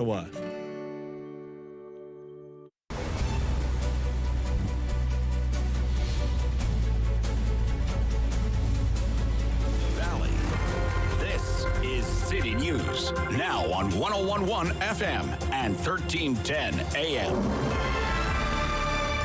What? Valley. This is City News. Now on 101.1 FM and 1310 AM.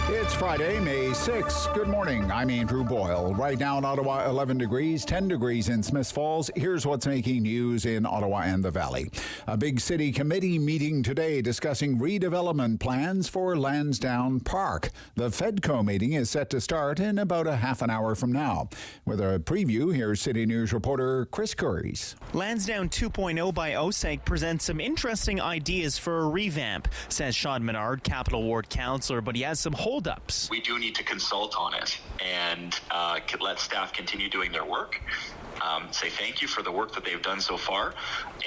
It's Friday, May 6th. Good morning. I'm Andrew Boyle. Right now in Ottawa, 11 degrees, 10 degrees in Smiths Falls. Here's what's making news in Ottawa and the Valley. A big city committee meeting today discussing redevelopment plans for Lansdowne Park. The FEDCO meeting is set to start in about a half an hour from now. With a preview, here's City News reporter Chris Curries. Lansdowne 2.0 by OSEG presents some interesting ideas for a revamp, says Sean Menard, Capital Ward councillor, but he has some holdups. We do need to consult on it and let staff continue doing their work. Say thank you for the work that they've done so far,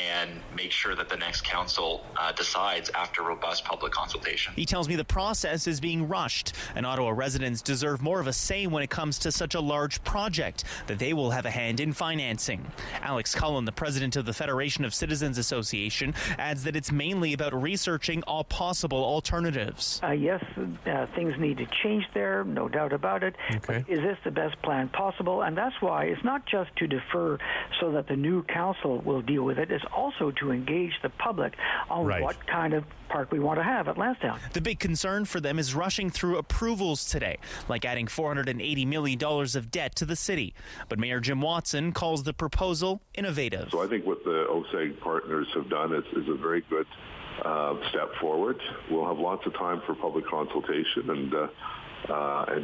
and make sure that the next council decides after robust public consultation. He tells me the process is being rushed, and Ottawa residents deserve more of a say when it comes to such a large project that they will have a hand in financing. Alex Cullen, the president of the Federation of Citizens Association, adds that it's mainly about researching all possible alternatives. Yes, things need to change there, no doubt about it. Okay. But is this the best plan possible? And that's why it's not just to defer so that the new council will deal with it. It's also to engage the public on what kind of park we want to have at Lansdowne. The big concern for them is rushing through approvals today, like adding $480 million of debt to the city. But Mayor Jim Watson calls the proposal innovative. So I think what the OSEG partners have done is a very good step forward. We'll have lots of time for public consultation and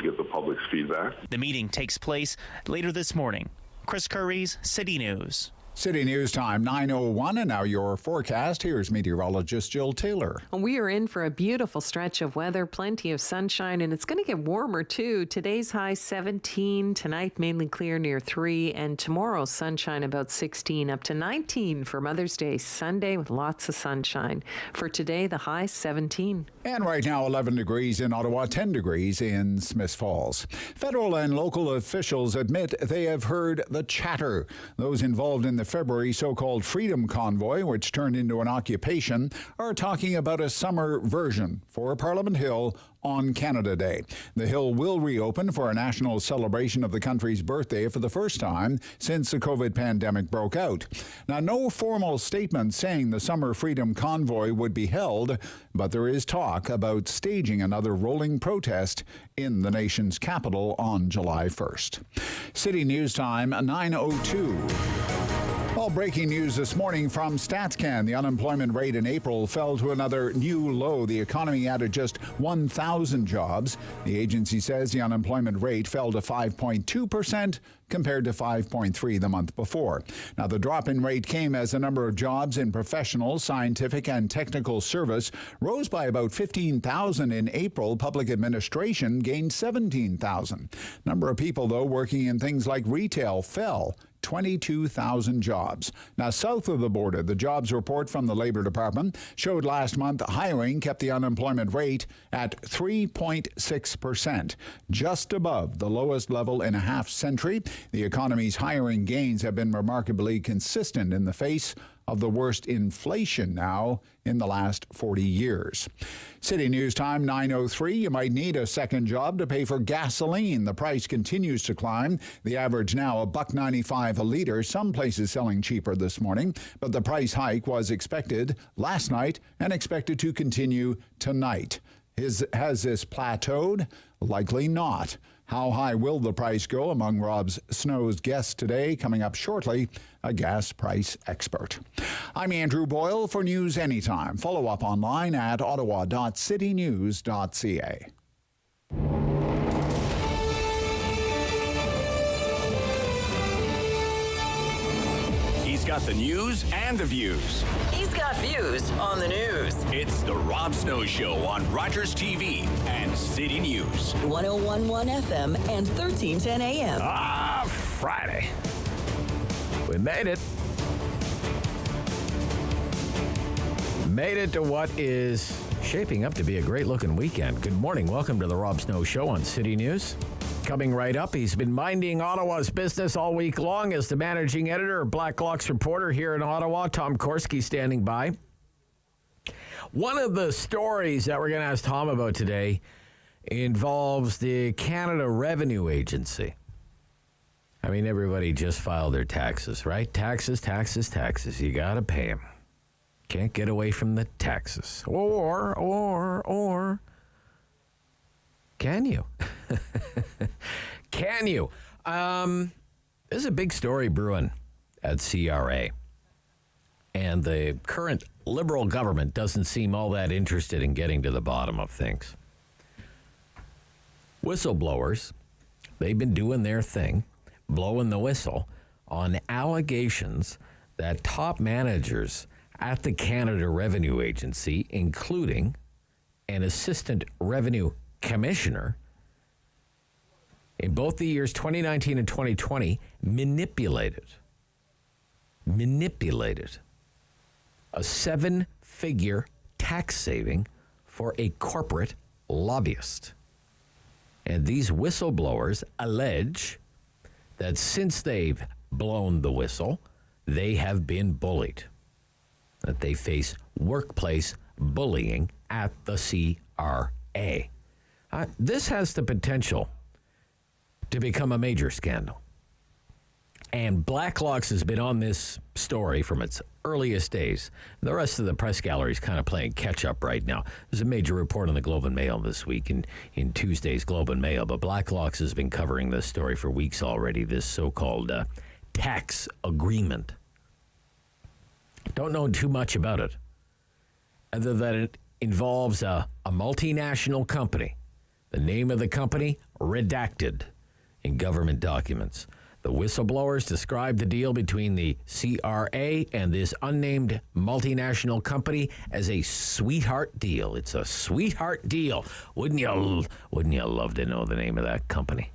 get the public's feedback. The meeting takes place later this morning. Chris Curries, City News. City News time, 9:01, and now your forecast. Here's meteorologist Jill Taylor. We are in for a beautiful stretch of weather, plenty of sunshine, and it's going to get warmer too. Today's high 17, tonight mainly clear near 3, and tomorrow sunshine about 16, up to 19 for Mother's Day Sunday with lots of sunshine. For today, the high 17. And right now, 11 degrees in Ottawa, 10 degrees in Smiths Falls. Federal and local officials admit they have heard the chatter. Those involved in the February so-called Freedom Convoy, which turned into an occupation, are talking about a summer version for Parliament Hill on Canada Day. The Hill will reopen for a national celebration of the country's birthday for the first time since the COVID pandemic broke out. Now, no formal statement saying the Summer Freedom Convoy would be held, but there is talk about staging another rolling protest in the nation's capital on July 1st. City News time, 9:02. Well, breaking news this morning from StatsCan. The unemployment rate in April fell to another new low. The economy added just 1,000 jobs. The agency says the unemployment rate fell to 5.2% compared to 5.3% the month before. Now, the drop in rate came as the number of jobs in professional, scientific, and technical service rose by about 15,000 in April. Public administration gained 17,000. Number of people, though, working in things like retail fell 22,000 jobs. Now, south of the border, the jobs report from the Labour Department showed last month hiring kept the unemployment rate at 3.6%, just above the lowest level in a half century. The economy's hiring gains have been remarkably consistent in the face of the worst inflation now in the last 40 years. City News time, 9:03. You might need a second job to pay for gasoline. The price continues to climb. The average now $1.95 a liter. Some places selling cheaper this morning, but the price hike was expected last night and expected to continue tonight. Has this plateaued? Likely not. How high will the price go? Among Rob Snow's guests today, coming up shortly, a gas price expert. I'm Andrew Boyle for News Anytime. Follow up online at ottawa.citynews.ca. He's got the news and the views. He's got views on the news. It's the Rob Snow Show on Rogers TV and City News. 101.1 FM and 1310 AM. Friday. We made it. Made it to what is shaping up to be a great-looking weekend. Good morning. Welcome to the Rob Snow Show on City News. Coming right up, he's been minding Ottawa's business all week long as the managing editor of Blacklock's Reporter here in Ottawa. Tom Korski standing by. One of the stories that we're going to ask Tom about today involves the Canada Revenue Agency. I mean, everybody just filed their taxes, right? Taxes. You got to pay them. Can't get away from the taxes. Or, can you? Can you? There's a big story brewing at CRA. And the current Liberal government doesn't seem all that interested in getting to the bottom of things. Whistleblowers, they've been doing their thing, blowing the whistle on allegations that top managers at the Canada Revenue Agency, including an assistant revenue commissioner, in both the years 2019 and 2020, manipulated a 7-figure tax saving for a corporate lobbyist. And these whistleblowers allege that since they've blown the whistle, they have been bullied, that they face workplace bullying at the CRA. This has the potential to become a major scandal. And Blacklock's has been on this story from its earliest days. The rest of the press gallery is kind of playing catch-up right now. There's a major report on the Globe and Mail this week, in Tuesday's Globe and Mail, but Blacklock's has been covering this story for weeks already, this so-called tax agreement. Don't know too much about it, other than it involves a multinational company. The name of the company, redacted in government documents. The whistleblowers described the deal between the CRA and this unnamed multinational company as a sweetheart deal. It's a sweetheart deal. Wouldn't you love to know the name of that company?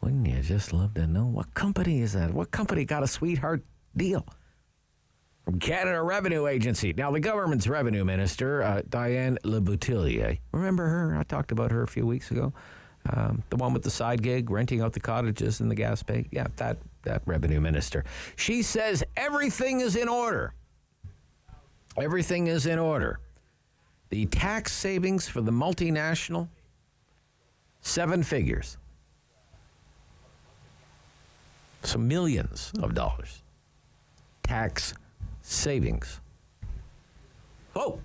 Wouldn't you just love to know? What company is that? What company got a sweetheart deal? From Canada Revenue Agency. Now, the government's revenue minister, Diane Leboutillier, remember her? I talked about her a few weeks ago. The one with the side gig, renting out the cottages in the Gaspé. Yeah, that revenue minister. She says everything is in order. Everything is in order. The tax savings for the multinational, 7 figures. So millions of dollars. Tax savings. Oh!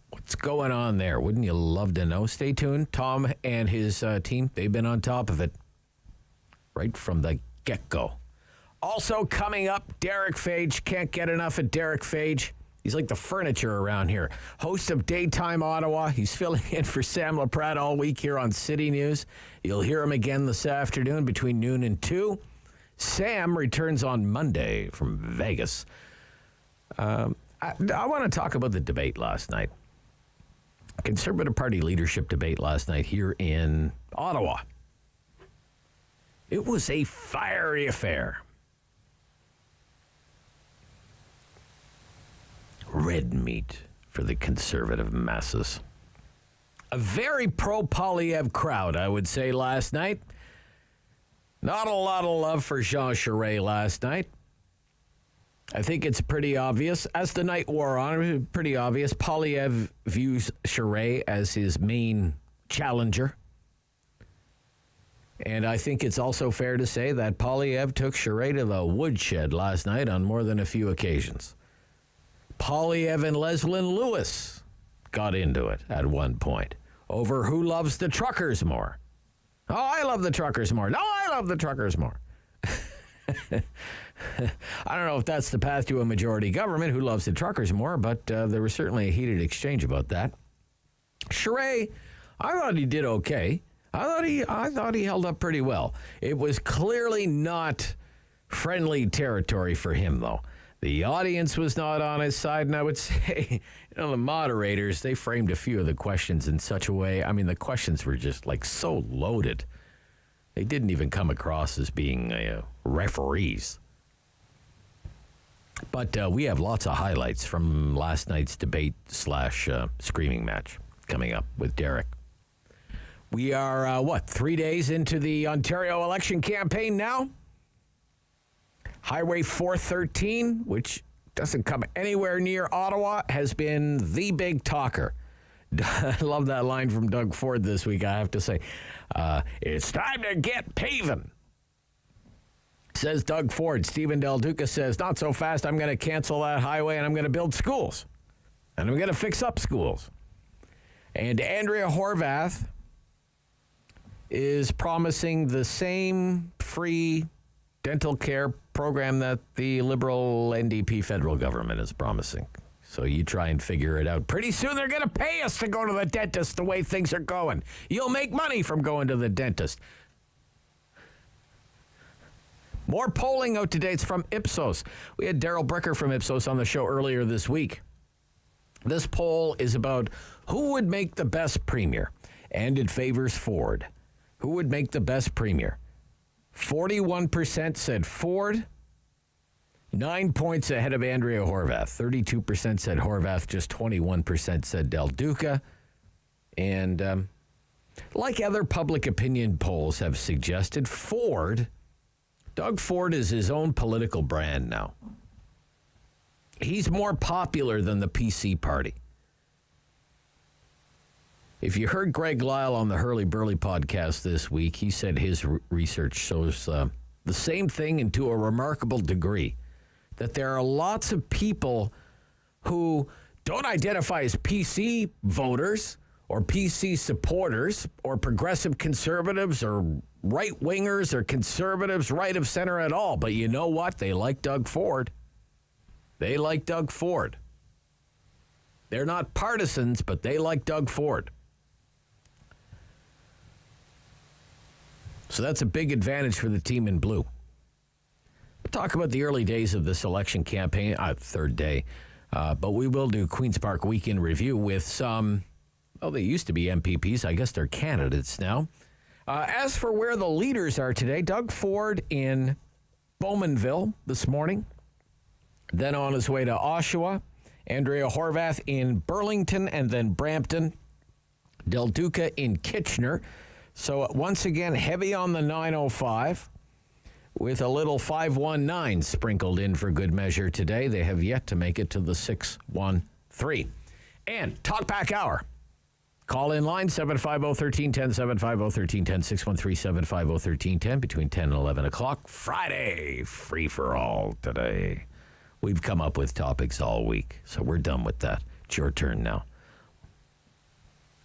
What's going on there? Wouldn't you love to know? Stay tuned. Tom and his team, they've been on top of it right from the get-go. Also coming up, Derek Fage. Can't get enough of Derek Fage. He's like the furniture around here. Host of Daytime Ottawa. He's filling in for Sam LaPratte all week here on City News. You'll hear him again this afternoon between noon and 2. Sam returns on Monday from Vegas. I want to talk about the debate last night. Conservative Party leadership debate last night here in Ottawa. It was a fiery affair. Red meat for the conservative masses. A very pro-Poilievre crowd, I would say, last night. Not a lot of love for Jean Charest last night. I think it's pretty obvious. As the night wore on, pretty obvious. Poilievre views Charest as his main challenger. And I think it's also fair to say that Poilievre took Charest to the woodshed last night on more than a few occasions. Poilievre and Leslyn Lewis got into it at one point over who loves the truckers more. Oh, I love the truckers more. No, I love the truckers more. I don't know if that's the path to a majority government who loves the truckers more, but there was certainly a heated exchange about that. Charest, I thought he did okay. I thought he held up pretty well. It was clearly not friendly territory for him, though. The audience was not on his side, and I would say, the moderators, they framed a few of the questions in such a way. I mean, the questions were just like so loaded. They didn't even come across as being referees. But we have lots of highlights from last night's debate / screaming match coming up with Derek. We are, 3 days into the Ontario election campaign now? Highway 413, which doesn't come anywhere near Ottawa, has been the big talker I love that line from Doug Ford this week, I have to say. It's time to get paving, says Doug Ford. Stephen Del Duca says, not so fast, I'm going to cancel that highway and I'm going to build schools. And I'm going to fix up schools. And Andrea Horwath is promising the same free dental care program that the Liberal NDP federal government is promising. So you try and figure it out. Pretty soon they're going to pay us to go to the dentist the way things are going. You'll make money from going to the dentist. More polling out today. It's from Ipsos. We had Daryl Bricker from Ipsos on the show earlier this week. This poll is about who would make the best premier, and it favors Ford. Who would make the best premier? 41% said Ford. 9 points ahead of Andrea Horwath. 32% said Horwath, just 21% said Del Duca. And like other public opinion polls have suggested, Doug Ford is his own political brand now. He's more popular than the PC party. If you heard Greg Lyle on the Hurley Burley podcast this week, he said his research shows the same thing and to a remarkable degree. That there are lots of people who don't identify as PC voters or PC supporters or progressive conservatives or right-wingers or conservatives, right of center at all. But you know what? They like Doug Ford. They like Doug Ford. They're not partisans, but they like Doug Ford. So that's a big advantage for the team in blue. We'll talk about the early days of this election campaign, third day, but we will do Queen's Park Weekend Review with some, they used to be MPPs. I guess they're candidates now. As for where the leaders are today, Doug Ford in Bowmanville this morning, then on his way to Oshawa, Andrea Horwath in Burlington, and then Brampton, Del Duca in Kitchener. So once again, heavy on the 905. With a little 519 sprinkled in for good measure today. They have yet to make it to the 613. And Talkback Hour. Call in line 750-1310, 750-1310, 613-750-1310 between 10 and 11 o'clock. Friday, free for all today. We've come up with topics all week, so we're done with that. It's your turn now.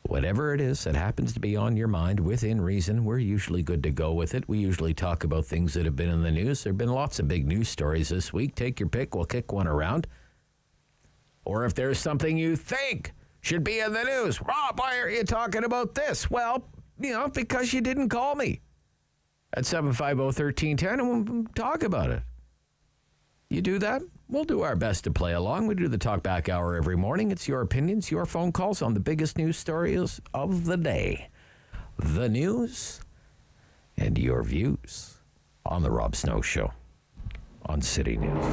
Whatever it is that happens to be on your mind, within reason, we're usually good to go with it. We usually talk about things that have been in the news. There have been lots of big news stories this week. Take your pick. We'll kick one around. Or if there's something you think should be in the news. Rob, why are you talking about this? Well, because you didn't call me at 750-1310 and we'll talk about it. You do that? We'll do our best to play along. We do the Talkback Hour every morning. It's your opinions, your phone calls on the biggest news stories of the day. The news and your views on The Rob Snow Show on City News.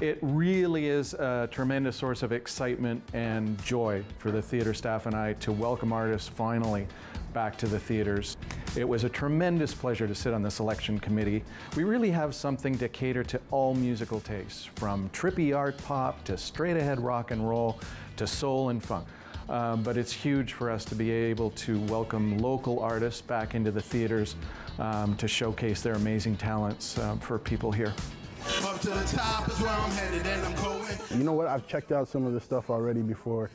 It really is a tremendous source of excitement and joy for the theater staff and I to welcome artists finally back to the theaters. It was a tremendous pleasure to sit on the selection committee. We really have something to cater to all musical tastes, from trippy art pop to straight ahead rock and roll to soul and funk. But it's huge for us to be able to welcome local artists back into the theaters to showcase their amazing talents for people here. Up to the top is where I'm headed and I'm going. You know what? I've checked out some of the stuff already before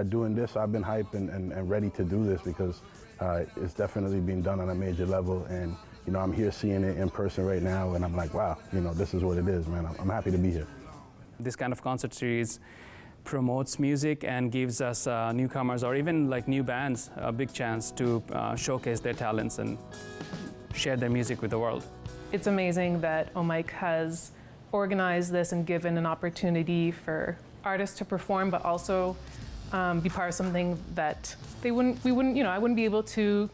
doing this. I've been hyped and ready to do this because it's definitely being done on a major level. And, I'm here seeing it in person right now and I'm like, wow, this is what it is, man. I'm happy to be here. This kind of concert series promotes music and gives us newcomers or even like new bands a big chance to showcase their talents and share their music with the world. It's amazing that OMIC has organized this and given an opportunity for artists to perform, but also be part of something that I wouldn't be able to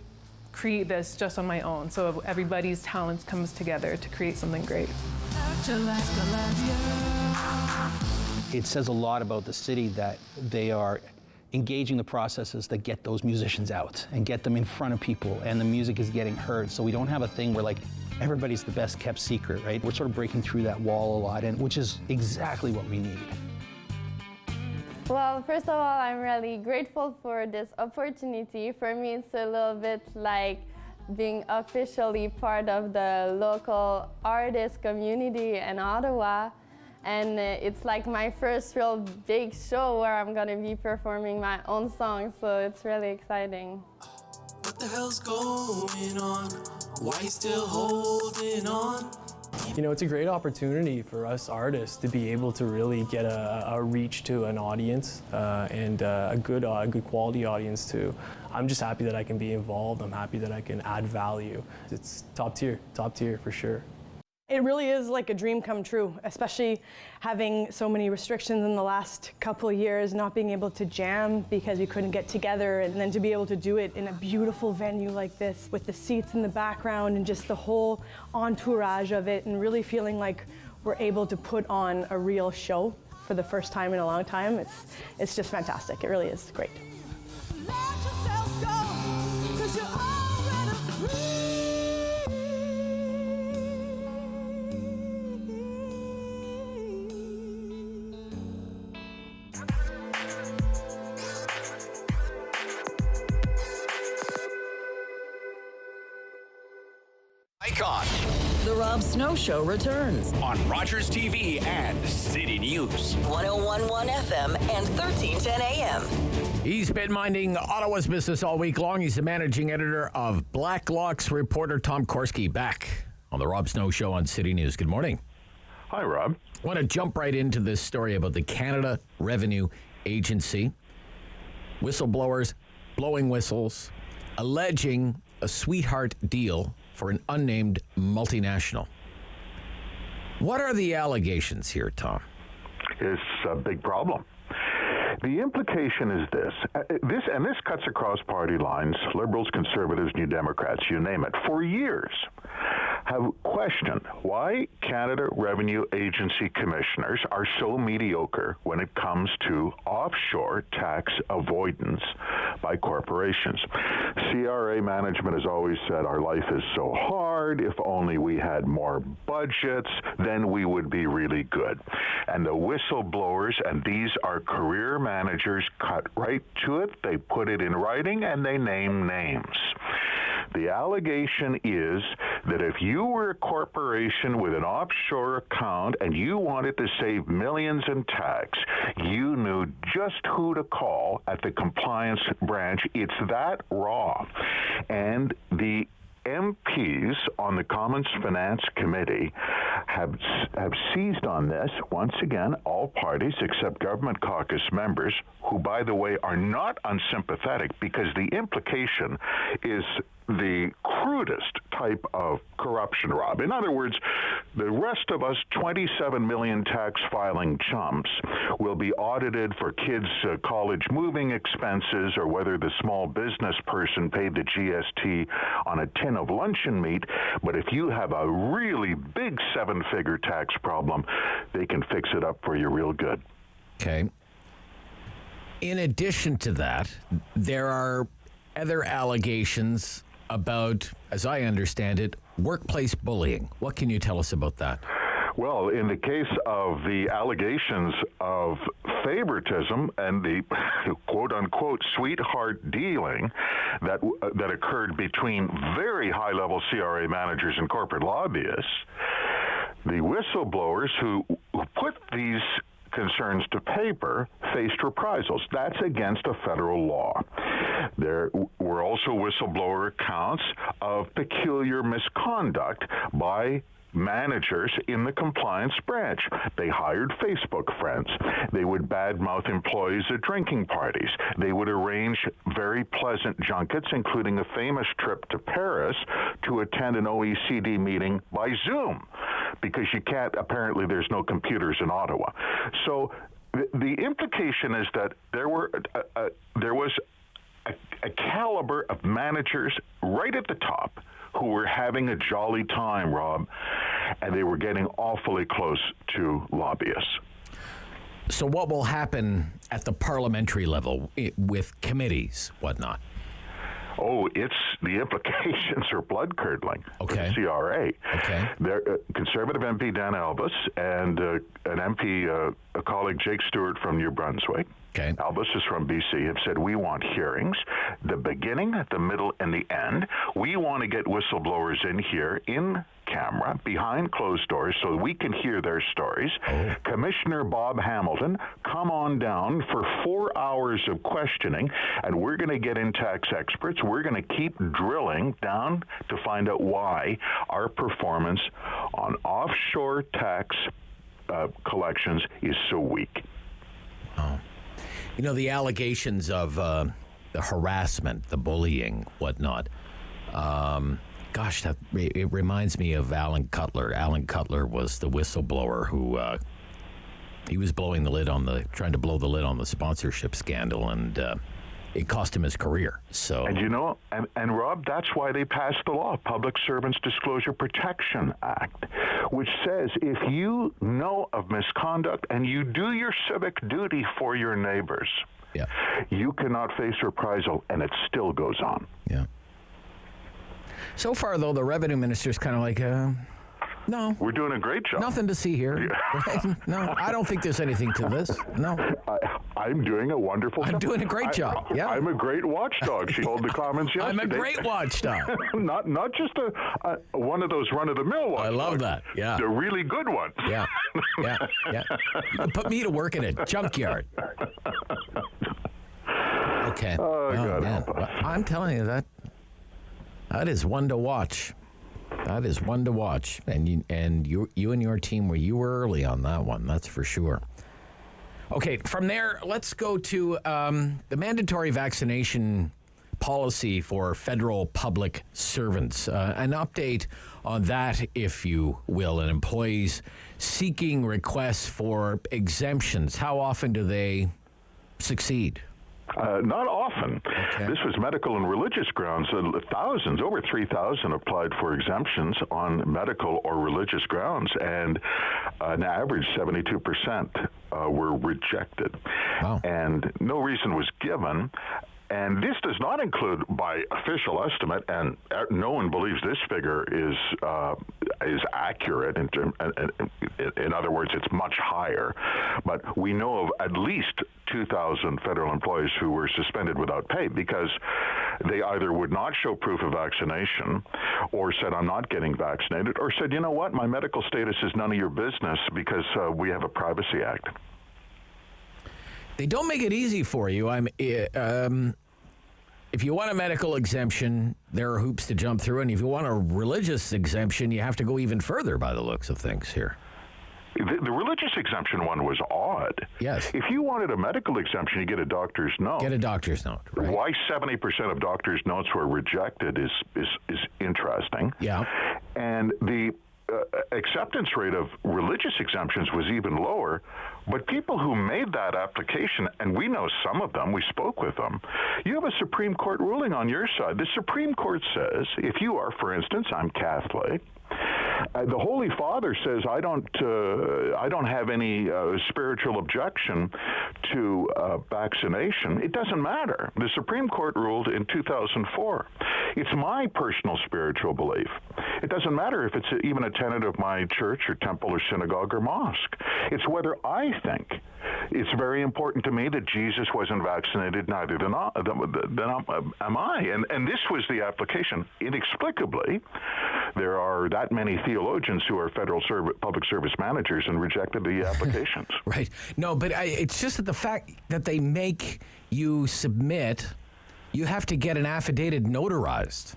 create this just on my own. So everybody's talents comes together to create something great. It says a lot about the city that they are engaging the processes that get those musicians out and get them in front of people, and the music is getting heard. So we don't have a thing where like everybody's the best kept secret, right? We're sort of breaking through that wall a lot, and which is exactly what we need. Well, first of all, I'm really grateful for this opportunity. For me, it's a little bit like being officially part of the local artist community in Ottawa. And it's like my first real big show where I'm gonna be performing my own songs, so it's really exciting. What the hell's going on? Why you still holding on? You know, it's a great opportunity for us artists to be able to really get a reach to an audience and a good quality audience too. I'm just happy that I can be involved. I'm happy that I can add value. It's top tier for sure. It really is like a dream come true, especially having so many restrictions in the last couple of years, not being able to jam because we couldn't get together, and then to be able to do it in a beautiful venue like this with the seats in the background and just the whole entourage of it, and really feeling like we're able to put on a real show for the first time in a long time. It's just fantastic. It really is great. Icon. The Rob Snow Show returns on Rogers TV and City News. 101.1 FM and 1310 AM. He's been minding Ottawa's business all week long. He's the managing editor of Blacklock's reporter Tom Korski, back on the Rob Snow Show on City News. Good morning. Hi, Rob. I want to jump right into this story about the Canada Revenue Agency. Whistleblowers blowing whistles, alleging a sweetheart deal for an unnamed multinational. What are the allegations here, Tom? It's a big problem. The implication is this cuts across party lines, Liberals, Conservatives, New Democrats, you name it, for years have questioned why Canada Revenue Agency commissioners are so mediocre when it comes to offshore tax avoidance by corporations. CRA management has always said our life is so hard, if only we had more budgets, then we would be really good. And the whistleblowers, and these are career managers, cut right to it, they put it in writing, and they name names. The allegation is that if you were a corporation with an offshore account and you wanted to save millions in tax, you knew just who to call at the compliance branch. It's that raw. And the MPs on the Commons Finance Committee have seized on this, once again, all parties except government caucus members, who, by the way, are not unsympathetic, because the implication is the crudest type of corruption, Rob. In other words, the rest of us 27 million tax filing chumps will be audited for kids' college moving expenses, or whether the small business person paid the GST on a tin of luncheon meat. But if you have a really big seven-figure tax problem, they can fix it up for you real good. Okay. In addition to that, there are other allegations about, as I understand it, workplace bullying. What can you tell us about that? Well, in the case of the allegations of favoritism and the quote-unquote sweetheart dealing that occurred between very high-level CRA managers and corporate lobbyists, the whistleblowers who put these concerns to paper faced reprisals. That's against a federal law. There were also whistleblower accounts of peculiar misconduct by managers in the compliance branch. They hired Facebook friends. They would badmouth employees at drinking parties. They would arrange very pleasant junkets, including a famous trip to Paris to attend an OECD meeting by Zoom, because you can't, apparently there's no computers in Ottawa. So the implication is that there was a caliber of managers right at the top who were having a jolly time, Rob, and they were getting awfully close to lobbyists. So what will happen at the parliamentary level with committees, whatnot? Oh, the implications are blood-curdling for the CRA. Okay. Conservative MP Dan Elvis and an MP, a colleague, Jake Stewart from New Brunswick. Okay. Elvis is from BC, have said we want hearings, the beginning, the middle, and the end. We want to get whistleblowers in here in camera, behind closed doors, so we can hear their stories. Oh. Commissioner Bob Hamilton, come on down for 4 hours of questioning, and we're going to get in tax experts. We're going to keep drilling down to find out why our performance on offshore tax collections is so weak. Oh. You know, the allegations of the harassment, the bullying, whatnot. Gosh, it reminds me of Alan Cutler. Alan Cutler was the whistleblower who he was trying to blow the lid on the sponsorship scandal, and it cost him his career. So, and you know, and Rob, that's why they passed the law, Public Servants Disclosure Protection Act, which says if you know of misconduct and you do your civic duty for your neighbors, you cannot face reprisal, and it still goes on. Yeah. So far, though, the revenue minister's kind of like, no. We're doing a great job. Nothing to see here. Right? No, I don't think there's anything to this. No. I'm doing a wonderful job. I'm doing a great job. Yeah. I'm a great watchdog. She told the comments yesterday. I'm a great watchdog. not just one of those run-of-the-mill watchdogs. I love that. Yeah. The really good ones. Yeah. Yeah. Yeah. You can put me to work in a junkyard. Okay. Oh, God. Man. Well, I'm telling you that is one to watch. That is one to watch. And you and your team, you were early on that one. That's for sure. Okay, from there, let's go to the mandatory vaccination policy for federal public servants. An update on that, if you will, and employees seeking requests for exemptions. How often do they succeed? Not often. Okay. This was medical and religious grounds. Thousands, over 3,000 applied for exemptions on medical or religious grounds, and an average 72% were rejected. Wow. And no reason was given. And this does not include, by official estimate, and no one believes this figure is accurate. In other words, it's much higher. But we know of at least 2,000 federal employees who were suspended without pay because they either would not show proof of vaccination, or said, I'm not getting vaccinated, or said, you know what, my medical status is none of your business because we have a Privacy Act. They don't make it easy for you. If you want a medical exemption, there are hoops to jump through, and if you want a religious exemption, you have to go even further by the looks of things here. The religious exemption one was odd. Yes. If you wanted a medical exemption, you get a doctor's note. Get a doctor's note, right. Why 70% of doctor's notes were rejected is interesting. Yeah. And the acceptance rate of religious exemptions was even lower, but people who made that application, and we know some of them, we spoke with them, you have a Supreme Court ruling on your side. The Supreme Court says, if you are, for instance, I'm Catholic, the Holy Father says, I don't have any spiritual objection to vaccination. It doesn't matter. The Supreme Court ruled in 2004. It's my personal spiritual belief. It doesn't matter if it's even a tenet of my church or temple or synagogue or mosque. It's whether I think it's very important to me that Jesus wasn't vaccinated, neither am I. And this was the application. Inexplicably, there are that many theologians who are federal public service managers and rejected the applications. Right. No, but it's just that the fact that they make you submit, you have to get an affidavit notarized.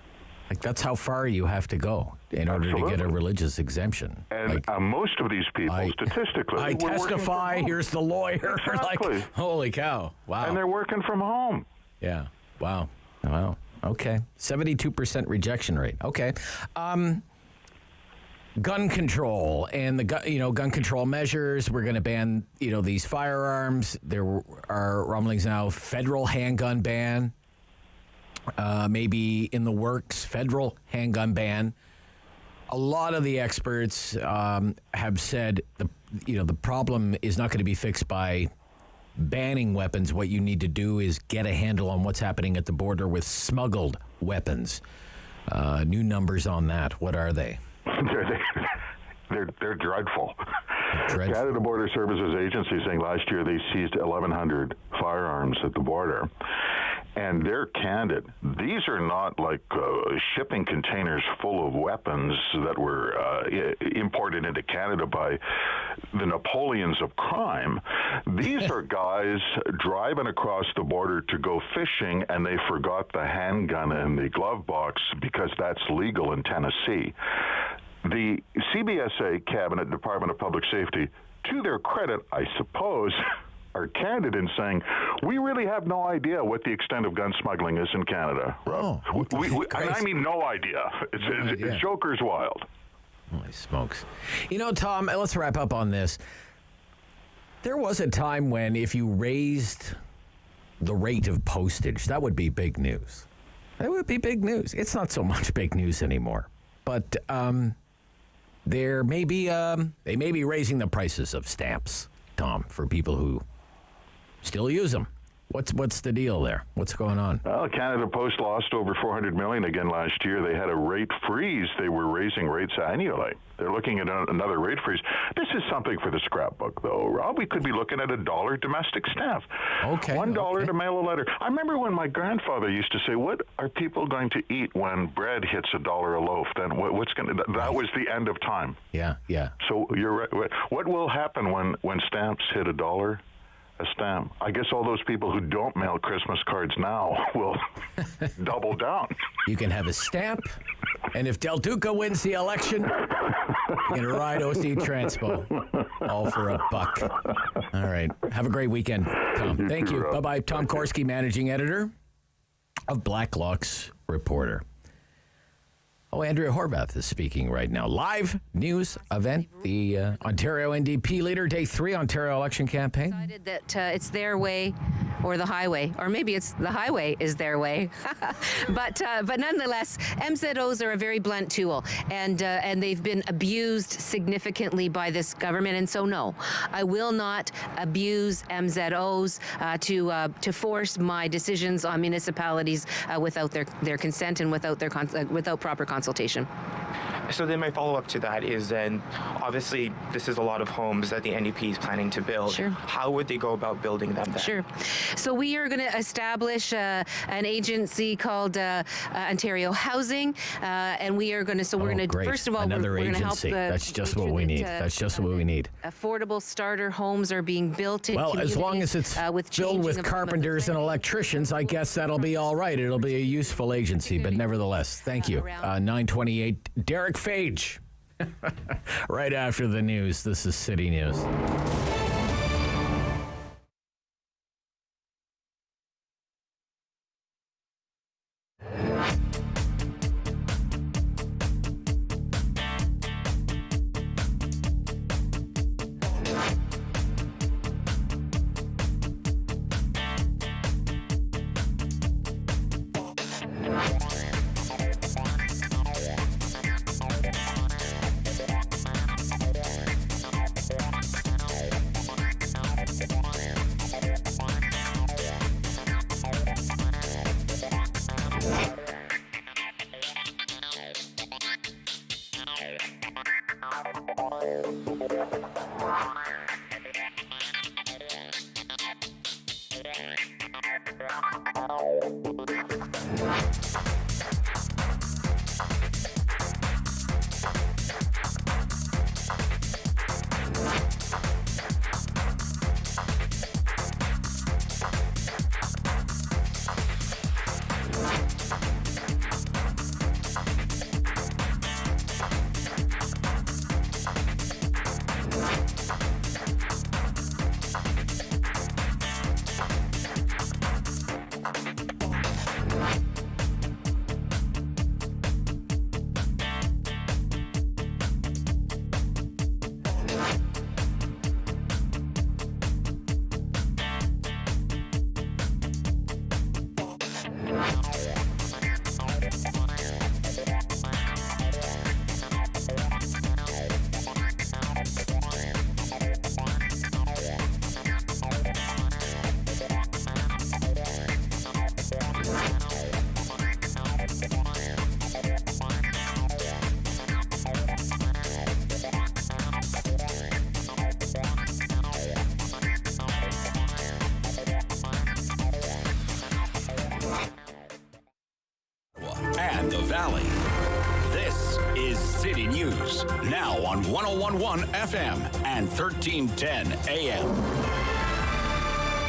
Like, that's how far you have to go in order to get a religious exemption. And most of these people, statistically, I testify, here's the lawyer. Exactly. Like, holy cow. Wow. And they're working from home. Yeah. Wow. Wow. Okay. 72% rejection rate. Okay. Gun control and gun control measures. We're going to ban, these firearms. There are rumblings now, federal handgun ban. Maybe in the works, federal handgun ban. A lot of the experts have said the problem is not going to be fixed by banning weapons. What you need to do is get a handle on what's happening at the border with smuggled weapons. New numbers on that. What are they? They're dreadful. Canada Border Services Agency saying last year they seized 1,100 firearms at the border. And they're candid. These are not like shipping containers full of weapons that were imported into Canada by the Napoleons of crime. These are guys driving across the border to go fishing, and they forgot the handgun in the glove box because that's legal in Tennessee. The CBSA Cabinet Department of Public Safety, to their credit, I suppose, are candid in saying, we really have no idea what the extent of gun smuggling is in Canada. And I mean no idea. It's joker's wild. Holy smokes. Tom, let's wrap up on this. There was a time when if you raised the rate of postage, that would be big news. That would be big news. It's not so much big news anymore. But they may be raising the prices of stamps, Tom, for people who still use them. What's the deal there? What's going on? Well, Canada Post lost over $400 million again last year. They had a rate freeze. They were raising rates annually. They're looking at another rate freeze. This is something for the scrapbook, though, Rob. We could be looking at $1 domestic stamp. Okay. $1 to mail a letter. I remember when my grandfather used to say, "What are people going to eat when bread hits $1 a loaf?" Then that was the end of time. Yeah. So you're right. What will happen when stamps hit $1? A stamp. I guess all those people who don't mail Christmas cards now will double down. You can have a stamp, and if Del Duca wins the election, you can ride OC Transpo. All for $1. All right. Have a great weekend, Tom. Thank you. Bye-bye. Tom Korski, Managing Editor of Blacklock's Reporter. Oh, Andrea Horvath is speaking right now. Live news event, the Ontario NDP leader, day 3 Ontario election campaign. Decided that it's their way or the highway, or maybe it's the highway is their way. but nonetheless, MZOs are a very blunt tool, and they've been abused significantly by this government. And so, no, I will not abuse MZOs to force my decisions on municipalities without their consent and without proper consultation. So then my follow-up to that is then, obviously, this is a lot of homes that the NDP is planning to build. Sure. How would they go about building them then? Sure. So we are going to establish an agency called Ontario Housing, and we are going to, first of all, another we're going to help agency. That's just what we need. That's just what we need. Affordable starter homes are being built in communities. Well, as long as it's filled with carpenters and electricians, I guess that'll be all right. It'll be a useful agency, but nevertheless, thank you. 9:28, Derek Fage. Right after the news, this is City News. Valley. This is City News, now on 101.1 FM and 1310 AM.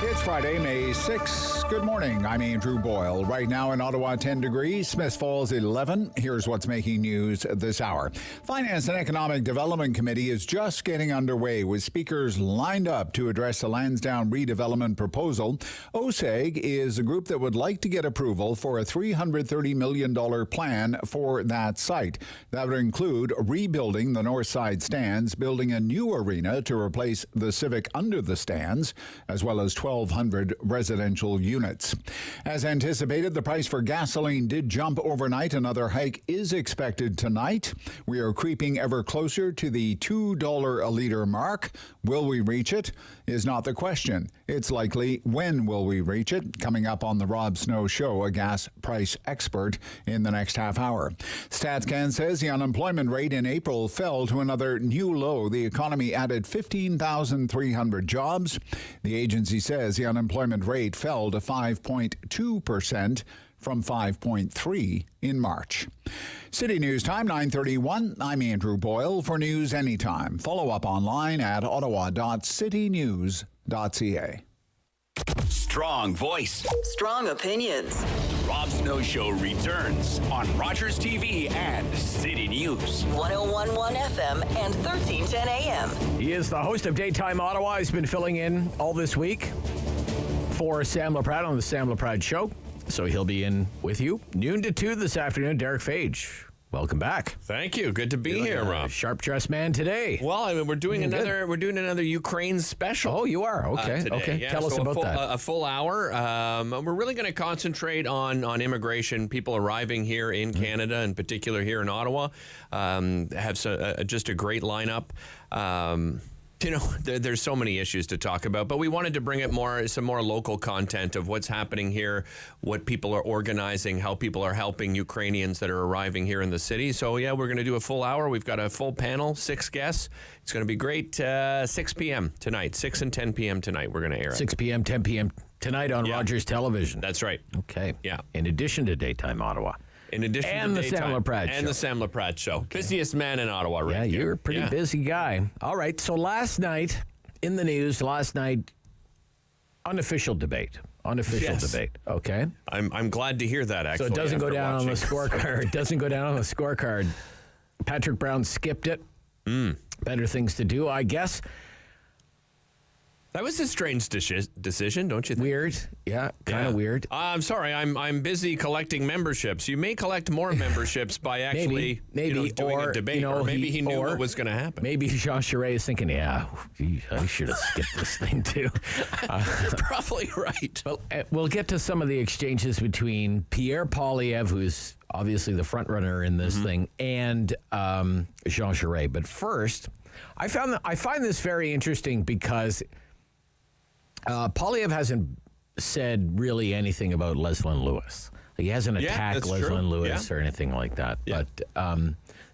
It's Friday, May 6th. Good morning. I'm Andrew Boyle. Right now in Ottawa, 10 degrees. Smith Falls, 11. Here's what's making news this hour. Finance and Economic Development Committee is just getting underway with speakers lined up to address the Lansdowne redevelopment proposal. OSEG is a group that would like to get approval for a $330 million plan for that site. That would include rebuilding the north side stands, building a new arena to replace the Civic under the stands, as well as 1,200 residential units. As anticipated, the price for gasoline did jump overnight. Another hike is expected tonight. We are creeping ever closer to the $2 a liter mark. Will we reach it? Is not the question. It's likely when will we reach it? Coming up on the Rob Snow Show, a gas price expert in the next half hour. StatsCan says the unemployment rate in April fell to another new low. The economy added 15,300 jobs. The agency says the unemployment rate fell to 5.2% from 5.3% in March. City News Time, 9:31. I'm Andrew Boyle. For news anytime, follow up online at ottawa.citynews.ca. Strong voice. Strong opinions. Rob Snow Show returns on Rogers TV and City News. 101.1 FM and 1310 AM. He is the host of Daytime Ottawa. He's been filling in all this week for Sam LaPrade on the Sam LaPrade Show. So he'll be in with you noon to 2 this afternoon. Derek Fage, welcome back. Thank you. Good to be here, Rob. Sharp dressed man today. Well, I mean, we're doing another Ukraine special. Oh, you are? Okay. Today. Okay. Yeah, Tell us about that. A full hour. We're really going to concentrate on immigration. People arriving here in Canada, in particular here in Ottawa, have just a great lineup. There's so many issues to talk about, but we wanted to bring it some more local content of what's happening here, what people are organizing, how people are helping Ukrainians that are arriving here in the city. So, yeah, we're going to do a full hour. We've got a full panel, 6 guests. It's going to be great. 6 p.m. tonight, 6 and 10 p.m. tonight. We're going to air it. 6 p.m., 10 p.m. tonight on Rogers Television. That's right. Okay. Yeah. In addition to Daytime Ottawa. In addition and to the Sam LaPrade Show. And the Sam LaPrade Show. Okay. Busiest man in Ottawa right Yeah, here. you're a pretty busy guy. All right, so last night in the news, unofficial debate. Okay? I'm glad to hear that, actually. So it doesn't go down on the scorecard. It doesn't go down on the scorecard. Patrick Brown skipped it. Better things to do, I guess. That was a strange decision, don't you think? Weird. Yeah, kind of weird. I'm sorry. I'm busy collecting memberships. You may collect more memberships by actually maybe doing a debate, or maybe he knew what was going to happen. Maybe Jean Charest is thinking, I should have skipped this thing too. You're probably right. Well, we'll get to some of the exchanges between Pierre Poilievre, who's obviously the front runner in this thing, and Jean Charest. But first, I find this very interesting because Poilievre hasn't said really anything about Leslyn Lewis. He hasn't attacked Leslyn Lewis or anything like that. Yeah. But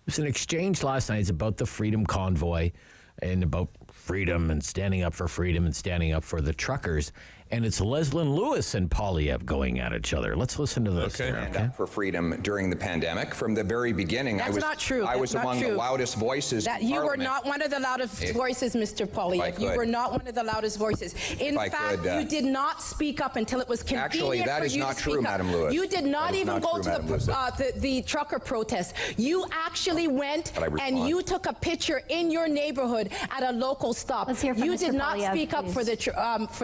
there's an exchange last night. It's about the Freedom Convoy and about freedom and standing up for freedom and standing up for the truckers. And it's Leslyn Lewis and Poilievre going at each other. Let's listen to this. Stand up for freedom during the pandemic. From the very beginning, I was not true. I was among the loudest voices. That you were not one of the loudest voices, Mr. Poilievre. You were not one of the loudest voices. In fact, you did not speak up until it was convenient actually, that for is you not to true, speak up. Madam Lewis. You did not even go to the trucker protest. You actually went and you took a picture in your neighborhood at a local stop. Let's hear from you Mr. did not Poilievre, speak up for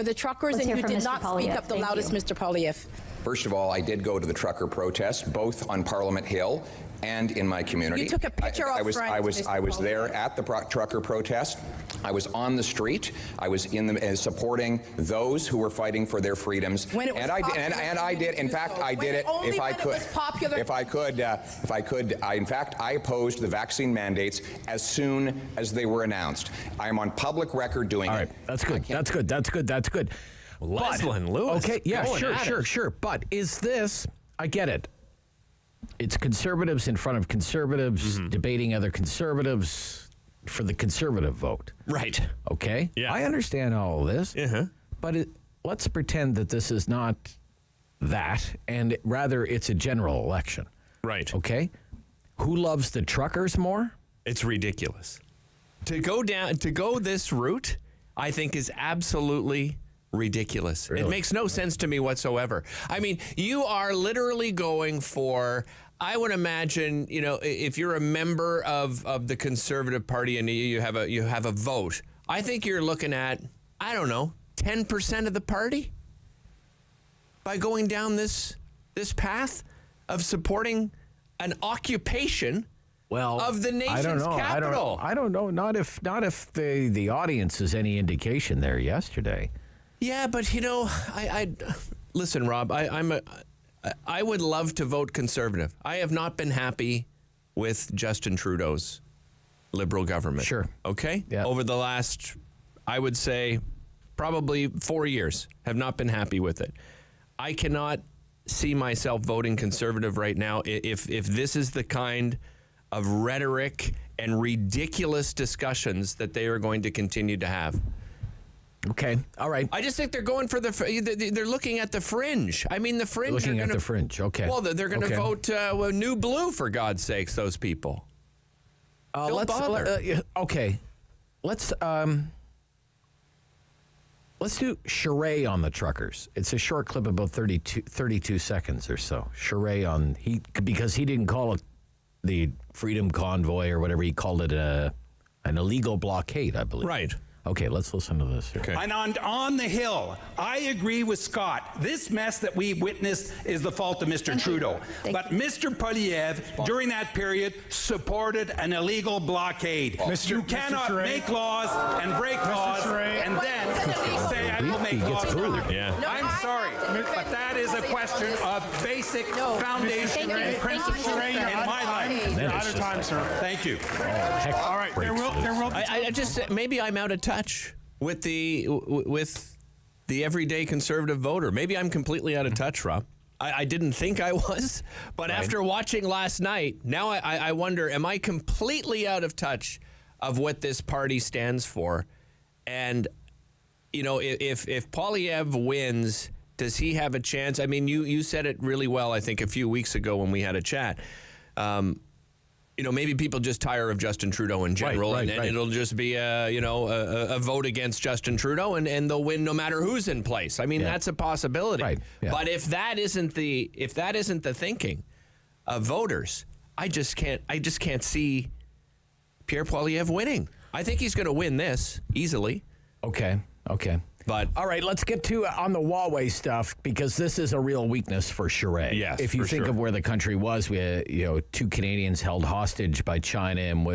the truckers, and you did not speak up the loudest, Mr. Poilievre. First of all, I did go to the trucker protest, both on Parliament Hill and in my community. You took a picture up front. I was there at the trucker protest. I was on the street. I was supporting those who were fighting for their freedoms. When it was I did. In fact, I did it. If I could, in fact, I opposed the vaccine mandates as soon as they were announced. I am on public record doing it. All right, that's good. That's good. Leslyn Lewis. Okay, yeah, sure. But is this, I get it. It's conservatives in front of conservatives debating other conservatives for the conservative vote. Right. Okay? Yeah. I understand all of this. But let's pretend that this is not that, and rather it's a general election. Right. Okay? Who loves the truckers more? It's ridiculous. To go this route, I think is absolutely ridiculous. Really? It makes no sense to me whatsoever. I mean, you are literally going for, I would imagine, if you're a member of the Conservative Party and you have a vote, I think you're looking at, I don't know, 10% of the party by going down this path of supporting an occupation of the nation's capital. I don't know. Not if the audience is any indication there yesterday. Yeah, but I listen, Rob. I would love to vote Conservative. I have not been happy with Justin Trudeau's Liberal government. Sure. Okay. Yeah. Over the last, I would say, probably 4 years, have not been happy with it. I cannot see myself voting Conservative right now if this is the kind of rhetoric and ridiculous discussions that they are going to continue to have. Okay, all right. I just think they're going for they're looking at the fringe. I mean, the fringe. Looking at the fringe, okay. Well, they're going to vote new blue, for God's sakes, those people. Don't bother. Okay, let's do charade on the truckers. It's a short clip, about 32 seconds or so. Charade because he didn't call it the Freedom Convoy or whatever. He called it an illegal blockade, I believe. Right. Okay, let's listen to this. Okay. And on the Hill, I agree with Scott. This mess that we witnessed is the fault of Mr. Trudeau. But Mr. Poilievre, during that period, supported an illegal blockade. You cannot make laws and break laws and then say I will make laws further. Yeah. I'm sorry, but that is a question of basic foundation and principle in my life. You're out of time, sir. Thank you. All right, there will I just maybe I'm out of touch with the everyday Conservative voter. Maybe I'm completely out of touch, Rob. I didn't think I was, but after watching last night, now I wonder, am I completely out of touch of what this party stands for? And, if Poilievre wins, does he have a chance? I mean, you said it really well, I think, a few weeks ago when we had a chat. Maybe people just tire of Justin Trudeau in general, and it'll just be a vote against Justin Trudeau, and they'll win no matter who's in place. I mean, that's a possibility. Right. Yeah. But if that isn't the thinking of voters, I just can't see Pierre Poilievre winning. I think he's going to win this easily. Okay. But all right, let's get to on the Huawei stuff, because this is a real weakness for Charest. Yes, if you think of where the country was, we had, 2 Canadians held hostage by China, and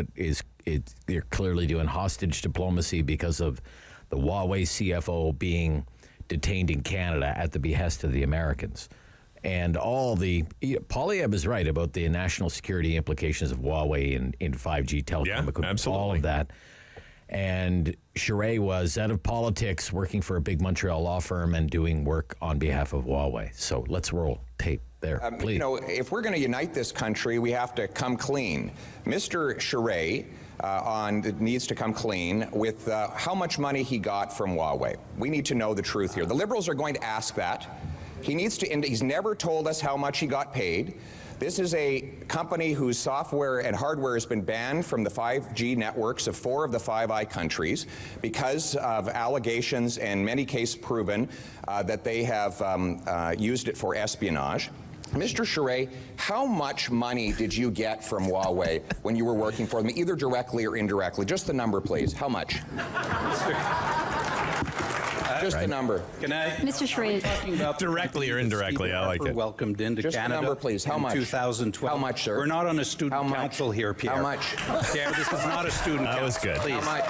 they're clearly doing hostage diplomacy because of the Huawei CFO being detained in Canada at the behest of the Americans. And Poilievre is right about the national security implications of Huawei in 5G telecom equipment, absolutely. all of that. And Charest was out of politics, working for a big Montreal law firm and doing work on behalf of Huawei. So let's roll tape there, please. If we're going to unite this country, we have to come clean. Mr. Charest needs to come clean with how much money he got from Huawei. We need to know the truth here. The Liberals are going to ask that. He's never told us how much he got paid. This is a company whose software and hardware has been banned from the 5G networks of 4 of the 5 I countries because of allegations, and many cases proven, that they have used it for espionage. Mr. Charest, how much money did you get from Huawei when you were working for them, either directly or indirectly? Just the number, please. How much? Just the number. Can I? Mr. Charest. Talking about directly or indirectly, I like it. Welcomed into Just Canada. the number, please. How much? 2012. How much, sir? We're not on a student council here, Pierre. How much? Pierre, this is not a student council. That was good. Please. How much?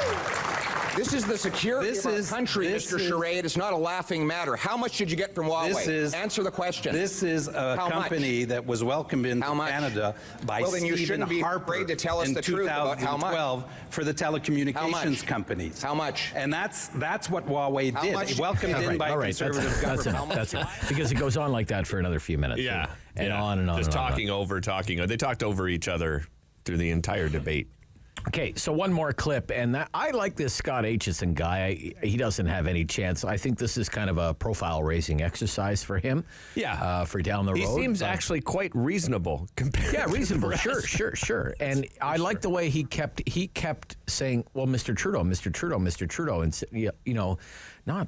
This is the security of our country, Mr. Charest. It's not a laughing matter. How much did you get from Huawei? Answer the question. This is a company that was welcomed into Canada by then you Stephen shouldn't be Harper afraid to tell us the truth about how much. 2012 for the telecommunications companies. How much? And that's what Huawei did. much? Welcomed in by conservative government. That's enough. Because it goes on like that for another few minutes. Yeah. And on and on. Just and talking on. over. They talked over each other through the entire debate. Okay, so one more clip, and I like this Scott Aitchison guy. He doesn't have any chance. I think this is kind of a profile-raising excercise for him. Yeah. For down the road. He seems actually quite reasonable compared to reasonable. the rest. Sure. And I like the way he kept saying, well, Mr. Trudeau, and, not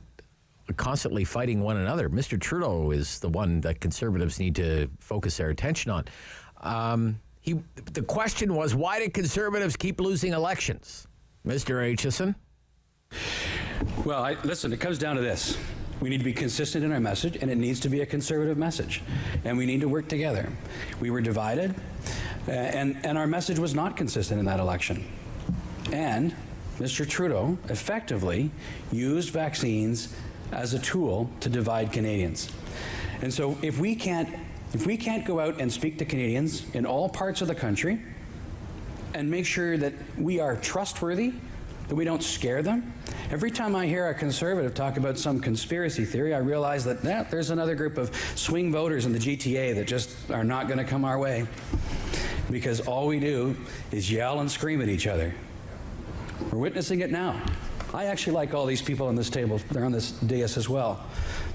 constantly fighting one another. Mr. Trudeau is the one that Conservatives need to focus their attention on. The question was, why did Conservatives keep losing elections? Mr. Aitchison? Well, listen, it comes down to this. We need to be consistent in our message, and it needs to be a Conservative message. And we need to work together. We were divided, and our message was not consistent in that election. And Mr. Trudeau effectively used vaccines as a tool to divide Canadians. And so if we can't go out and speak to Canadians in all parts of the country and make sure that we are trustworthy, that we don't scare them. Every time I hear a Conservative talk about some conspiracy theory, I realize that there's another group of swing voters in the GTA that just are not going to come our way, because all we do is yell and scream at each other. We're witnessing it now. I actually like all these people on this table. They're on this dais as well.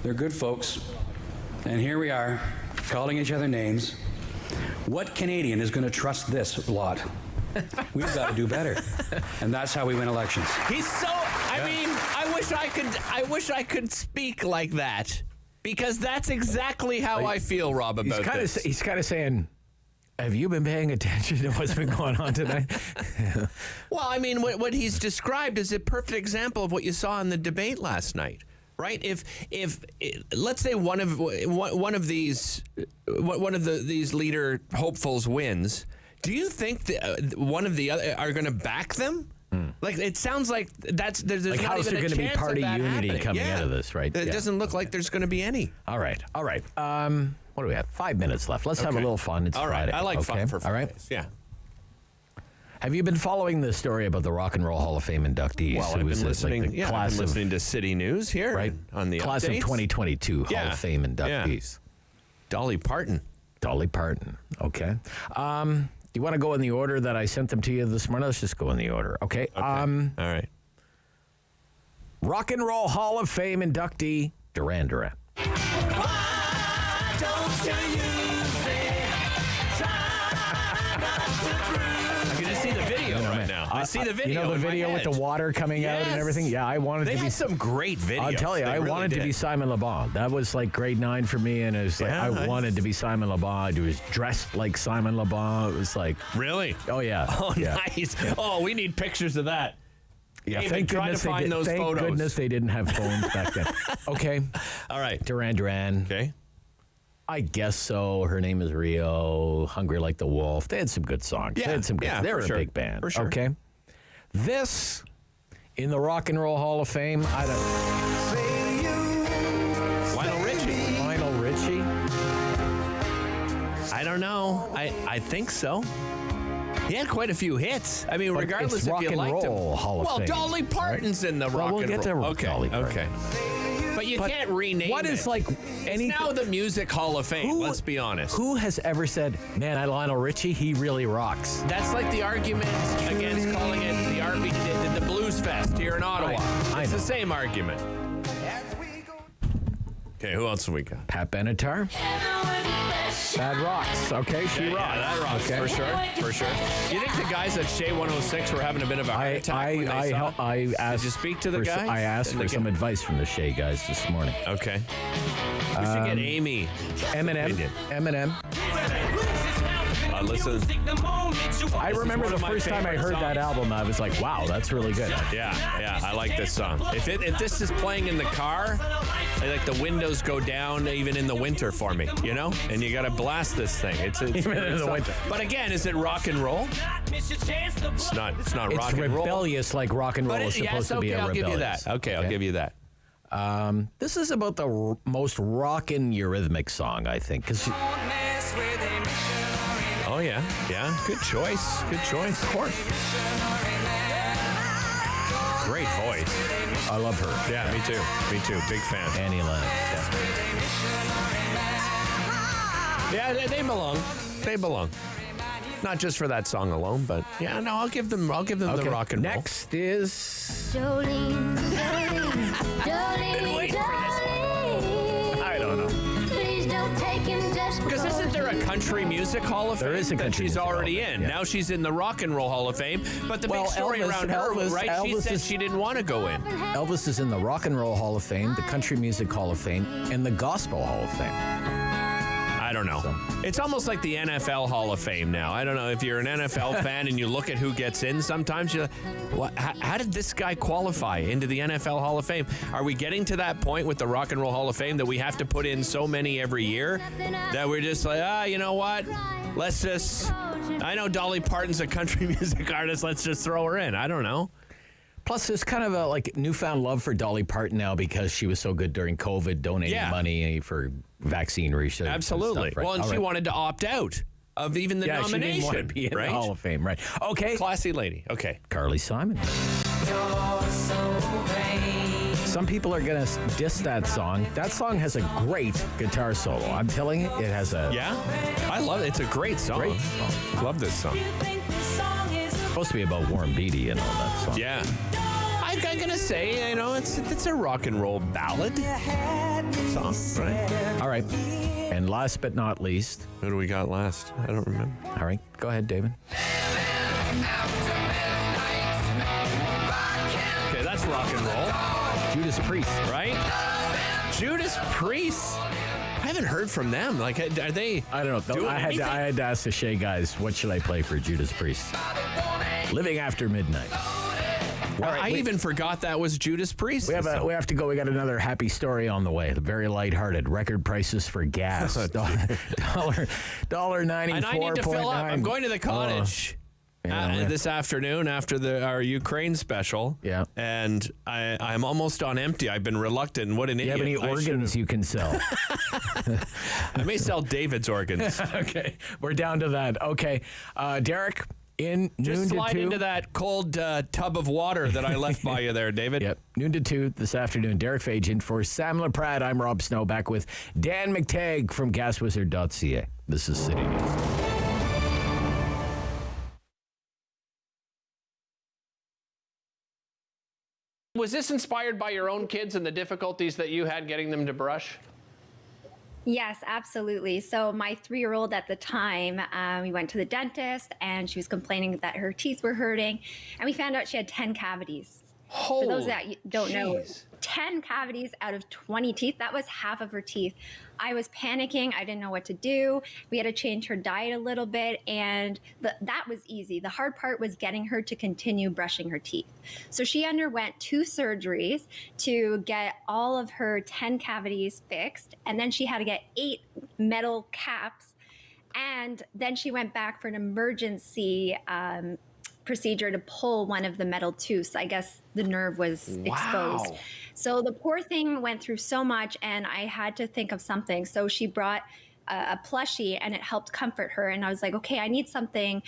They're good folks. And here we are, calling each other names. What Canadian is going to trust this lot? We've got to do better. And that's how we win elections. He's so, I mean, I wish I could speak like that, because that's exactly how I feel, Rob, about this. He's kind of saying, have you been paying attention to what's been going on tonight? Well, I mean, what he's described is a perfect example of what you saw in the debate last night. Right? If let's say one of these leader hopefuls wins, do you think one of the other are going to back them? Like, it sounds like there's like, not how's even there a going to be chance party of that unity happening. coming out of this, right? It doesn't look like there's going to be any. All right. What do we have? 5 minutes left. Let's have a little fun. It's all right. Friday. I like fun for Fridays. All right. Yeah. Have you been following the story about the Rock and Roll Hall of Fame inductees? Well, I've been listening. I've been listening to City News here, right? On the class updates. of 2022 Hall of Fame inductees. Dolly Parton. Okay. Do you want to go in the order that I sent them to you this morning? Let's just go in the order. Okay. All right. Rock and Roll Hall of Fame inductee Duran Duran. Why don't you use it? I can just see the video right now. I see the video. You know the in my video with head. the water coming out and everything? Yeah, I wanted They to be. had some great videos. I'll tell you, They I really wanted to did. be Simon Le Bon. That was like grade 9 for me, and it was like I wanted to be Simon Le Bon. I was dressed like Simon Le Bon. It was like Really? Oh yeah. Oh, yeah. nice. Oh, we need pictures of that. Yeah, Even thank try goodness to find those thank photos. goodness they didn't have phones back then. Okay. All right. Duran Duran. Okay. I guess so. Her Name is Rio. Hungry Like the Wolf. They had some good songs. Yeah, They had some good. yeah, They were for a sure. big band. For sure. Okay. This in the Rock and Roll Hall of Fame. I don't. Lionel Richie. Lionel Richie. I don't know. I think so. He had quite a few hits. I mean, But regardless it's if Rock you and liked Roll him. Hall of well, Fame, Dolly Parton's in the Rock we'll and get Roll. to Okay. Dolly Parton. Okay. But you can't rename What it. is like It's now the Music Hall of Fame. Let's be honest. Who has ever said, "Man, I Lionel Richie, he really rocks"? That's like the argument against calling it the Blues Fest here in Ottawa. It's the same argument. Okay, who else have we got? Pat Benatar. That rocks. Okay, she rocks. Yeah, that rocks okay. for sure. You think the guys at Shea 106 were having a bit of a heart attack when they saw? I asked. Did you speak to the guys? I asked for some advice from the Shea guys this morning. Okay. We should get Amy. Eminem. Listen. I remember the first time I heard that album, I was like, wow, that's really good. Yeah, I like this song. If this is playing in the car, like the windows go down even in the winter for me, you know? And you got to blast this thing. It's Even in the winter. But again, is it rock and roll? It's not rock and roll. It's rebellious like rock and roll is supposed to be a I'll rebellious. give you that. Okay, I'll give you that. This is about the most rockin' Eurythmic song, I think. 'Cause Oh, yeah. Good choice. Of course. Great voice. I love her. Yeah, me too. Big fan. Annie Lennox. Yeah, they belong. Not just for that song alone, but yeah, no, I'll give them the rock and roll. Next is Jolene, Jolene, Jolene, Jolene. I don't know. Please don't take him just Because isn't there a country music hall of fame? There is a that country she's music already hall of in. Fame, yeah. Now she's in the Rock and Roll Hall of Fame. But the big story around her, right? She said she didn't want to go in. Elvis is in the Rock and Roll Hall of Fame, the Country Music Hall of Fame, and the Gospel Hall of Fame. I don't know. It's almost like the NFL Hall of Fame now. I don't know if you're an NFL fan and you look at who gets in. Sometimes you're like, how did this guy qualify into the NFL Hall of Fame? Are we getting to that point with the Rock and Roll Hall of Fame that we have to put in so many every year that we're just like, you know what? Let's just, I know Dolly Parton's a country music artist. Let's just throw her in. I don't know. Plus, there's kind of a newfound love for Dolly Parton now because she was so good during COVID, donating money for vaccine research. Absolutely. And stuff, right? Well, and she wanted to opt out of even the nomination. She didn't want to be in the Hall of Fame, right? Okay. Classy lady. Okay. Carly Simon. Some people are going to diss that song. That song has a great guitar solo. I'm telling you, it has a... Yeah? I love it. It's a great song. Great song. Love this song. It's supposed to be about Warren Beatty and all that song. Yeah. I'm going to say, it's a rock and roll ballad song, right? All right. And last but not least... Who do we got last? I don't remember. All right. Go ahead, David. Okay, that's rock and roll. Judas Priest. Right? Judas Priest. I haven't heard from them. Like, are they... I don't know. I had to ask the Shea guys, what should I play for Judas Priest? Living After Midnight. All right, I even forgot that was Judas Priest. We have to go. We got another happy story on the way. Very lighthearted. Record prices for gas. $1.94. And I need to fill up. I'm going to the cottage this afternoon after our Ukraine special. Yeah. And I'm almost on empty. I've been reluctant. What an idiot. Do you have any organs you can sell? I may sell David's organs. Okay. We're down to that. Okay. Derek. Just slide into that cold tub of water that I left by you there, David. Yep. Noon to 2 this afternoon. Derek Fajan for Sam LaPrade. I'm Rob Snow, back with Dan McTagg from GasWizard.ca. This is City News. Was this inspired by your own kids and the difficulties that you had getting them to brush? Yes, absolutely. So my 3-year-old at the time, we went to the dentist and she was complaining that her teeth were hurting. And we found out she had 10 cavities. For those that don't know, 10 cavities out of 20 teeth, that was half of her teeth. I was panicking. I didn't know what to do. We had to change her diet a little bit, and that was easy. The hard part was getting her to continue brushing her teeth. So she underwent 2 surgeries to get all of her 10 cavities fixed, and then she had to get 8 metal caps, and then she went back for an emergency procedure to pull one of the metal tooths. I guess the nerve was exposed. So the poor thing went through so much, and I had to think of something. So she brought a plushie, and it helped comfort her. And I was like, okay, I need something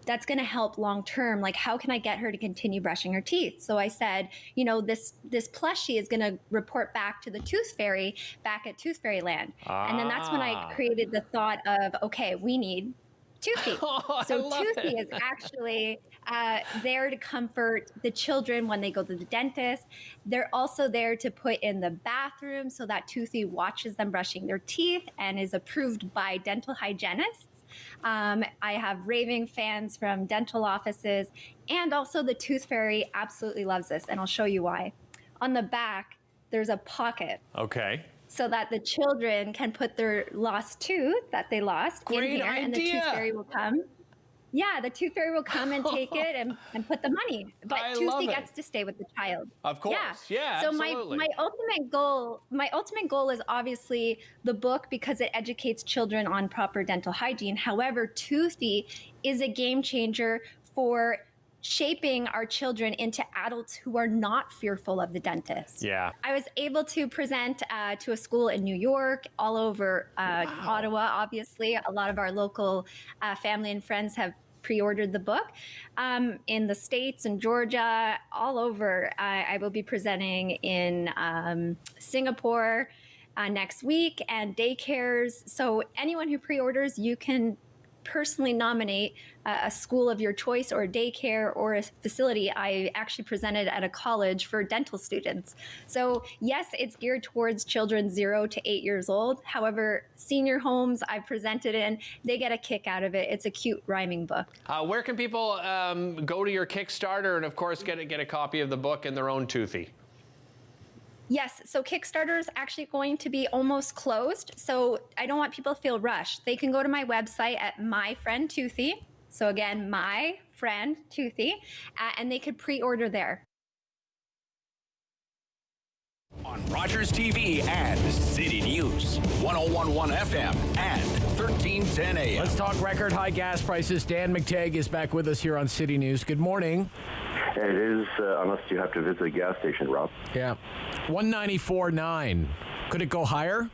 that's going to help long term. Like, how can I get her to continue brushing her teeth? So I said, this plushie is going to report back to the Tooth Fairy back at Tooth Fairy Land. And then that's when I created the thought of, okay, we need Toothy. So Toothy is actually there to comfort the children when they go to the dentist. They're also there to put in the bathroom so that Toothy watches them brushing their teeth and is approved by dental hygienists. I have raving fans from dental offices, and also the Tooth Fairy absolutely loves this, and I'll show you why. On the back, there's a pocket. Okay. So that the children can put their lost tooth that they lost in here, and the Tooth Fairy will come. Yeah, the Tooth Fairy will come and take it and put the money. But Toothy gets to stay with the child. Of course. Yeah, so absolutely. my ultimate goal is obviously the book, because it educates children on proper dental hygiene. However, Toothy is a game changer for shaping our children into adults who are not fearful of the dentist. Yeah. I was able to present to a school in New York, all over Ottawa, obviously. A lot of our local family and friends have pre-ordered the book. In the States and Georgia, all over. I will be presenting in Singapore next week, and daycares. So anyone who pre-orders, you can personally nominate a school of your choice or a daycare or a facility. I actually presented at a college for dental students. So yes, it's geared towards children 0 to 8 years old. However, senior homes I presented in, they get a kick out of it. It's a cute rhyming book. Where can people go to your Kickstarter and, of course, get a copy of the book in their own Toothy? Yes, so Kickstarter is actually going to be almost closed, so I don't want people to feel rushed. They can go to my website at My Friend Toothy. So again, My Friend Toothy, and they could pre-order there. On Rogers TV and City News, 101.1 FM and 1310 AM. Let's talk record high gas prices. Dan McTagg is back with us here on City News. Good morning. It is, unless you have to visit a gas station, Rob. Yeah. 194.9. Could it go higher?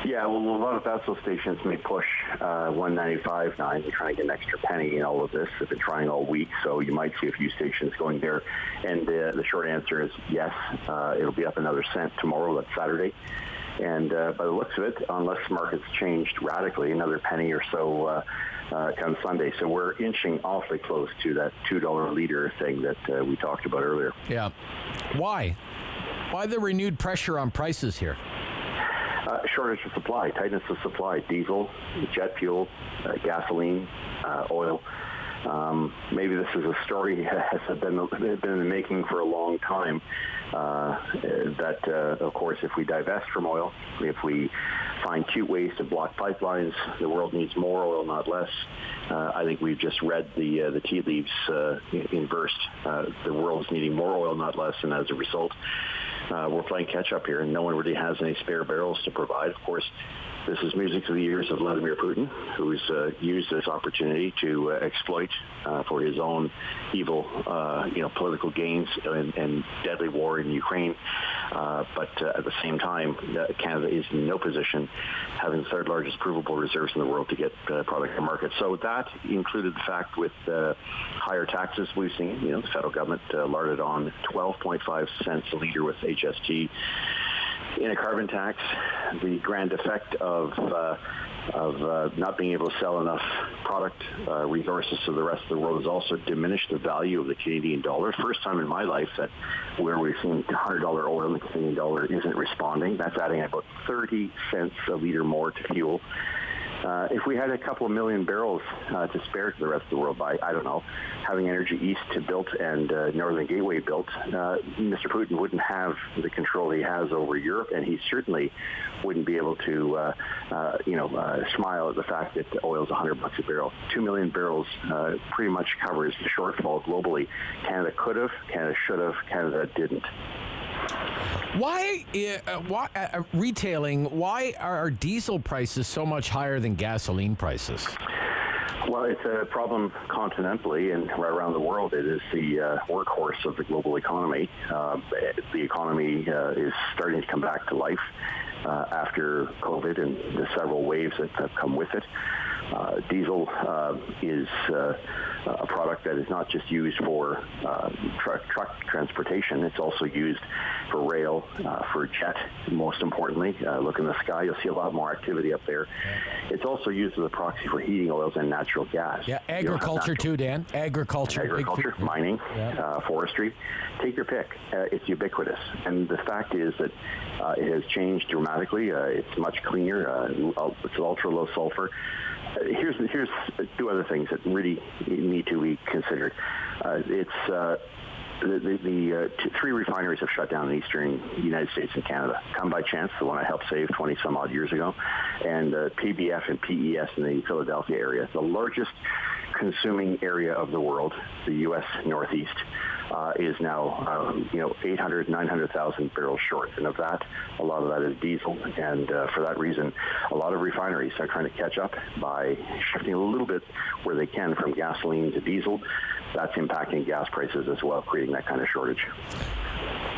Yeah, well, a lot of petrol stations may push 195.9. They're trying to get an extra penny in all of this. They've been trying all week, so you might see a few stations going there. And the short answer is yes. It'll be up another cent tomorrow. That's Saturday. And by the looks of it, unless markets changed radically, another penny or so come Sunday. So we're inching awfully close to that $2 a liter thing that we talked about earlier. Yeah. Why? Why the renewed pressure on prices here? Shortage of supply, tightness of supply, diesel, jet fuel, gasoline, oil. Maybe this is a story that has been in the making for a long time. Of course, if we divest from oil, if we find cute ways to block pipelines, the world needs more oil, not less. I think we've just read the tea leaves inversed. The world's needing more oil, not less, and as a result, we're playing catch-up here, and no one really has any spare barrels to provide. Of course, this is music to the ears of Vladimir Putin, who's used this opportunity to exploit for his own evil, political gains and deadly war in Ukraine. But at the same time, Canada is in no position, having the third largest provable reserves in the world, to get product to market. So that included the fact with higher taxes we've seen. The federal government larded on 12.5 cents a liter with HST. In a carbon tax, the grand effect of not being able to sell enough product resources to the rest of the world has also diminished the value of the Canadian dollar. First time in my life that where we've seen $100 oil, the Canadian dollar isn't responding. That's adding about 30 cents a liter more to fuel. If we had a couple of million barrels to spare to the rest of the world by, I don't know, having Energy East built and Northern Gateway built, Mr. Putin wouldn't have the control he has over Europe, and he certainly wouldn't be able to, smile at the fact that oil is $100 a barrel. 2 million barrels pretty much covers the shortfall globally. Canada could have, Canada should have, Canada didn't. Why retailing, why are diesel prices so much higher than gasoline prices? Well, it's a problem continentally and right around the world. It is the workhorse of the global economy. The economy is starting to come back to life after COVID and the several waves that have come with it. Diesel is a product that is not just used for truck transportation. It's also used for rail, for jet, most importantly. Look in the sky, you'll see a lot more activity up there. It's also used as a proxy for heating oils and natural gas. Yeah, agriculture too, Dan. Agriculture, mining, forestry. Take your pick. It's ubiquitous. And the fact is that it has changed dramatically. It's much cleaner. It's ultra-low sulfur. Here's two other things that really need to be considered. The three refineries have shut down in the eastern United States and Canada. Come by chance, the one I helped save 20 some odd years ago, and PBF and PES in the Philadelphia area, the largest consuming area of the world, the U.S. Northeast, is now 800, 900,000 barrels short. And of that, a lot of that is diesel. And for that reason, a lot of refineries are trying to catch up by shifting a little bit where they can from gasoline to diesel. That's impacting gas prices as well, creating that kind of shortage.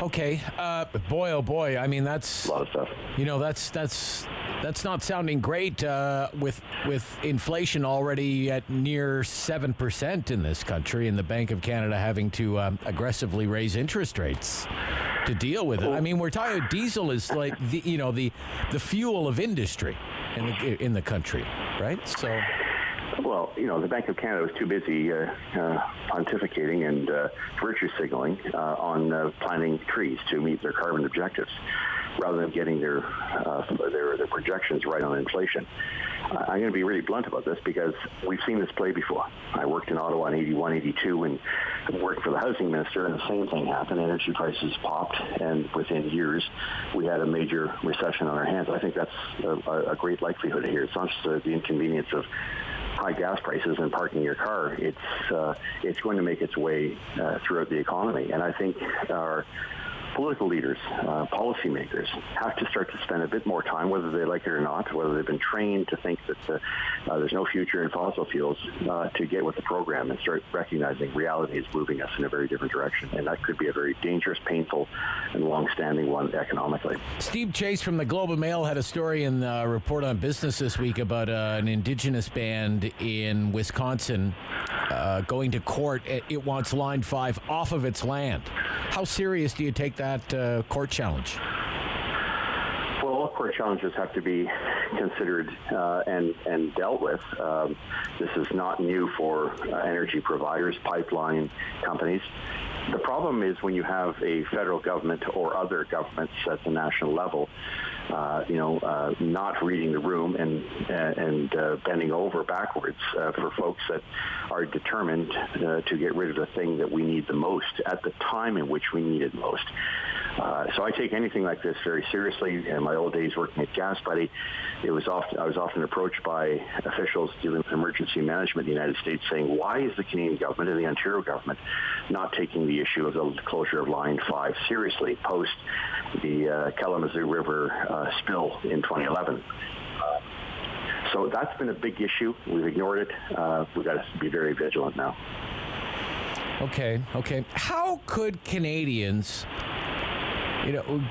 Okay, boy, oh boy. I mean, that's a lot of stuff. That's not sounding great with inflation already at near 7% in this country, and the Bank of Canada having to aggressively raise interest rates to deal with it. I mean, we're talking diesel is like the fuel of industry in the country, right? So. Well, the Bank of Canada was too busy pontificating and virtue signaling on planting trees to meet their carbon objectives, rather than getting their projections right on inflation. I'm going to be really blunt about this because we've seen this play before. I worked in Ottawa in 81, 82, and worked for the housing minister, and the same thing happened. Energy prices popped, and within years, we had a major recession on our hands. I think that's a great likelihood here. It's not just the inconvenience of high gas prices and parking your car. It's going to make its way throughout the economy, and I think our political leaders, policymakers, have to start to spend a bit more time, whether they like it or not, whether they've been trained to think that there's no future in fossil fuels, to get with the program and start recognizing reality is moving us in a very different direction. And that could be a very dangerous, painful, and long-standing one economically. Steve Chase from the Globe and Mail had a story in the Report on Business this week about an Indigenous band in Wisconsin going to court. It wants Line 5 off of its land. How serious do you take that court challenge? Well, all court challenges have to be considered and dealt with. This is not new for energy providers, pipeline companies. The problem is when you have a federal government or other governments at the national level, not reading the room and bending over backwards for folks that are determined to get rid of the thing that we need the most at the time in which we need it most. So I take anything like this very seriously. In my old days working at Gas Buddy, I was often approached by officials dealing with emergency management in the United States saying, why is the Canadian government and the Ontario government not taking the issue of the closure of Line 5 seriously post the Kalamazoo River spill in 2011? So that's been a big issue. We've ignored it. We've got to be very vigilant now. Okay. How could Canadians,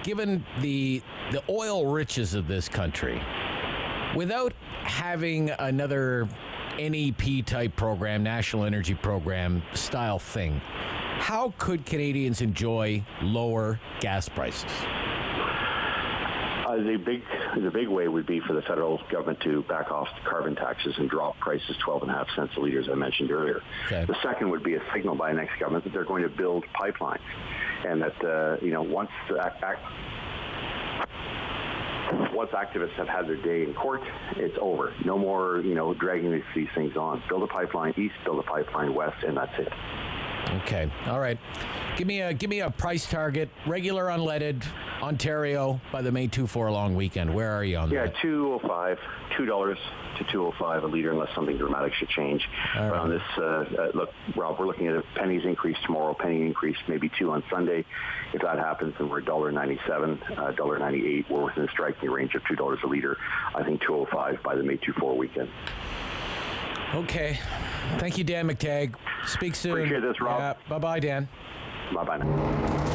given the oil riches of this country, without having another NEP-type program, National Energy Program style thing, how could Canadians enjoy lower gas prices? The big way would be for the federal government to back off the carbon taxes and drop prices 12.5 cents a litre, as I mentioned earlier. Okay. The second would be a signal by the next government that they're going to build pipelines, and that once activists have had their day in court, it's over. No more dragging these things on. Build a pipeline east, build a pipeline west, and that's it. Okay. All right. Give me a price target. Regular unleaded, Ontario, by the May 2-4 long weekend. Where are you on that? Yeah, $2.05 to $2.05 a litre, unless something dramatic should change. Right. But on this, look, Rob, we're looking at a pennies increase tomorrow, penny increase maybe 2 on Sunday. If that happens, then we're $1.97, $1.98. We're within a striking range of $2 a litre. I think $2.05 by the May 2-4 weekend. Okay. Thank you, Dan McTagg. Speak soon. Appreciate this, Rob. Yeah. Bye-bye, Dan. Bye-bye now.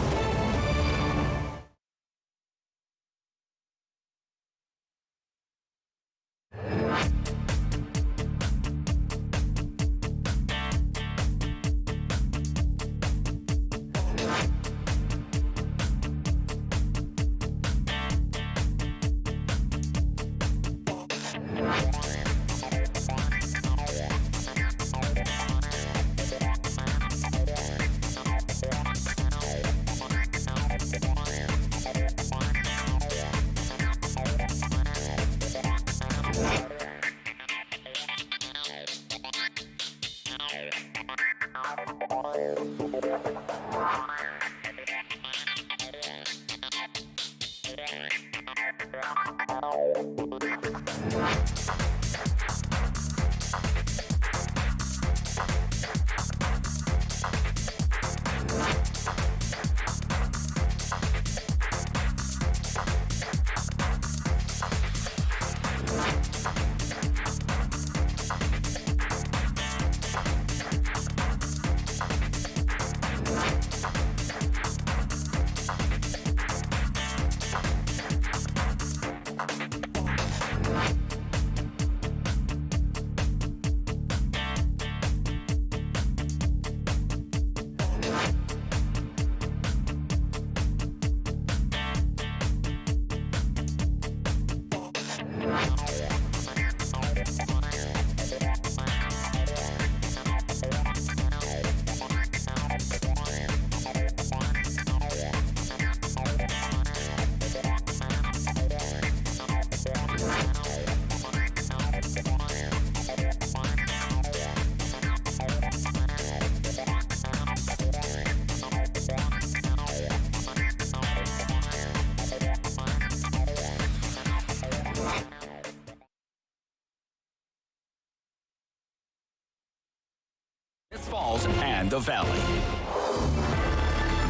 and the Valley.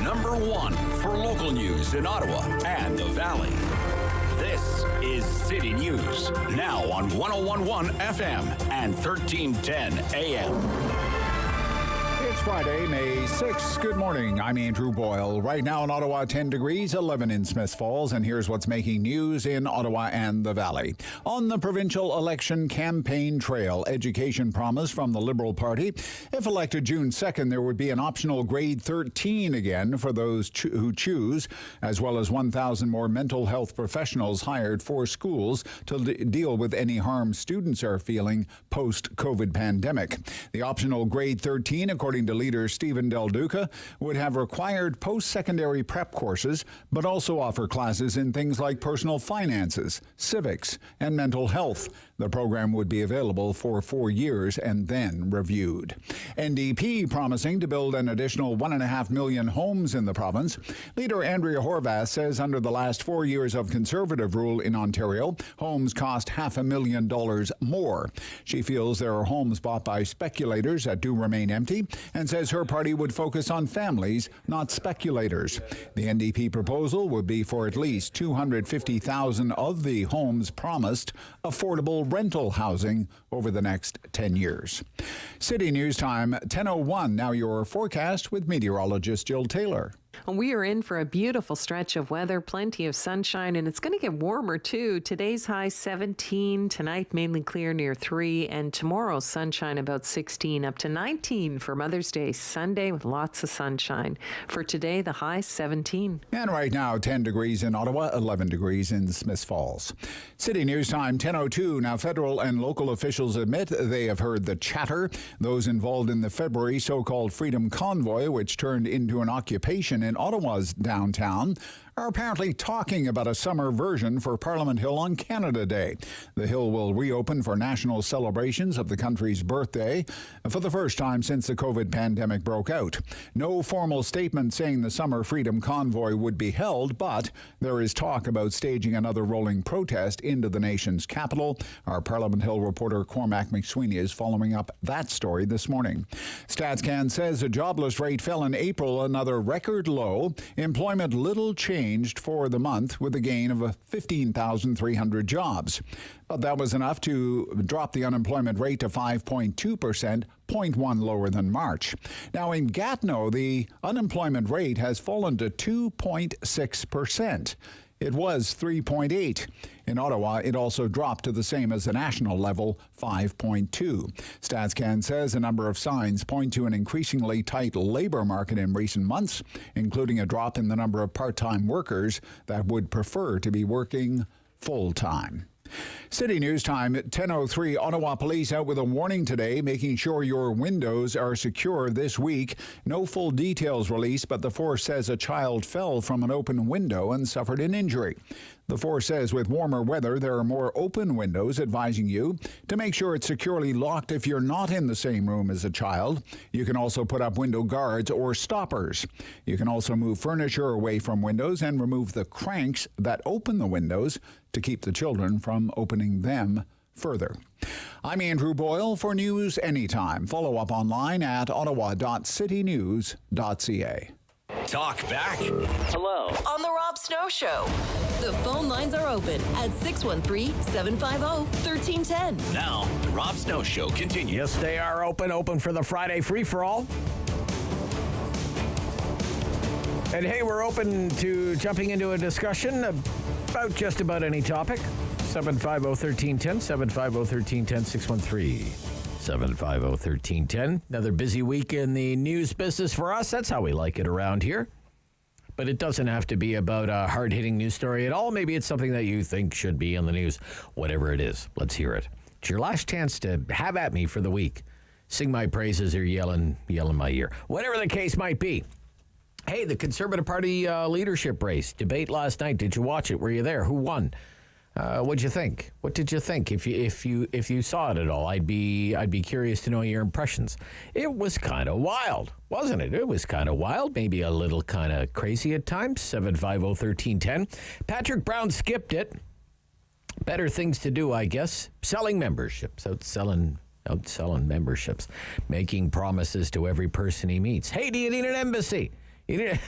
Number 1 for local news in Ottawa and the Valley. This is City News, now on 101.1 FM and 1310 AM. It's Friday, May 6th. Good morning. I'm Andrew Boyle. Right now in Ottawa, 10 degrees, 11 in Smiths Falls, and here's what's making news in Ottawa and the Valley. On the provincial election campaign trail, education promise from the Liberal Party. If elected June 2nd, there would be an optional grade 13 again for those who choose, as well as 1,000 more mental health professionals hired for schools to deal with any harm students are feeling post-COVID pandemic. The optional grade 13, according to leader Stephen Del Duca, would have required post-secondary prep courses, but also offer classes in things like personal finances, civics, and mental health. The program would be available for 4 years and then reviewed. NDP promising to build an additional 1.5 million homes in the province. Leader Andrea Horwath says under the last 4 years of Conservative rule in Ontario, homes cost $500,000 more. She feels there are homes bought by speculators that do remain empty, and says her party would focus on families, not speculators. The NDP proposal would be for at least 250,000 of the homes promised affordable rental housing over the next 10 years. City News Time, 10:01. Now your forecast with meteorologist Jill Taylor. We are in for a beautiful stretch of weather, plenty of sunshine, and it's going to get warmer too. Today's high 17, tonight mainly clear near 3, and tomorrow's sunshine about 16, up to 19 for Mother's Day Sunday with lots of sunshine. For today, the high 17. And right now, 10 degrees in Ottawa, 11 degrees in Smiths Falls. City News Time, 10:02. Now, federal and local officials admit they have heard the chatter. Those involved in the February so-called Freedom Convoy, which turned into an occupation in Ottawa's downtown, are apparently talking about a summer version for Parliament Hill on Canada Day. The Hill will reopen for national celebrations of the country's birthday for the first time since the COVID pandemic broke out. No formal statement saying the Summer Freedom Convoy would be held, but there is talk about staging another rolling protest into the nation's capital. Our Parliament Hill reporter Cormac McSweeney is following up that story this morning. StatsCan says the jobless rate fell in April, another record low. Employment little changed for the month with a gain of 15,300 jobs. But that was enough to drop the unemployment rate to 5.2%, 0.1 lower than March. Now in Gatineau, the unemployment rate has fallen to 2.6%. It was 3.8. In Ottawa, it also dropped to the same as the national level, 5.2. StatsCan says a number of signs point to an increasingly tight labor market in recent months, including a drop in the number of part-time workers that would prefer to be working full-time. City News Time at 10:03. Ottawa police out with a warning today, making sure your windows are secure this week. No full details released, but the force says a child fell from an open window and suffered an injury. The force says with warmer weather, there are more open windows, advising you to make sure it's securely locked if you're not in the same room as a child. You can also put up window guards or stoppers. You can also move furniture away from windows and remove the cranks that open the windows to keep the children from opening them further. I'm Andrew Boyle for News Anytime. Follow up online at ottawa.citynews.ca. Talk back. Hello. On the Rob Snow Show. The phone lines are open at 613-750-1310. Now, the Rob Snow Show continues. Yes, they are open for the Friday free-for-all. And hey, we're open to jumping into a discussion about just about any topic. 750-1310, 750-1310, 613-750-1310. Another busy week in the news business for us. That's how we like it around here. But it doesn't have to be about a hard-hitting news story at all. Maybe it's something that you think should be in the news. Whatever it is, let's hear it. It's your last chance to have at me for the week. Sing my praises or yell in my ear. Whatever the case might be. Hey, the Conservative Party leadership race debate last night. Did you watch it? Were you there? Who won? What'd you think? What did you think? If you saw it at all, I'd be curious to know your impressions. It was kind of wild, wasn't it? It was kind of wild, maybe a little kind of crazy at times. 750-1310. Patrick Brown skipped it. Better things to do, I guess. Selling memberships, out selling out selling memberships, making promises to every person he meets. Hey, do you need an embassy? You need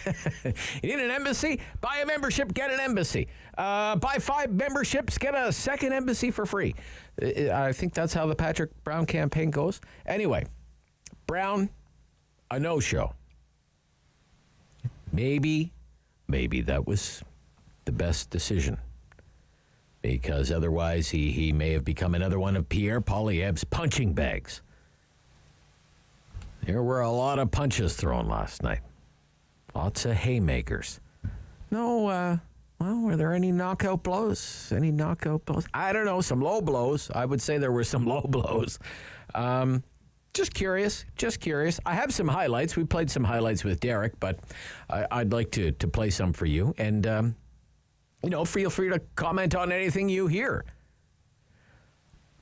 an embassy? Buy a membership, get an embassy. Buy 5 memberships, get a second embassy for free. I think that's how the Patrick Brown campaign goes. Anyway, Brown, a no-show. Maybe that was the best decision, because otherwise he may have become another one of Pierre Poilievre's punching bags. There were a lot of punches thrown last night. Lots of haymakers. No, were there any knockout blows? I don't know, some low blows. I would say there were some low blows. Just curious. I have some highlights. We played some highlights with Derek, but I'd like to play some for you. And, feel free to comment on anything you hear.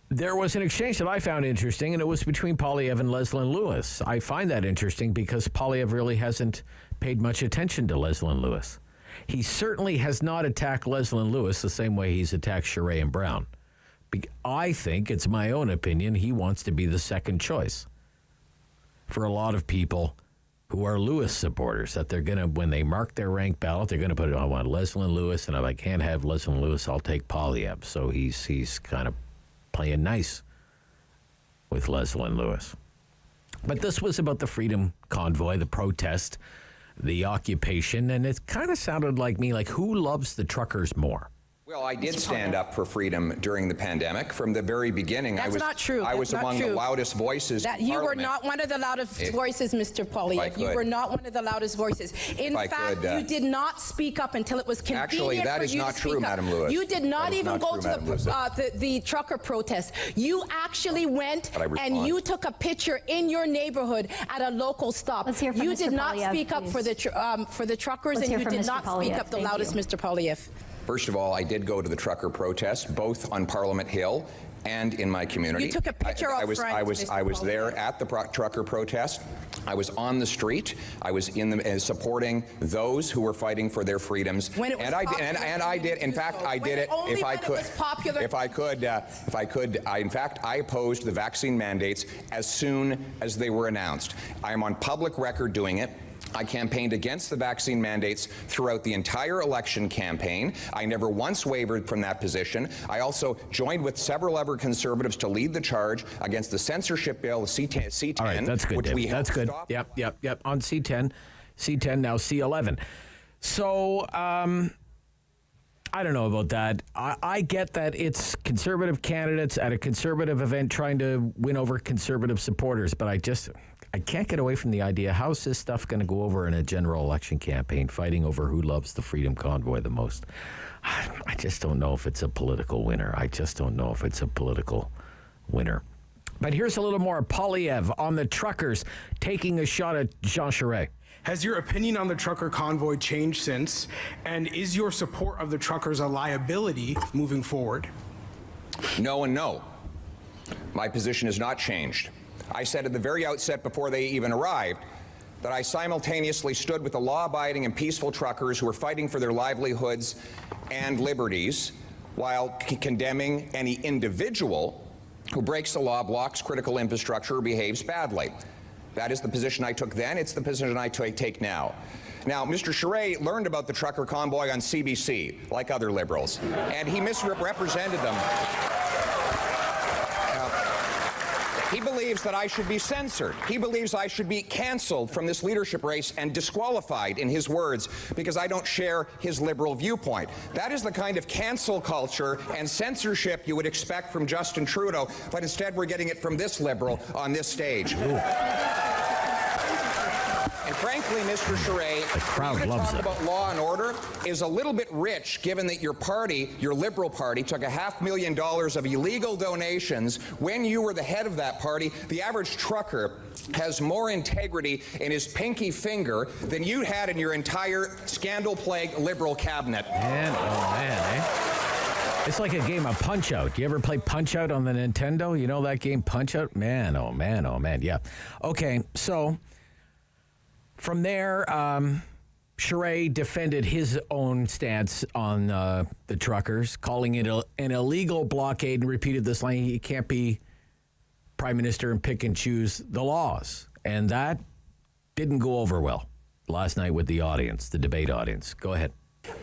There was an exchange that I found interesting, and it was between Poilievre and Leslyn Lewis. I find that interesting because Poilievre really hasn't paid much attention to Leslyn Lewis. He certainly has not attacked Leslyn Lewis the same way he's attacked Charest and Brown. I think, it's my own opinion, he wants to be the second choice for a lot of people who are Lewis supporters, that they're going to, when they mark their rank ballot, they're going to put, I want Leslyn Lewis, and if I can't have Leslyn Lewis, I'll take Poilievre. So he's kind of playing nice with Leslyn Lewis. But this was about the Freedom Convoy, the protest, the occupation, and it kind of sounded like me, like, who loves the truckers more? Well, I did stand up for freedom during the pandemic. From the very beginning, That's not true. I was among the loudest voices in You were Parliament. not one of the loudest voices, Mr. Poilievre. You were not one of the loudest voices. In fact, you did not speak up until it was convenient Actually, that for is you not to true, speak up. Madam Lewis. You did not even not go true, to Madam Lewis. the trucker protest. You actually went But I respond. and you took a picture in your neighborhood at a local stop. Let's hear from You Mr. did not Poilievre, speak up for the truckers, Let's and hear you from did Mr. not speak Poilievre. up the Thank loudest, you. Mr. Poilievre. First of all, I did go to the trucker protest, both on Parliament Hill and in my community. You took a picture I up was front, I was Mr. I was Poilievre. there at the trucker protest. I was on the street. I was in the supporting those who were fighting for their freedoms. When it was and I popular, and I did. In fact, I did it. Only If I when it could, was popular. if I could, in fact, I opposed the vaccine mandates as soon as they were announced. I am on public record doing it. I campaigned against the vaccine mandates throughout the entire election campaign. I never once wavered from that position. I also joined with several other conservatives to lead the charge against the censorship bill, C10. All right, that's good, which David. we helped That's good. stop. Yep. On C10, now C11. So, I don't know about that. I get that it's conservative candidates at a conservative event trying to win over conservative supporters, but I can't get away from the idea, how's this stuff going to go over in a general election campaign, fighting over who loves the Freedom Convoy the most? I just don't know if it's a political winner. But here's a little more Poilievre on the truckers taking a shot at Jean Charest. Has your opinion on the trucker convoy changed since? And is your support of the truckers a liability moving forward? No and no. My position has not changed. I said at the very outset, before they even arrived, that I simultaneously stood with the law-abiding and peaceful truckers who were fighting for their livelihoods and liberties, while condemning any individual who breaks the law, blocks critical infrastructure, or behaves badly. That is the position I took then. It's the position I take now. Now, Mr. Charest learned about the trucker convoy on CBC, like other liberals, and he misrepresented them. He believes that I should be censored. He believes I should be canceled from this leadership race and disqualified, in his words, because I don't share his liberal viewpoint. That is the kind of cancel culture and censorship you would expect from Justin Trudeau, but instead we're getting it from this liberal on this stage. And frankly, Mr. Charest, the crowd loves talk it. about law and order is a little bit rich, given that your party, your Liberal Party, took $500,000 of illegal donations when you were the head of that party. The average trucker has more integrity in his pinky finger than you had in your entire scandal-plagued Liberal cabinet. Man, oh man, eh? It's like a game of Punch-Out. You ever play Punch-Out on the Nintendo? You know that game, Punch-Out? Man, oh man, yeah. Okay, so from there, Charest defended his own stance on the truckers, calling it an illegal blockade, and repeated this line: it can't be prime minister and pick and choose the laws. And that didn't go over well last night with the audience, the debate audience. Go ahead.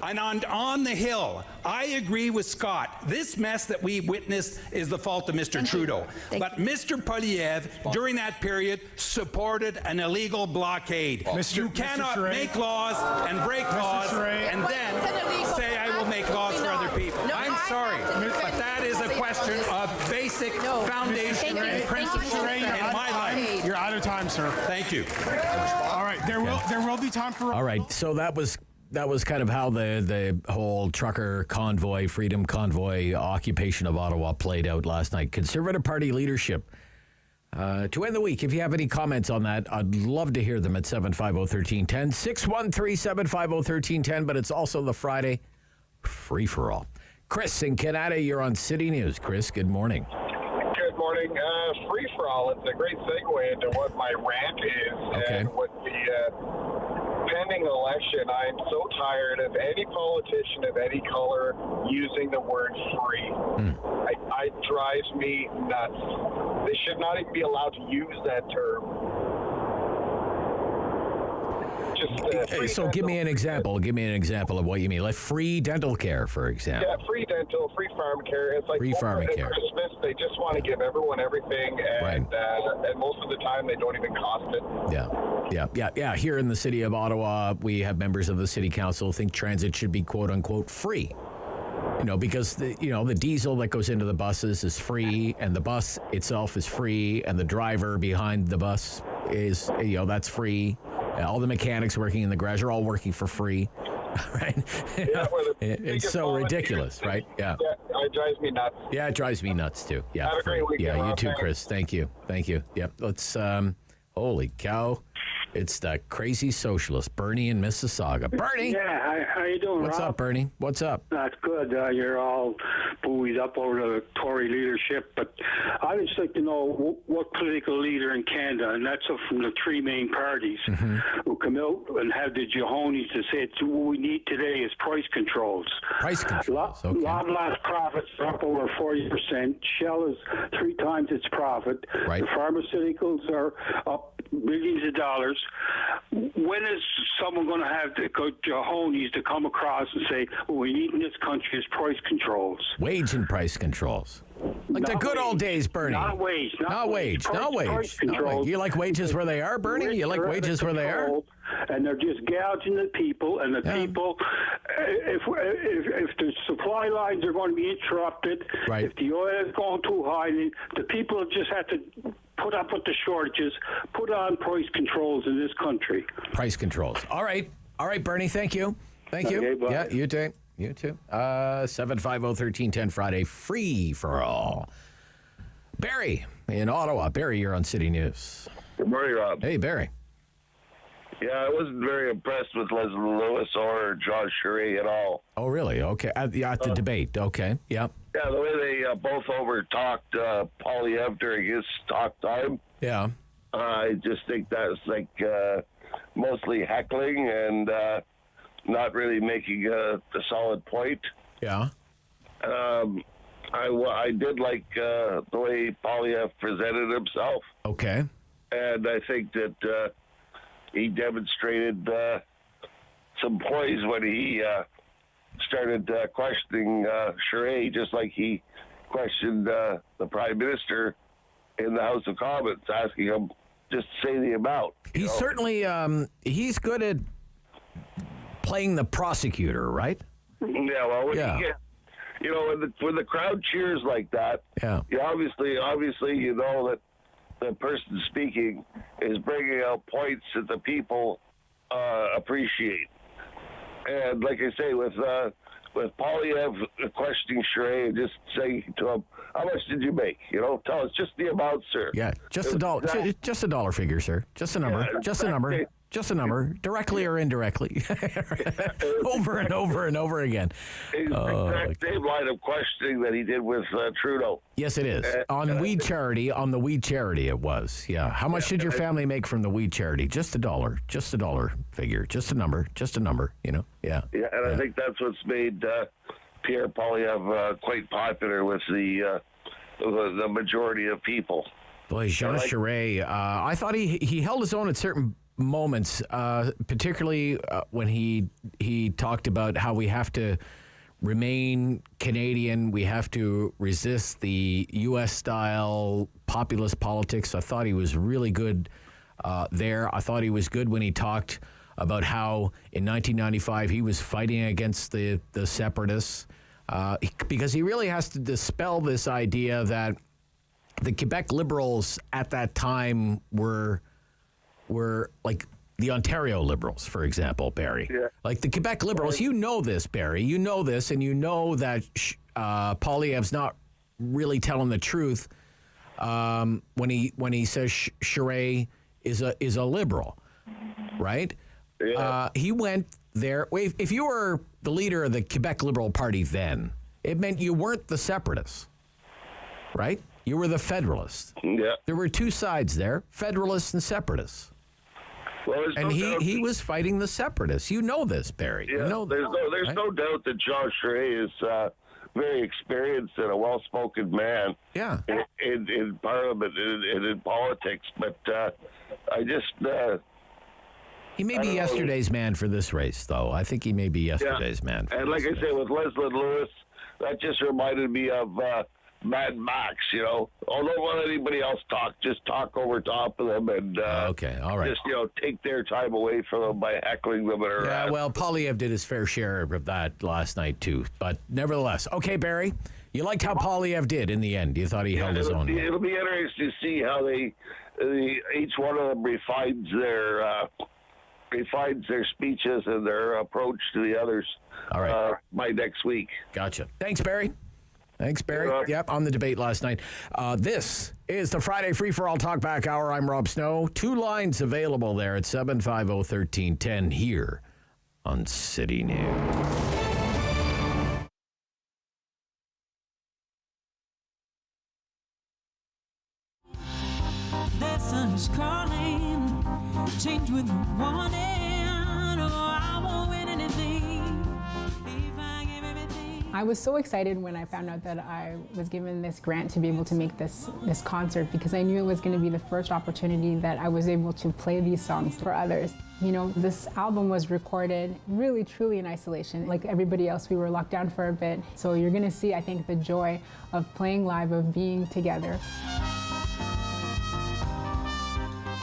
And on the Hill, I agree with Scott. This mess that we witnessed is the fault of Mr. Trudeau. But Mr. Polyev, during that period, supported an illegal blockade. You cannot make laws and break laws and then say I will make laws for other people. I'm sorry, but that is a question of basic foundation and principles in my life. You're out of time, sir. Thank you. All right, there will be time for. All right, so that was kind of how the whole trucker convoy, freedom convoy occupation of Ottawa played out last night. Conservative Party leadership. To end the week, if you have any comments on that, I'd love to hear them at 750-1310. 613-750-1310, but it's also the Friday free-for-all. Chris in Canada, you're on City News. Chris, good morning. Good morning. Free-for-all, it's a great segue into what my rant is. Okay. And with the pending election, I'm so tired of any politician of any color using the word free. It drives me nuts. They should not even be allowed to use that term. So give me an example. Give me an example of what you mean. Like free dental care, for example. Yeah, free dental, free farm care. It's like free farm care. Christmas, they just want to give everyone everything, and most of the time they don't even cost it. Yeah. Here in the city of Ottawa, we have members of the city council who think transit should be quote unquote free. Because the diesel that goes into the buses is free, and the bus itself is free, and the driver behind the bus is, that's free. All the mechanics working in the garage are all working for free, right? It's so ridiculous, right? Yeah. It drives me nuts. Yeah, it drives me nuts too. Yeah. Have a great weekend. Yeah, you too, Chris. Thank you. Yep. Let's. Holy cow! It's the crazy socialist, Bernie in Mississauga. Bernie. Yeah, how you doing, What's Rob? up, Bernie? What's up? That's good. You're all buoyed up over the Tory leadership, but I'd just like to know what political leader in Canada, and that's from the three main parties, who come out and have the jehonies to say what we need today is price controls. Price controls. Okay. Last profits are up over 40%. Shell is 3 times its profit. Right. The pharmaceuticals are up millions of dollars. When is someone going to have the jehonies to come across and say, what we need in this country is price controls? Wage and price controls. Like the good old days, Bernie. Not wage. Not wage. You like wages where they are, Bernie? You like wages where they are? And they're just gouging the people, and the people, if the supply lines are going to be interrupted, if the oil is going too high, the people just have to put up with the shortages, put on price controls in this country. Price controls. All right, Bernie, thank you. Okay, bye. Yeah, you too. 750-1310 Friday, free for all. Barry in Ottawa. Barry, you're on City News. Good morning, Rob. Hey, Barry. Yeah, I wasn't very impressed with Leslie Lewis or John Charest at all. Oh, really? Okay. At the debate. Okay. Yep. Yeah, the way they both over-talked Polyev during his talk time. Yeah. I just think that's like mostly heckling and not really making a solid point. Yeah. I did like the way Polyev presented himself. Okay. And I think that he demonstrated some poise when he started questioning Charest, just like he questioned the Prime Minister in the House of Commons, asking him just to say the amount. He's certainly he's good at playing the prosecutor, right? Yeah, well, when you get, when the crowd cheers like that, you obviously, you know that the person speaking is bringing out points that the people appreciate. And like I say, with Polyev questioning Charest and just saying to him, "How much did you make? Tell us just the amount, sir." Yeah, just a dollar. Just a dollar figure, sir. Just a number. Yeah, just a number. Just a number, directly or indirectly, over and over and over again. Exact same line of questioning that he did with Trudeau. Yes, it is. On Weed Charity, it was. Yeah. How much did your family make from the Weed Charity? Just a dollar figure. Just a number. Yeah. Yeah, and I think that's what's made Pierre Polyev quite popular with the majority of people. Boy, Jean Charest, I thought he held his own at certain moments, particularly when he talked about how we have to remain Canadian, we have to resist the U.S.-style populist politics. I thought he was really good there. I thought he was good when he talked about how in 1995 he was fighting against the separatists, because he really has to dispel this idea that the Quebec Liberals at that time were like the Ontario Liberals, for example, Barry. Yeah. Like the Quebec Liberals, you know this, Barry. You know this, and you know that Poilievre's not really telling the truth when he says Charest is a liberal, right? Yeah. He went there. If you were the leader of the Quebec Liberal Party then, it meant you weren't the separatists, right? You were the Federalists. Yeah. There were two sides there, Federalists and Separatists. Well, and he was fighting the separatists. You know this, Barry. Yeah, you know there's no doubt that Jean Charest is very experienced and a well-spoken man. Yeah. In Parliament and in politics, but I just. He may be yesterday's man for this race, though. I think he may be yesterday's man. And like I said, with Leslie Lewis, that just reminded me of Mad Max, you know. Don't let anybody else talk. Just talk over top of them and okay, all right. Just, take their time away from them by heckling them. Yeah, well, Poilievre did his fair share of that last night, too. But nevertheless. Okay, Barry, you liked how Poilievre did in the end. You thought he held his own. It'll be interesting to see how each one of them refines their speeches and their approach to the others. All right. By next week. Gotcha. Thanks, Barry. Yep, on the debate last night. This is the Friday Free for All Talkback Hour. I'm Rob Snow. 2 lines available there at 750-1310 here on City News. The sun is calling, change with the warning. I won't win anything if I give everything. I was so excited when I found out that I was given this grant to be able to make this concert, because I knew it was going to be the first opportunity that I was able to play these songs for others. You know, this album was recorded really, truly in isolation. Like everybody else, we were locked down for a bit. So you're going to see, I think, the joy of playing live, of being together.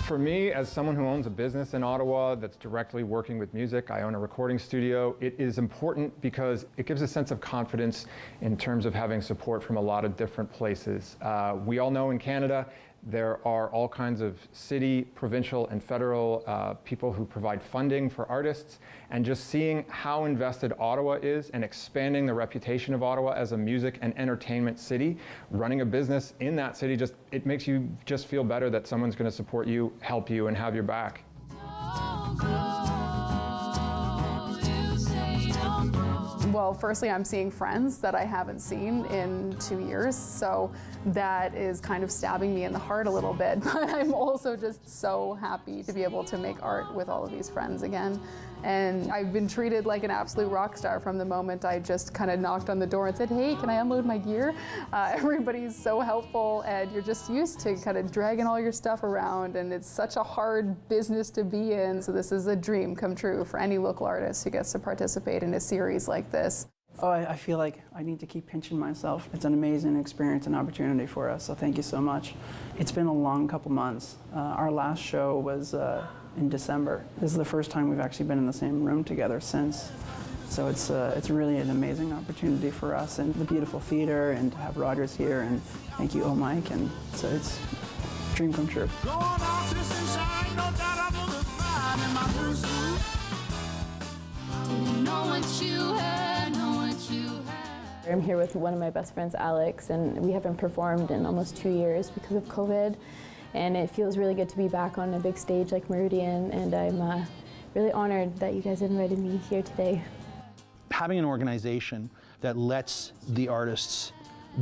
For me, as someone who owns a business in Ottawa that's directly working with music, I own a recording studio, it is important because it gives a sense of confidence in terms of having support from a lot of different places. We all know in Canada, there are all kinds of city, provincial, and federal people who provide funding for artists, and just seeing how invested Ottawa is and expanding the reputation of Ottawa as a music and entertainment city, running a business in that city, it makes you just feel better that someone's going to support you, help you, and have your back. Well, firstly, I'm seeing friends that I haven't seen in 2 years, so that is kind of stabbing me in the heart a little bit, but I'm also just so happy to be able to make art with all of these friends again. And I've been treated like an absolute rock star from the moment I just kind of knocked on the door and said, hey, can I unload my gear? Everybody's so helpful, and you're just used to kind of dragging all your stuff around, and it's such a hard business to be in. So this is a dream come true for any local artist who gets to participate in a series like this. Oh, I feel like I need to keep pinching myself. It's an amazing experience and opportunity for us, so thank you so much. It's been a long couple months. Our last show was in December. This is the first time we've actually been in the same room together since. So it's really an amazing opportunity for us, and the beautiful theater, and to have Rogers here, and thank you, Oh Mike, and so it's a dream come true. I'm here with one of my best friends, Alex, and we haven't performed in almost 2 years because of COVID. And it feels really good to be back on a big stage like Meridian, and I'm really honored that you guys invited me here today. Having an organization that lets the artists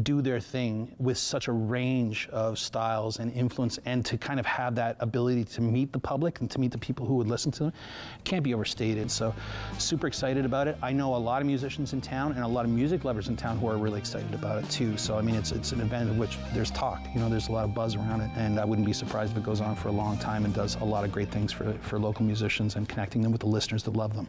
do their thing with such a range of styles and influence, and to kind of have that ability to meet the public and to meet the people who would listen to them can't be overstated. So super excited about it. I know a lot of musicians in town and a lot of music lovers in town who are really excited about it too. So I mean, it's an event in which there's talk, there's a lot of buzz around it, and I wouldn't be surprised if it goes on for a long time and does a lot of great things for local musicians and connecting them with the listeners that love them.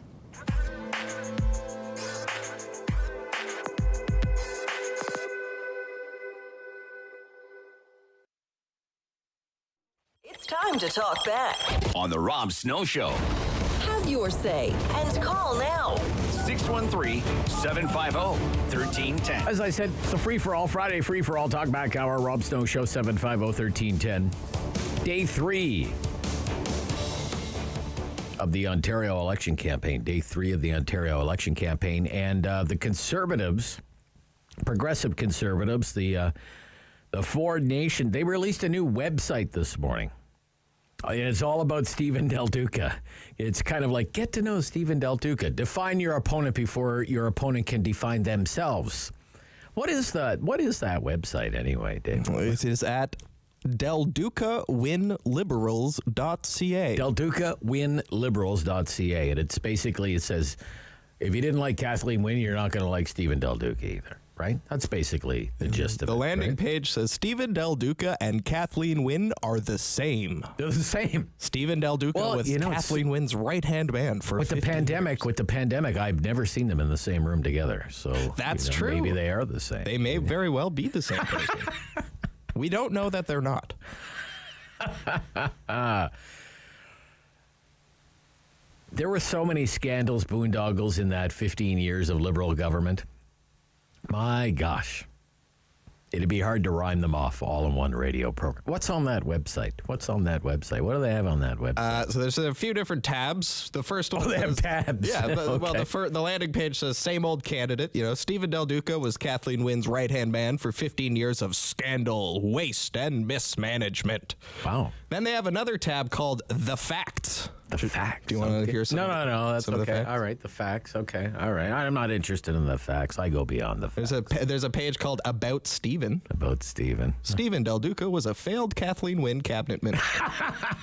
It's time to talk back on the Rob Snow Show. Have your say and call now. 613-750-1310. As I said, it's a free-for-all Friday, free-for-all talk back hour. Rob Snow Show, 750-1310. Day 3 of the Ontario election campaign. Day 3 of the Ontario election campaign. And the Conservatives, Progressive Conservatives, the Ford Nation, they released a new website this morning. It's all about Stephen Del Duca. It's kind of like, get to know Stephen Del Duca. Define your opponent before your opponent can define themselves. What is that website anyway, Dave? It is at DelDucaWinLiberals.ca. DelDucaWinLiberals.ca. And it's basically, it says, if you didn't like Kathleen Wynne, you're not going to like Stephen Del Duca either. Right? That's basically the gist of it. The landing right? page says Stephen Del Duca and Kathleen Wynne are the same. They're the same. Stephen Del Duca was Kathleen Wynne's right-hand man for with the pandemic. Years. With the pandemic, I've never seen them in the same room together. So that's true. Maybe they are the same. They may very well be the same person. We don't know that they're not. There were so many scandals, boondoggles in that 15 years of Liberal government. My gosh. It'd be hard to rhyme them off all in one radio program. What's on that website? What do they have on that website? So there's a few different tabs. The first one they have tabs. Yeah, okay. Well, the landing page says same old candidate. Stephen Del Duca was Kathleen Wynne's right-hand man for 15 years of scandal, waste, and mismanagement. Wow. Then they have another tab called The Facts. The facts. Do you want to hear some? No. That's okay. All right. The facts. Okay. All right. I'm not interested in the facts. I go beyond the facts. There's a page called About Stephen. About Stephen. Stephen Del Duca was a failed Kathleen Wynne cabinet minister.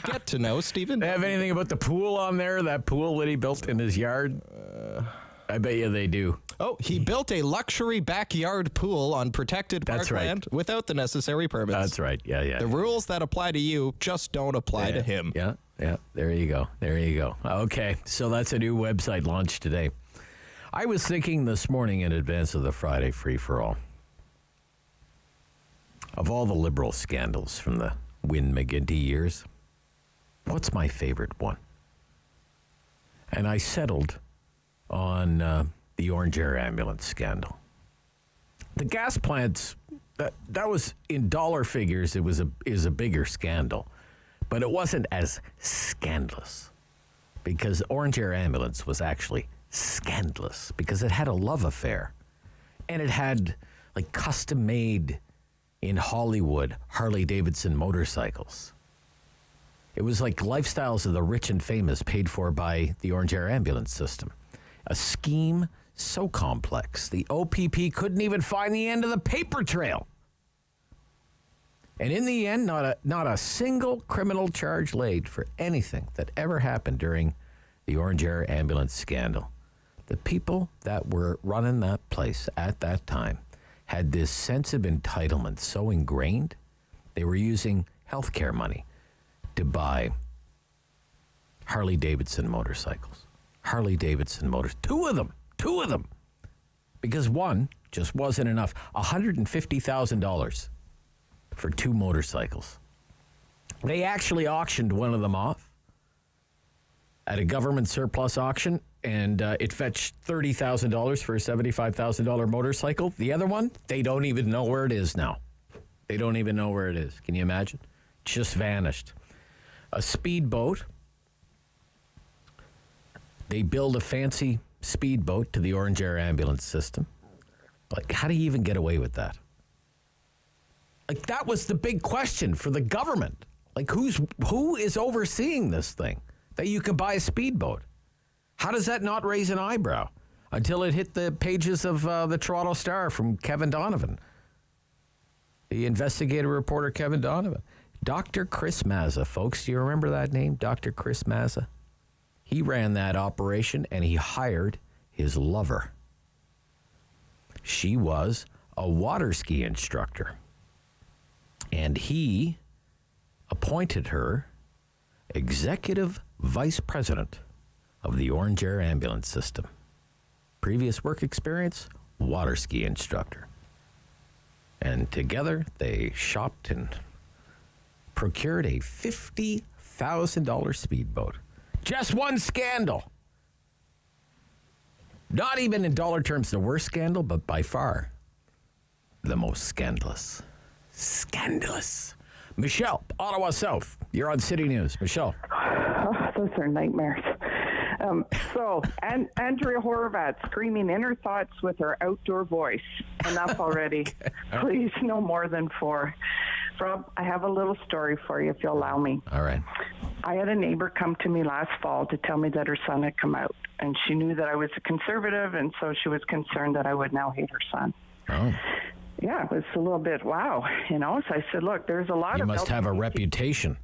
Get to know Stephen. They have anything about the pool on there? That pool that he built in his yard? I bet you they do. Oh, he built a luxury backyard pool on protected parkland without the necessary permits. That's right. Yeah. The rules that apply to you just don't apply to him. Yeah. There you go. Okay, so that's a new website launched today. I was thinking this morning in advance of the Friday free-for-all of all the Liberal scandals from the Wynne-McGuinty years, what's my favorite one? And I settled on the Orange Air ambulance scandal. The gas plants, that was in dollar figures, is a bigger scandal. But it wasn't as scandalous because Orange Air Ambulance was actually scandalous because it had a love affair and it had like custom made in Hollywood Harley Davidson motorcycles. It was like lifestyles of the rich and famous paid for by the Orange Air Ambulance system. A scheme so complex the OPP couldn't even find the end of the paper trail. And in the end, not a single criminal charge laid for anything that ever happened during the Orange Air Ambulance scandal. The people that were running that place at that time had this sense of entitlement so ingrained, they were using healthcare money to buy Harley Davidson motorcycles. Two of them. Because one just wasn't enough. $150,000. For 2 motorcycles. They actually auctioned one of them off at a government surplus auction, and it fetched $30,000 for a $75,000 motorcycle. The other one, they don't even know where it is now. Can you imagine? Just vanished. A speedboat. They build a fancy speedboat to the Orange Air Ambulance system. Like, how do you even get away with that? Like, that was the big question for the government. Like, who is overseeing this thing that you can buy a speedboat? How does that not raise an eyebrow until it hit the pages of the Toronto Star from Kevin Donovan? the investigative reporter Kevin Donovan. Dr. Chris Mazza, folks, do you remember that name, Dr. Chris Mazza? He ran that operation, and he hired his lover. She was a water ski instructor, and he appointed her executive vice president of the Orange Air Ambulance System. Previous work experience, water ski instructor. And together they shopped and procured a $50,000 speedboat. Just one scandal. Not even in dollar terms the worst scandal, but by far the most scandalous. Scandalous. Michelle, Ottawa South. You're on City News. Michelle. Oh, those are nightmares. Andrea Horvath screaming inner thoughts with her outdoor voice. Enough already. Please, no more than 4. Rob, I have a little story for you, if you'll allow me. All right. I had a neighbor come to me last fall to tell me that her son had come out, and she knew that I was a conservative, and so she was concerned that I would now hate her son. Oh. Yeah, it was a little bit, wow, So I said, look, there's a lot of... You must have a reputation.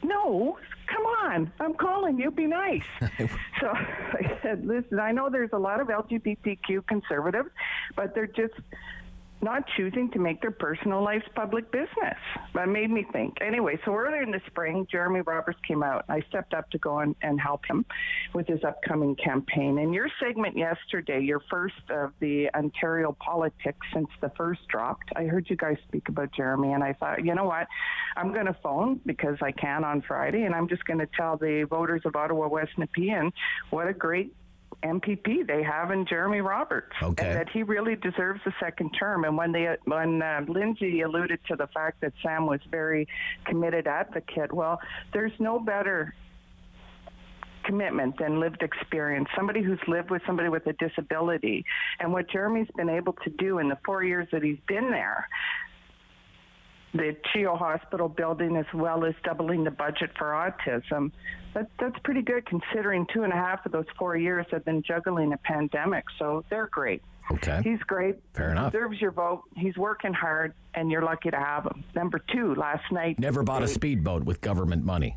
No, come on. I'm calling you. Be nice. So I said, listen, I know there's a lot of LGBTQ conservatives, but they're just not choosing to make their personal lives public business. That made me think. Anyway, so earlier in the spring, Jeremy Roberts came out. I stepped up to go and help him with his upcoming campaign. And your segment yesterday, your first of the Ontario politics since the first dropped, I heard you guys speak about Jeremy, and I thought, you know what? I'm going to phone because I can on Friday, and I'm just going to tell the voters of Ottawa West Nepean what a great MPP they have in Jeremy Roberts, and that he really deserves a second term. And when Lindsay alluded to the fact that Sam was very committed advocate, well, there's no better commitment than lived experience, somebody who's lived with somebody with a disability. And what Jeremy's been able to do in the 4 years that he's been there, the CHEO Hospital building, as well as doubling the budget for autism. That's pretty good considering 2.5 of those 4 years have been juggling a pandemic. So they're great. Okay. He's great. Fair enough. He deserves your vote. He's working hard, and you're lucky to have him. Number 2, last night. Never bought a speedboat with government money.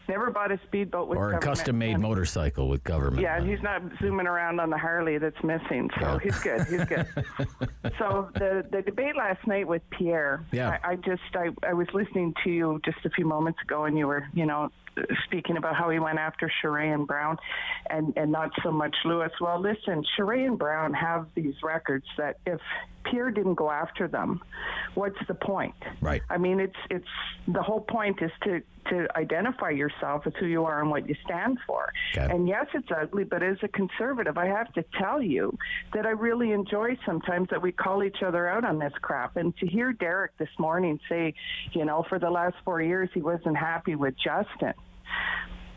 Never bought a speedboat with government or a custom-made motorcycle with government money. He's not zooming around on the Harley that's missing, so he's good. He's good. So the debate last night with Pierre, I was listening to you just a few moments ago, and you were, speaking about how he went after Sheree and Brown and not so much Lewis. Well, listen, Sheree and Brown have these records that if Pierre didn't go after them, what's the point? Right. I mean, it's the whole point is to identify yourself as who you are and what you stand for. Okay. And yes, it's ugly, but as a conservative, I have to tell you that I really enjoy sometimes that we call each other out on this crap. And to hear Derek this morning say, for the last 4 years he wasn't happy with Justin,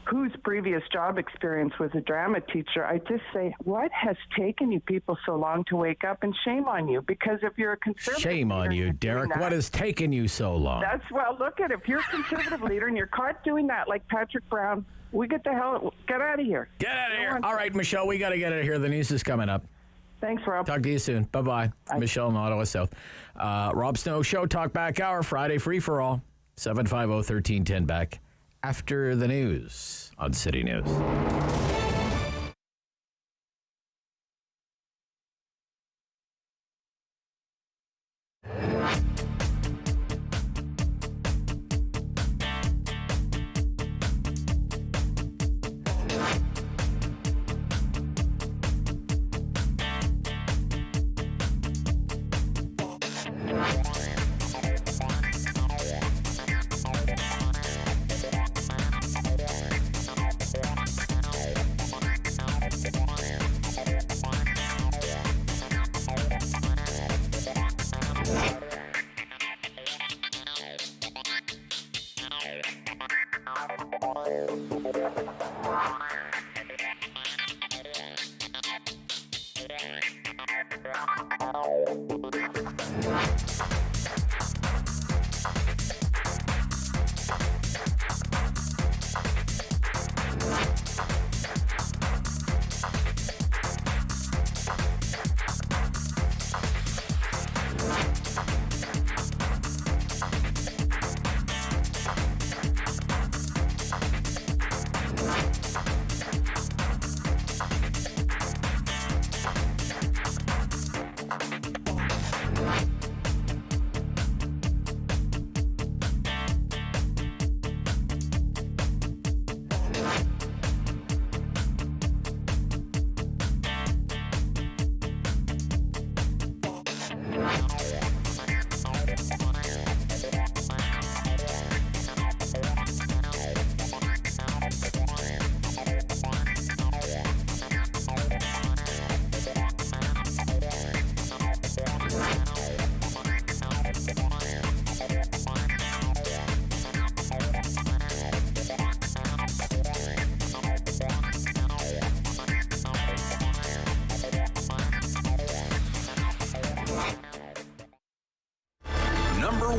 whose previous job experience was a drama teacher, I just say, what has taken you people so long to wake up? And shame on you, because if you're a conservative Shame on you, Derek. What has taken you so long? Look at it. If you're a conservative leader and you're caught doing that like Patrick Brown, get out of here. Get out of here. All right, Michelle, we got to get out of here. The news is coming up. Thanks, Rob. Talk to you soon. Bye-bye. Michelle in Ottawa South. Rob Snow Show, Talk Back Hour, Friday free for all. 750-1310 back after the news on City News.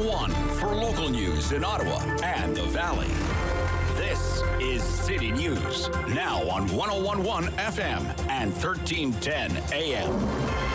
1 for local news in Ottawa and the Valley. This is City News, now on 101.1 FM and 1310 AM.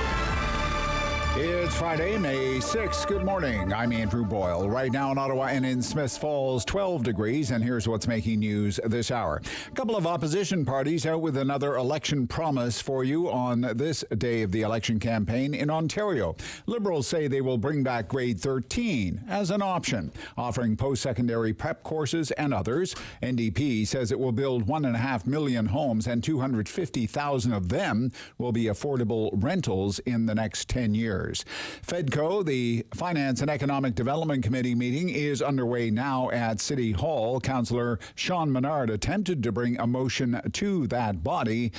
It's Friday, May 6th. Good morning. I'm Andrew Boyle. Right now in Ottawa and in Smiths Falls, 12 degrees, and here's what's making news this hour. A couple of opposition parties out with another election promise for you on this day of the election campaign in Ontario. Liberals say they will bring back grade 13 as an option, offering post-secondary prep courses and others. NDP says it will build 1.5 million homes, and 250,000 of them will be affordable rentals in the next 10 years. FEDCO, the Finance and Economic Development Committee meeting, is underway now at City Hall. Councillor Sean Menard attempted to bring a motion to that body,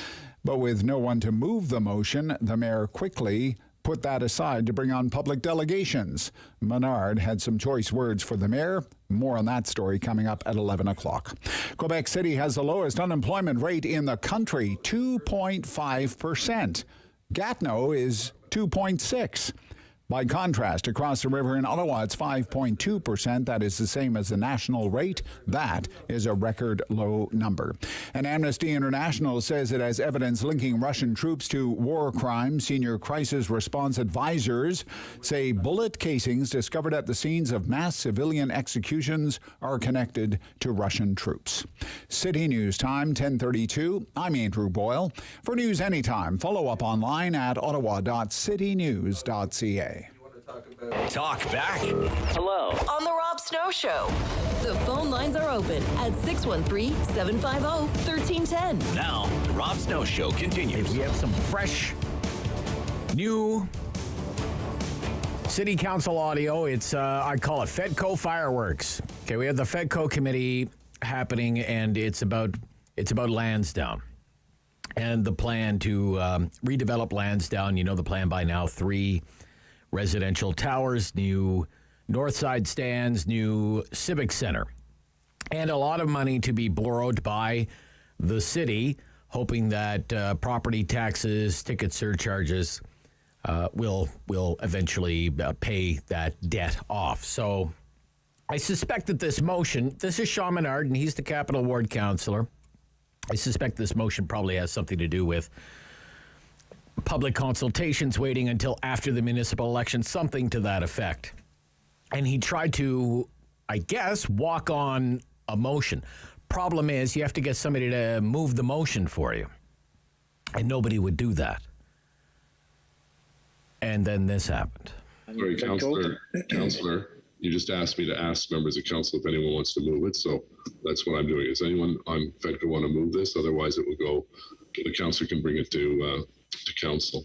but with no one to move the motion, the mayor quickly put that aside to bring on public delegations. Menard had some choice words for the mayor. More on that story coming up at 11 o'clock. Quebec City has the lowest unemployment rate in the country, 2.5%. Gatineau is 2.6%. By contrast, across the river in Ottawa, it's 5.2%. That is the same as the national rate. That is a record low number. And Amnesty International says it has evidence linking Russian troops to war crimes. Senior crisis response advisors say bullet casings discovered at the scenes of mass civilian executions are connected to Russian troops. City News Time, 10:32. I'm Andrew Boyle. For news anytime, follow up online at ottawa.citynews.ca. Talk back. Hello. On the Rob Snow Show. The phone lines are open at 613-750-1310. Now, the Rob Snow Show continues. We have some fresh, new City Council audio. It's, I call it FEDCO fireworks. Okay, we have the FEDCO committee happening, and it's about Lansdowne. And the plan to redevelop Lansdowne, you know the plan by now, 3 residential towers, new north side stands, new civic center, and a lot of money to be borrowed by the city, hoping that property taxes, ticket surcharges will eventually pay that debt off. So I suspect that this motion, this is Sean Menard, and he's the Capital Ward councillor. I suspect this motion probably has something to do with public consultations waiting until after the municipal election, something to that effect. And he tried to, I guess, walk on a motion. Problem is, you have to get somebody to move the motion for you. And nobody would do that. And then this happened. Sorry, Councillor, you just asked me to ask members of council if anyone wants to move it, so that's what I'm doing. Does anyone on FEDCO want to move this? Otherwise, it will go, the councillor can bring it to council.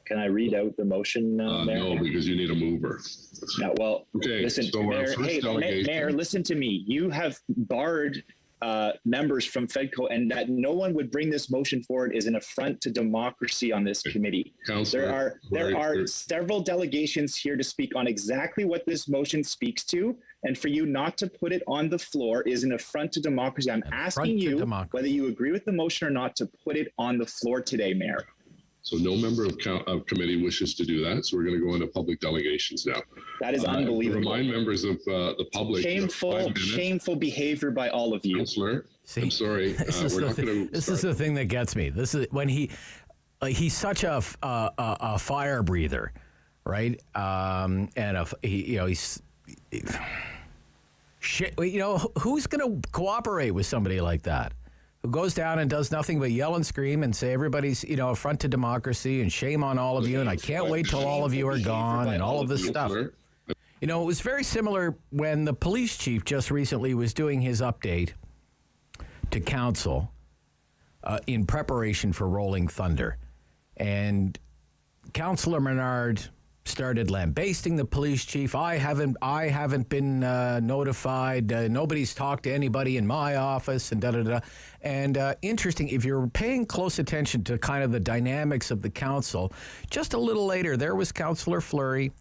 Can I read out the motion, Mayor? No, because you need a mover. No, well, okay, listen, so Mayor, Mayor, listen to me. You have barred members from FEDCO, and that no one would bring this motion forward is an affront to democracy on this committee. Councilor, there are several delegations here to speak on exactly what this motion speaks to, and for you not to put it on the floor is an affront to democracy. I'm asking you whether you agree with the motion or not to put it on the floor today, Mayor. So no member of committee wishes to do that, so we're going to go into public delegations now. That is unbelievable. Remind members of the public. Shameful behavior by all of you. Councillor, I'm sorry. This is the thing that gets me. This is when he's such a fire breather, right? He's shit. Who's going to cooperate with somebody like that? Who goes down and does nothing but yell and scream and say everybody's, affront to democracy and shame on all of you, and I can't wait till all of you are gone and all of this stuff. It was very similar when the police chief just recently was doing his update to council in preparation for Rolling Thunder. And Councillor Menard started lambasting the police chief. I haven't been notified. Nobody's talked to anybody in my office, and da-da-da. And interesting, if you're paying close attention to kind of the dynamics of the council, just a little later, there was Councillor Fleury,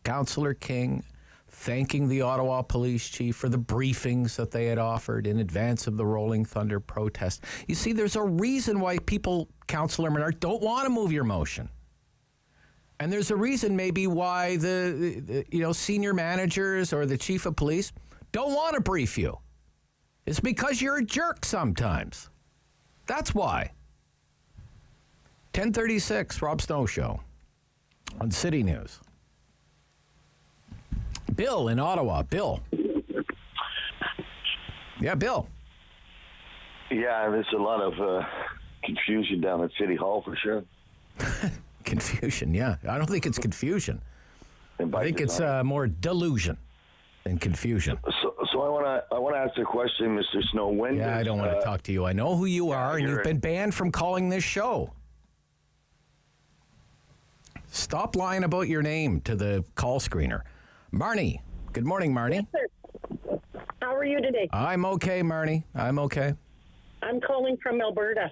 Councillor King, thanking the Ottawa police chief for the briefings that they had offered in advance of the Rolling Thunder protest. You see, there's a reason why people, Councillor Menard, don't want to move your motion. And there's a reason maybe why the senior managers or the chief of police don't want to brief you. It's because you're a jerk sometimes. That's why. 10:36, Rob Snow Show on City News. Bill in Ottawa. Bill. Yeah, Bill. Yeah, there's a lot of confusion down at City Hall for sure. Confusion, yeah. I don't think it's confusion. I think it's more delusion than confusion. So I want to ask a question, Mr. Snow. I don't want to talk to you. I know who you are, and you've been banned from calling this show. Stop lying about your name to the call screener. Marnie. Good morning, Marnie. Yes, sir. How are you today? I'm okay, Marnie. I'm okay. I'm calling from Alberta.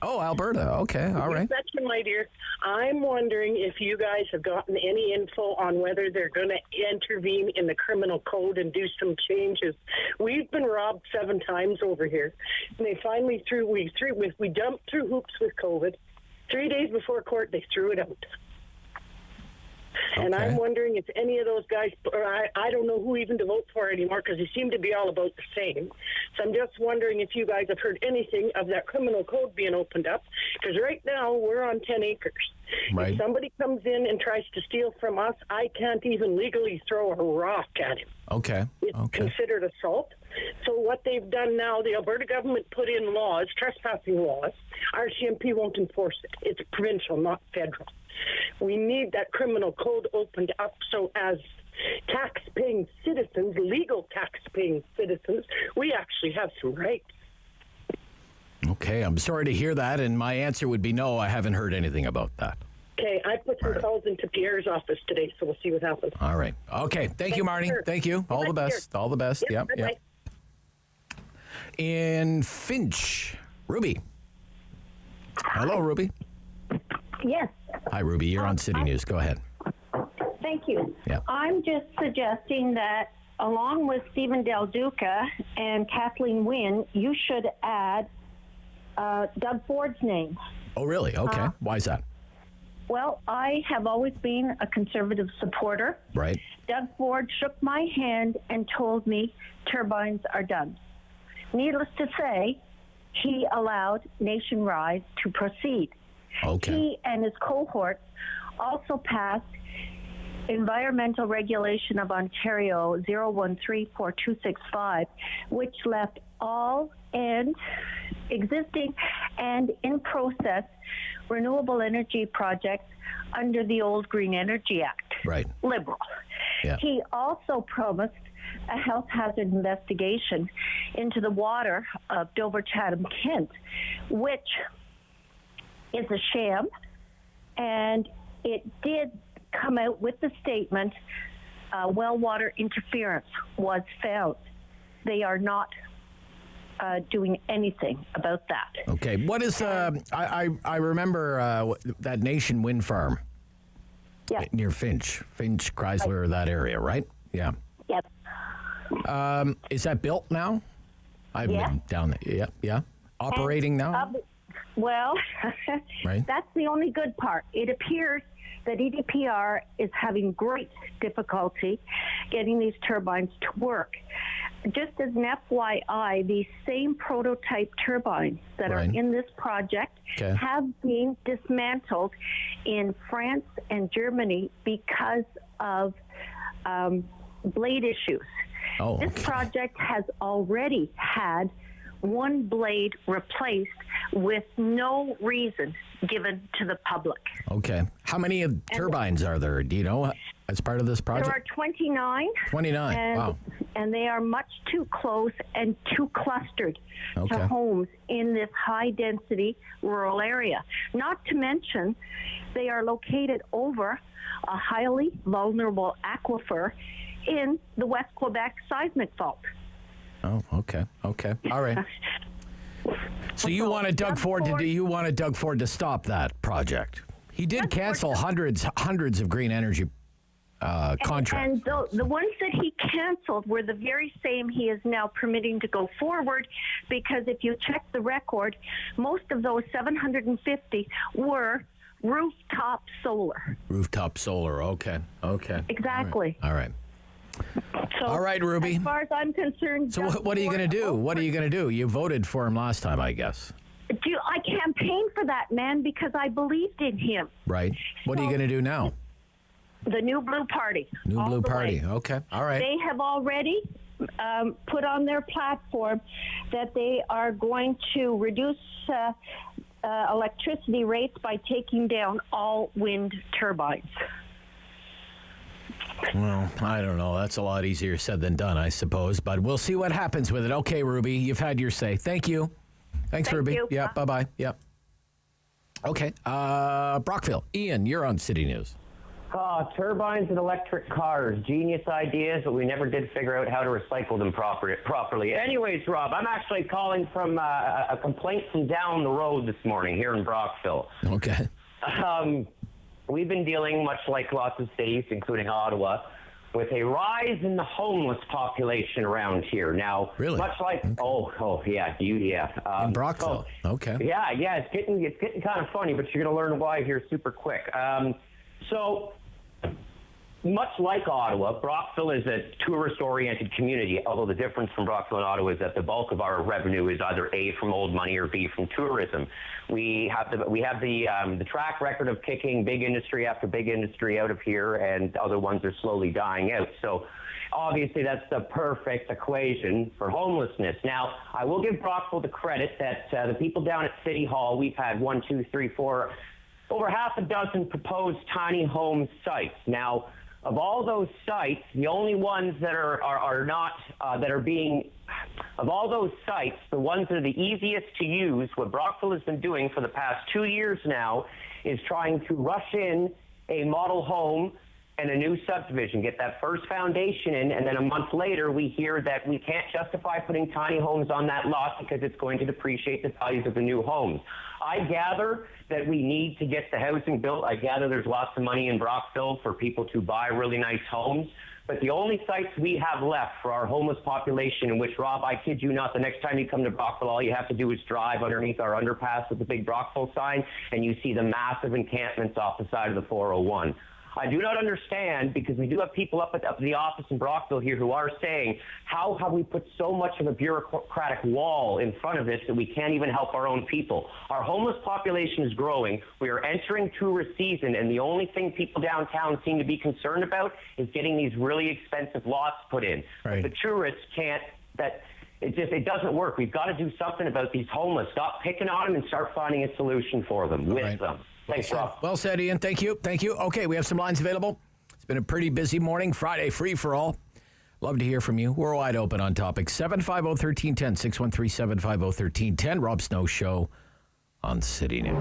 Oh, Alberta. Okay, all right. Betcha, my dear. I'm wondering if you guys have gotten any info on whether they're going to intervene in the criminal code and do some changes. We've been robbed 7 times over here, and they finally we jumped through hoops with COVID. 3 days before court, they threw it out. Okay. And I'm wondering if any of those guys, or I don't know who even to vote for anymore because they seem to be all about the same. So I'm just wondering if you guys have heard anything of that criminal code being opened up. Because right now we're on 10 acres. Right. If somebody comes in and tries to steal from us, I can't even legally throw a rock at him. Okay. It's considered assault. So what they've done now, the Alberta government put in laws, trespassing laws. RCMP won't enforce it. It's provincial, not federal. We need that criminal code opened up so as tax-paying citizens, legal tax-paying citizens, we actually have some rights. Okay, I'm sorry to hear that, and my answer would be no, I haven't heard anything about that. Okay, I put some calls into Pierre's office today, so we'll see what happens. All right. Okay, thank you, Marnie. Sir. Thank you. All the best. All the best. Yep. In Finch, Ruby. Hello, Ruby. Yes. Hi, Ruby. You're on City News. Go ahead. Thank you. Yeah. I'm just suggesting that along with Stephen Del Duca and Kathleen Wynne, you should add Doug Ford's name. Oh, really? Okay. Why is that? Well, I have always been a conservative supporter. Right. Doug Ford shook my hand and told me turbines are done. Needless to say, he allowed Nation Rise to proceed. Okay. He and his cohorts also passed Environmental Regulation of Ontario 0134265, which left all existing and in process renewable energy projects under the old Green Energy Act. Right. Liberal. Yeah. He also promised a health hazard investigation into the water of Dover, Chatham, Kent, which is a sham, and it did come out with the statement well water interference was found. They are not doing anything about that. Okay. What is I remember that Nation Wind Farm near Finch, Chrysler, that area, right? Yeah. Yep. Is that built now? I've been down there. Yeah. Operating now? Well, right. That's the only good part. It appears that EDPR is having great difficulty getting these turbines to work. Just as an FYI, these same prototype turbines that are in this project have been dismantled in France and Germany because of blade issues. This project has already had one blade replaced with no reason given to the public. Okay. How many turbines are there? Do you know as part of this project? There are 29. 29. Wow. And they are much too close and too clustered to homes in this high-density rural area. Not to mention, they are located over a highly vulnerable aquifer in the West Quebec seismic fault. Oh, okay. All right. So you wanted Doug Ford to stop that project. He did cancel hundreds of green energy contracts. And the ones that he canceled were the very same he is now permitting to go forward, because if you check the record, most of those 750 were rooftop solar. Rooftop solar. Okay. Exactly. All right. So, all right, Ruby. As far as I'm concerned. So what are you going to do? What are you going to do? You voted for him last time, I guess. I campaigned for that man because I believed in him. Right. What are you going to do now? The New Blue Party. New Blue Party. Okay. All right. They have already put on their platform that they are going to reduce electricity rates by taking down all wind turbines. Well, I don't know. That's a lot easier said than done, I suppose. But we'll see what happens with it. Okay, Ruby, you've had your say. Thank you. Thanks, Ruby. You. Yeah, bye-bye. Yep. Okay. Brockville. Ian, you're on City News. Turbines and electric cars. Genius ideas, but we never did figure out how to recycle them properly. Anyways, Rob, I'm actually calling from a complaint from down the road this morning here in Brockville. Okay. We've been dealing, much like lots of cities, including Ottawa, with a rise in the homeless population around here. Now, really? Much like, okay. In Brockville. Okay. Yeah, it's getting kind of funny, but you're going to learn why here super quick. So, much like Ottawa, Brockville is a tourist-oriented community, although the difference from Brockville and Ottawa is that the bulk of our revenue is either A, from old money, or B, from tourism. We have the track record of kicking big industry after big industry out of here, and other ones are slowly dying out. So obviously that's the perfect equation for homelessness. Now, I will give Brockville the credit that the people down at City Hall, we've had 1, 2, 3, 4, over half a dozen proposed tiny home sites. Now, of all those sites, the only ones that are not that are being, of all those sites, the ones that are the easiest to use, what Brockville has been doing for the past 2 years now is trying to rush in a model home and a new subdivision, get that first foundation in, and then a month later we hear that we can't justify putting tiny homes on that lot because it's going to depreciate the values of the new homes. I gather that we need to get the housing built. I gather there's lots of money in Brockville for people to buy really nice homes. But the only sites we have left for our homeless population, in which, Rob, I kid you not, the next time you come to Brockville, all you have to do is drive underneath our underpass with the big Brockville sign, and you see the massive encampments off the side of the 401. I do not understand, because we do have people up at the office in Brockville here who are saying, how have we put so much of a bureaucratic wall in front of this that we can't even help our own people? Our homeless population is growing. We are entering tourist season, and the only thing people downtown seem to be concerned about is getting these really expensive lots put in. Right. But the tourists can't. It doesn't work. We've got to do something about these homeless. Stop picking on them and start finding a solution for them with them. Thanks, Rob. Well said, Ian. Thank you. Okay, we have some lines available. It's been a pretty busy morning. Friday, free for all. Love to hear from you. We're wide open on topics. 750-1310, 613-750-1310. Rob Snow Show on City News.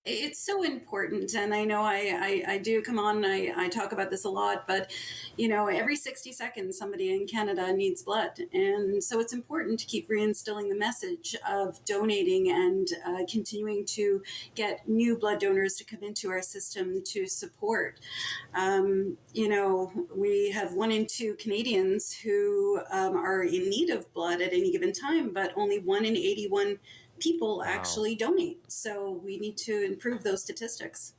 It's so important, and I know I do come on and I talk about this a lot, but every 60 seconds somebody in Canada needs blood, and so it's important to keep reinstilling the message of donating and continuing to get new blood donors to come into our system to support. We have 1 in 2 Canadians who are in need of blood at any given time, but only 1 in 81 people actually donate. So we need to improve those statistics.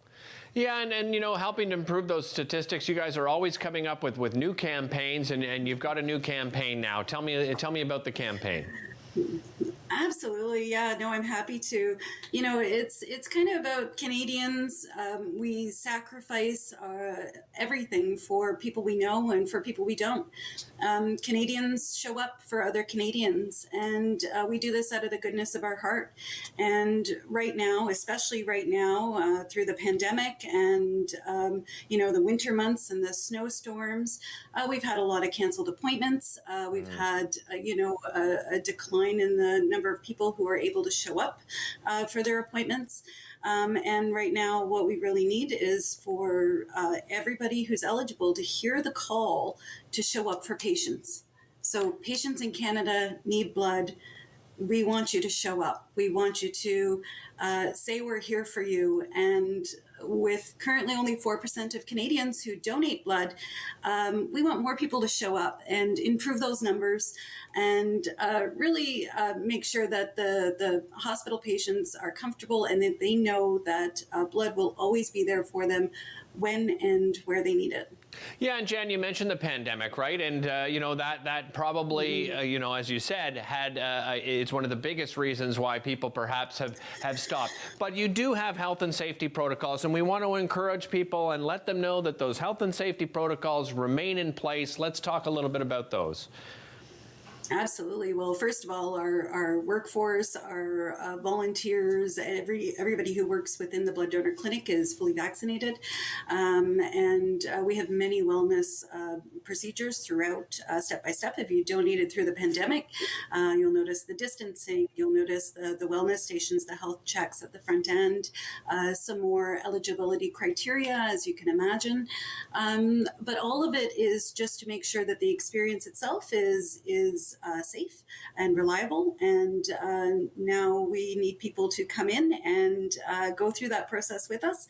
Yeah, and helping to improve those statistics, you guys are always coming up with new campaigns, and you've got a new campaign now. Tell me about the campaign. Absolutely. Yeah, no, I'm happy to. It's kind of about Canadians. We sacrifice everything for people we know and for people we don't. Canadians show up for other Canadians, and we do this out of the goodness of our heart. And right now, especially right now, through the pandemic and, the winter months and the snowstorms, we've had a lot of canceled appointments. We've had, a decline in the number of people who are able to show up for their appointments. And right now, what we really need is for everybody who's eligible to hear the call to show up for patients. So patients in Canada need blood. we want you to show up. We want you to say we're here for you. And with currently only 4% of Canadians who donate blood, we want more people to show up and improve those numbers and really make sure that the hospital patients are comfortable and that they know that blood will always be there for them when and where they need it. Yeah, and Jan, you mentioned the pandemic, right? And that probably, as you said, had it's one of the biggest reasons why people perhaps have stopped. But you do have health and safety protocols, and we want to encourage people and let them know that those health and safety protocols remain in place. Let's talk a little bit about those. Absolutely. Well, first of all, our workforce, our volunteers, everybody who works within the blood donor clinic is fully vaccinated. And we have many wellness procedures throughout, step by step. If you donated through the pandemic, you'll notice the distancing, you'll notice the wellness stations, the health checks at the front end, some more eligibility criteria, as you can imagine. But all of it is just to make sure that the experience itself is safe and reliable. And now we need people to come in and go through that process with us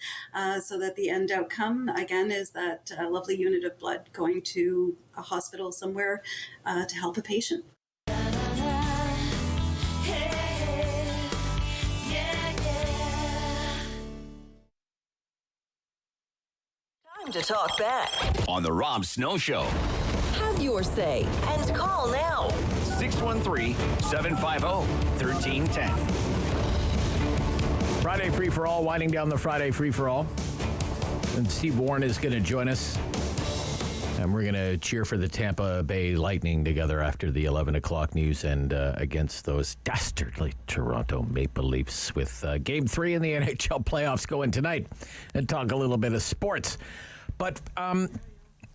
so that the end outcome, again, is that lovely unit of blood going to a hospital somewhere to help a patient. Time to talk back. On the Rob Snow Show. Have your say and call now. 613-750-1310. Friday Free for All, winding down the Friday Free for All. And Steve Warren is going to join us. And we're going to cheer for the Tampa Bay Lightning together after the 11 o'clock news and against those dastardly Toronto Maple Leafs with Game 3 in the NHL playoffs going tonight. And talk a little bit of sports. But I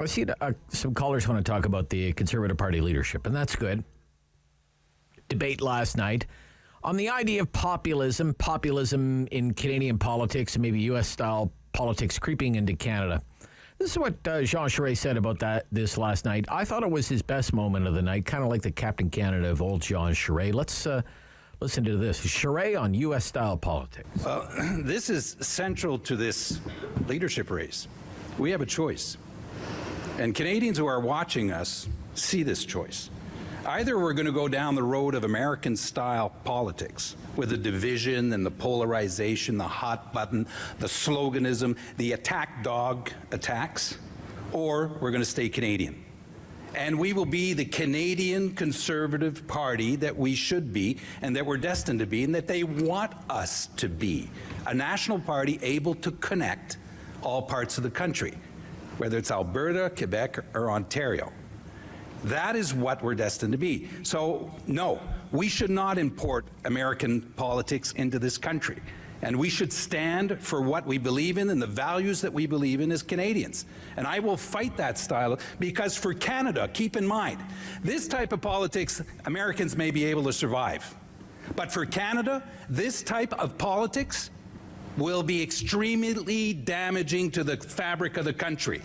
see some callers want to talk about the Conservative Party leadership, and that's good. Debate last night on the idea of populism in Canadian politics, and maybe U.S.-style politics creeping into Canada. This is what Jean Charest said about this last night. I thought it was his best moment of the night, kind of like the Captain Canada of old Jean Charest. Let's listen to this. Charest on U.S.-style politics. This is central to this leadership race. We have a choice. And Canadians who are watching us see this choice. Either we're going to go down the road of American-style politics with the division and the polarization, the hot button, the sloganism, the attack dog attacks, or we're going to stay Canadian. And we will be the Canadian Conservative Party that we should be and that we're destined to be and that they want us to be. A national party able to connect all parts of the country, whether it's Alberta, Quebec, or Ontario. That is what we're destined to be. So, no, we should not import American politics into this country. And we should stand for what we believe in and the values that we believe in as Canadians. And I will fight that style because for Canada, keep in mind, this type of politics, Americans may be able to survive. But for Canada, this type of politics will be extremely damaging to the fabric of the country.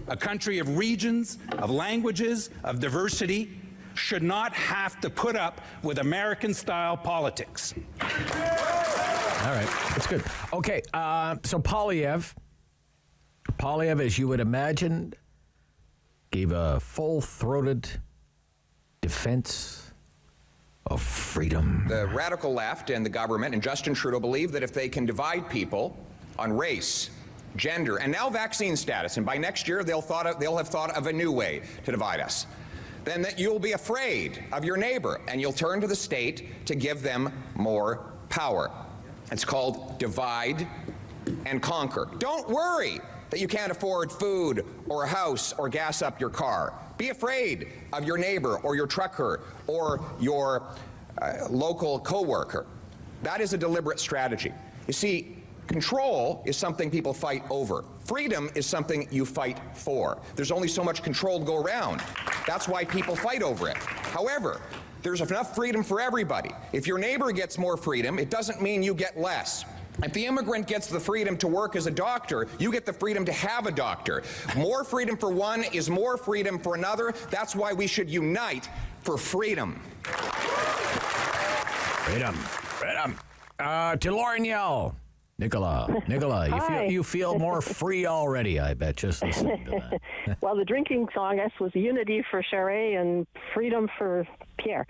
A country of regions, of languages, of diversity should not have to put up with American-style politics. All right, that's good. Okay, so Poilievre, as you would imagine, gave a full-throated defense of freedom. The radical left and the government and Justin Trudeau believe that if they can divide people on race, gender, and now vaccine status, and by next year they'll have thought of a new way to divide us, then that you'll be afraid of your neighbor and you'll turn to the state to give them more power. It's called divide and conquer. Don't worry that you can't afford food or a house or gas up your car. Be afraid of your neighbor or your trucker or your local coworker. That is a deliberate strategy. You see, control is something people fight over. Freedom is something you fight for. There's only so much control to go around. That's why people fight over it. However, there's enough freedom for everybody. If your neighbor gets more freedom, it doesn't mean you get less. If the immigrant gets the freedom to work as a doctor, you get the freedom to have a doctor. More freedom for one is more freedom for another. That's why we should unite for freedom. Freedom. To Lauren Yell. Nicola, you feel more free already, I bet, just listening to that. Well, the drinking song, I guess, was Unity for Charest and Freedom for Pierre.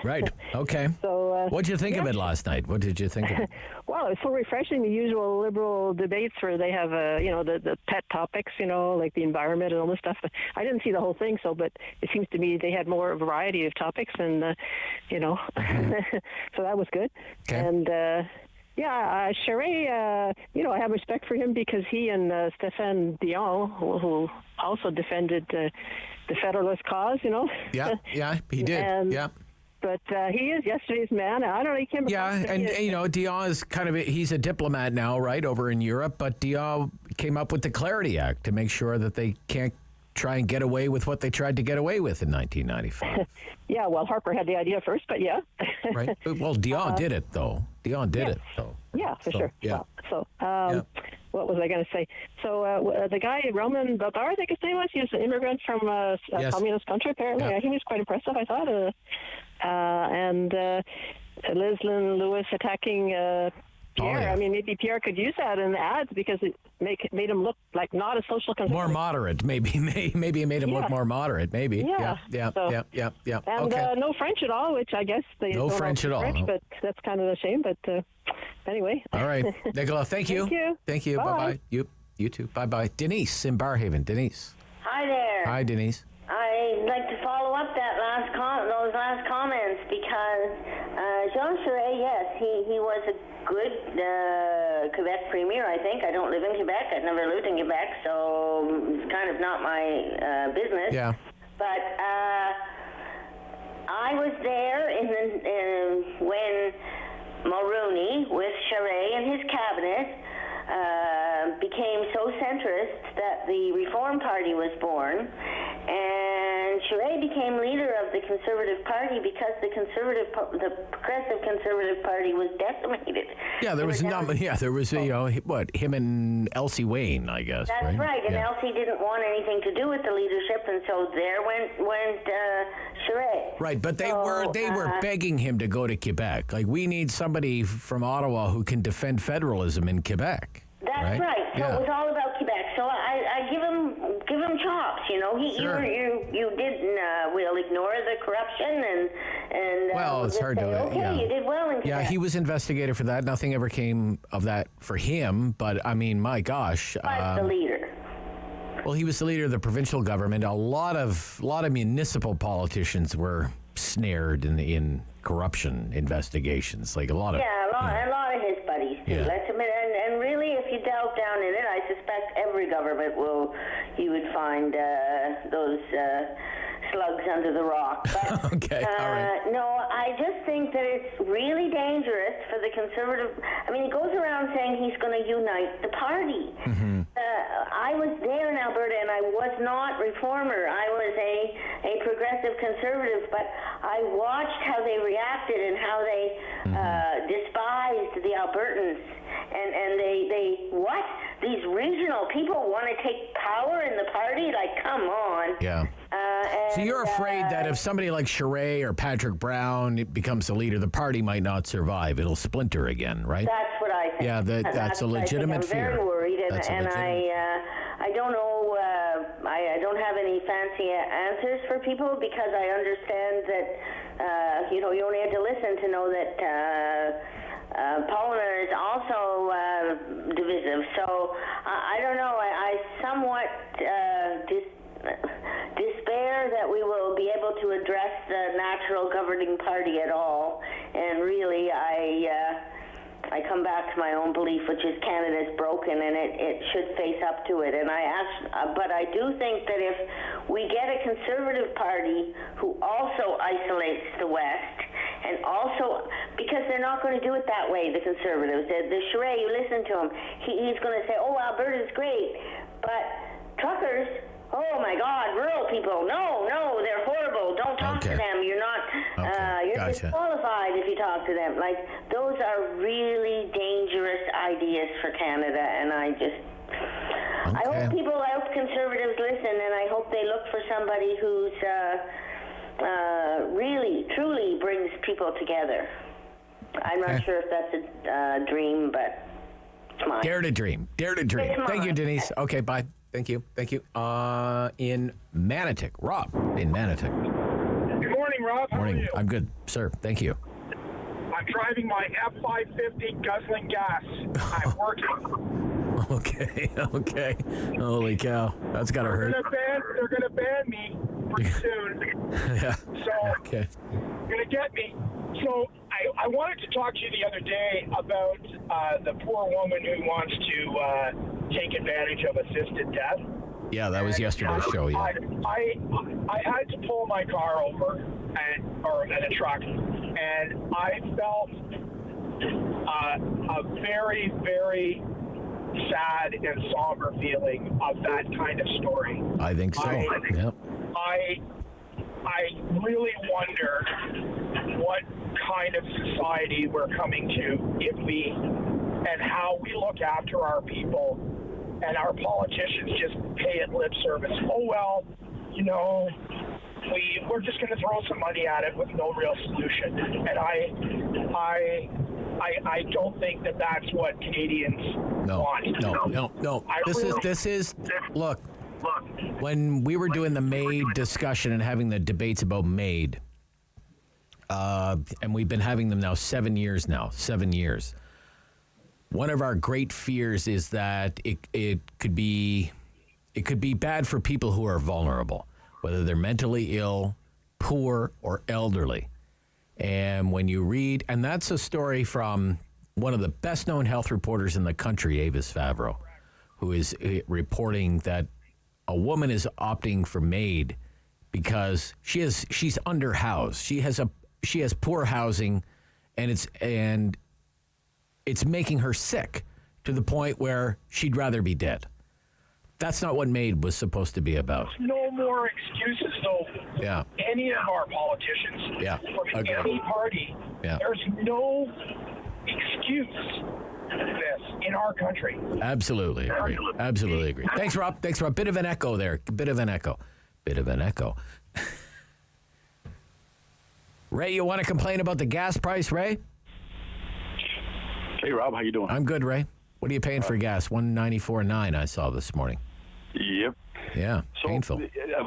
Right. Okay. So, what'd you think of it last night? What did you think of it? Well, it's so refreshing, the usual liberal debates where they have, the pet topics, like the environment and all this stuff. I didn't see the whole thing, but it seems to me they had more variety of topics and, so that was good. Okay. And, Charest, I have respect for him because he and Stéphane Dion, who also defended the Federalist cause, Yeah, he did. But he is yesterday's man. I don't know, he came across... Yeah, and, Dion is he's a diplomat now, right, over in Europe, but Dion came up with the Clarity Act to make sure that they can't try and get away with what they tried to get away with in 1995. Yeah, well, Harper had the idea first, but yeah. Right. Well, Dion did it, though. Dion did it, though. Yeah, for sure. Yeah. What was I going to say? So the guy, Roman Babar, I think his name was, he was an immigrant from a communist country, apparently. Yeah. He was quite impressive, I thought. And Lislyn Lewis attacking Pierre. I mean, maybe Pierre could use that in the ads because it made him look like not a social conservative. More moderate, maybe it made him look more moderate, maybe. Yeah. And okay. no French at all, which I guess they no don't French at all. French, but that's kind of a shame. But anyway. All right, Nicola, thank you. Thank you. Bye-bye. You too. Bye-bye. Denise in Barrhaven. Denise. Hi there. Hi, Denise. I'd like to follow up that those last comments because Jean Charest, yes, he was a good Quebec premier, I think. I don't live in Quebec. I've never lived in Quebec, so it's kind of not my business. Yeah. But I was there when Mulroney, with Charest and his cabinet, became so centrist that the Reform Party was born, and Charest became leader of the Conservative Party because the Progressive Conservative Party was decimated. Yeah, there was him and Elsie Wayne, I guess. That's right, and Elsie didn't want anything to do with the leadership, and so there went Charest. Right, but they were begging him to go to Quebec. Like, we need somebody from Ottawa who can defend federalism in Quebec. That's right. So it was all about Quebec. So I give him chops. You didn't. We'll ignore the corruption and. Well, it's hard to. Okay, you did well in Quebec. Yeah, he was investigated for that. Nothing ever came of that for him. But I mean, my gosh. The leader. Well, he was the leader of the provincial government. A lot of municipal politicians were snared in corruption investigations. Like a lot of. Yeah, a lot of his buddies too. Yeah. Let's admit, and really, if you delve down in it, I suspect every government you would find those slugs under the rock. But, okay, all right. No, I just think that it's really dangerous for the Conservative. I mean, he goes around saying he's going to unite the party. Mm-hmm. I was there in Alberta, and I was not reformer. I was a progressive conservative, but I watched how they reacted and how they despised the Albertans. And they what? These regional people want to take power in the party? Like, come on. Yeah. So you're afraid that if somebody like Charest or Patrick Brown becomes the leader, the party might not survive. It'll splinter again, right? That's what I think. Yeah, that's a legitimate fear. I'm very worried, and I don't know. I don't have any fancy answers for people because I understand that you only have to listen to know that. Polliner is also divisive, so I don't know. I somewhat despair that we will be able to address the natural governing party at all. And really, I come back to my own belief, which is Canada's broken and it should face up to it. And but I do think that if we get a Conservative Party who also isolates the West, and also, because they're not going to do it that way, the Conservatives. The Charest, you listen to him, he's going to say, oh, Alberta's great, but truckers, oh my God, rural people, no, they're horrible, don't talk to them, you're not, you're disqualified if you talk to them. Like, those are really dangerous ideas for Canada, and I hope Conservatives listen, and I hope they look for somebody who's really, truly brings people together. I'm not sure if that's a dream, but it's mine. Dare to dream. Dare to dream. It's Thank you, mine. Denise. Okay, bye. Thank you. Thank you. In Manotick. Rob, in Manotick. Good morning, Rob. How Morning. are you? I'm good, sir. Thank you. I'm driving my F-550 guzzling gas. I'm working. Okay. Holy cow. That's got to hurt. They're gonna ban me pretty soon. Yeah. So, Okay. gonna get me. So, I wanted to talk to you the other day about the poor woman who wants to take advantage of assisted death. Yeah, that was yesterday's show, yeah. I had to pull my car over in a truck, and I felt a very, very sad and somber feeling of that kind of story. I think so. Yep. I really wonder what kind of society we're coming to and how we look after our people, and our politicians just pay it lip service. Oh, well, we're just going to throw some money at it with no real solution. And I don't think that that's what Canadians want. No. This is look, when we were doing the MAID discussion and having the debates about MAID, and we've been having them now 7 years. One of our great fears is that it could be bad for people who are vulnerable, whether they're mentally ill, poor, or elderly. And when you read, and that's a story from one of the best-known health reporters in the country, Avis Favreau, who is reporting that a woman is opting for MAID because she's underhoused. She has poor housing, and it's making her sick to the point where she'd rather be dead. That's not what MAID was supposed to be about. No more excuses, though. Yeah. Any of our politicians, from any party, there's no excuse for this in our country. Absolutely agree. Thanks, Rob. Bit of an echo there. Bit of an echo. Ray, you want to complain about the gas price, Ray? Hey, Rob, how you doing? I'm good, Ray. What are you paying for gas? $194.9 I saw this morning. Yep. Yeah, so, painful.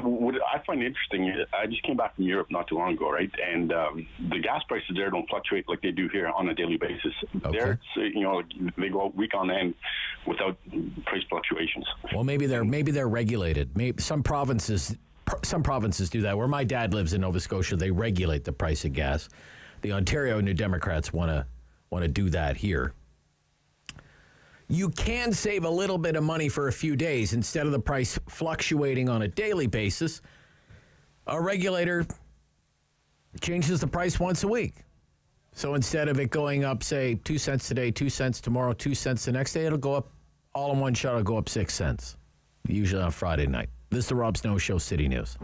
What I find interesting, I just came back from Europe not too long ago, right? And the gas prices there don't fluctuate like they do here on a daily basis. Okay. There, it's, they go week on end without price fluctuations. Well, maybe they're regulated. Maybe some provinces do that. Where my dad lives in Nova Scotia, they regulate the price of gas. The Ontario New Democrats want to do that here. You can save a little bit of money for a few days instead of the price fluctuating on a daily basis. A regulator changes the price once a week. So instead of it going up, say, 2 cents today, 2 cents tomorrow, 2 cents the next day, it'll go up all in one shot. It'll go up 6 cents, usually on Friday night. This is the Rob Snow Show, City News.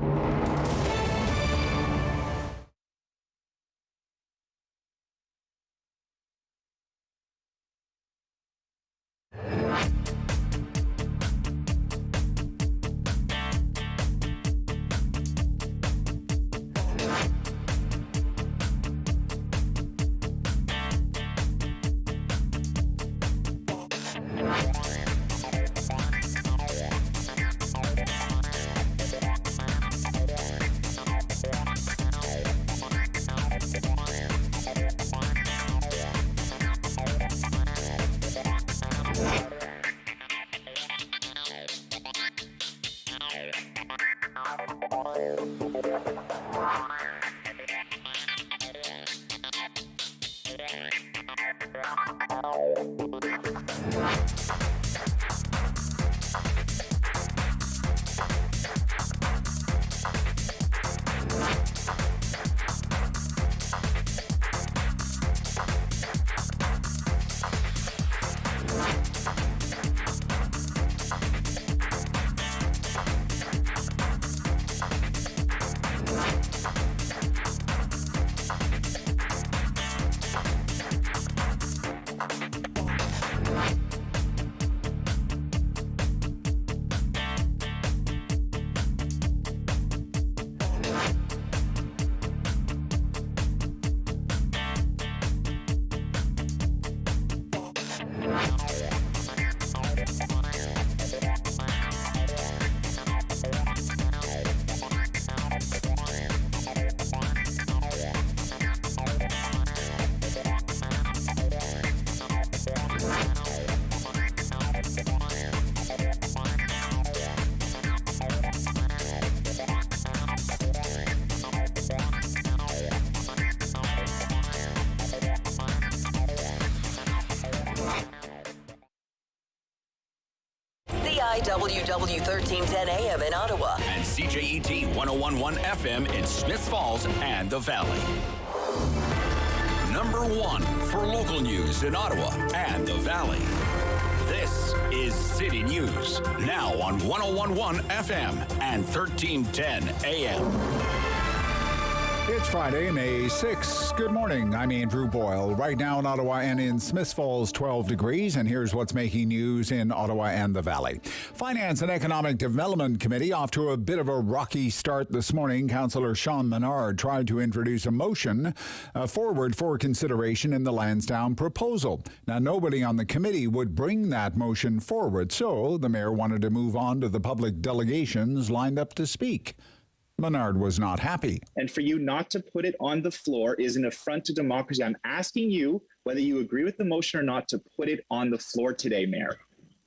KIWW 1310 AM in Ottawa. And CJET 1011 FM in Smiths Falls and the Valley. Number 1 for local news in Ottawa and the Valley. This is City News, now on 1011 FM and 1310 AM. It's Friday, May 6th. Good morning. I'm Andrew Boyle. Right now in Ottawa and in Smiths Falls, 12 degrees. And here's what's making news in Ottawa and the Valley. Finance and Economic Development Committee off to a bit of a rocky start this morning. Councillor Sean Menard tried to introduce a motion forward for consideration in the Lansdowne proposal. Now, nobody on the committee would bring that motion forward, so the mayor wanted to move on to the public delegations lined up to speak. Menard was not happy. And for you not to put it on the floor is an affront to democracy. I'm asking you whether you agree with the motion or not to put it on the floor today, Mayor.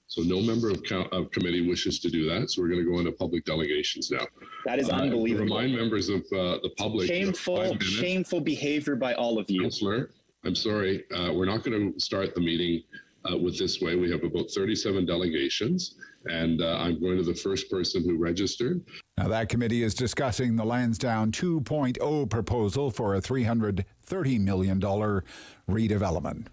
So no member of committee wishes to do that. So we're going to go into public delegations now. That is unbelievable. Remind members of the public. Shameful behavior by all of you. Councillor, I'm sorry. We're not going to start the meeting with this way. We have about 37 delegations, and I'm going to the first person who registered. Now, that committee is discussing the Lansdowne 2.0 proposal for a $330 million redevelopment.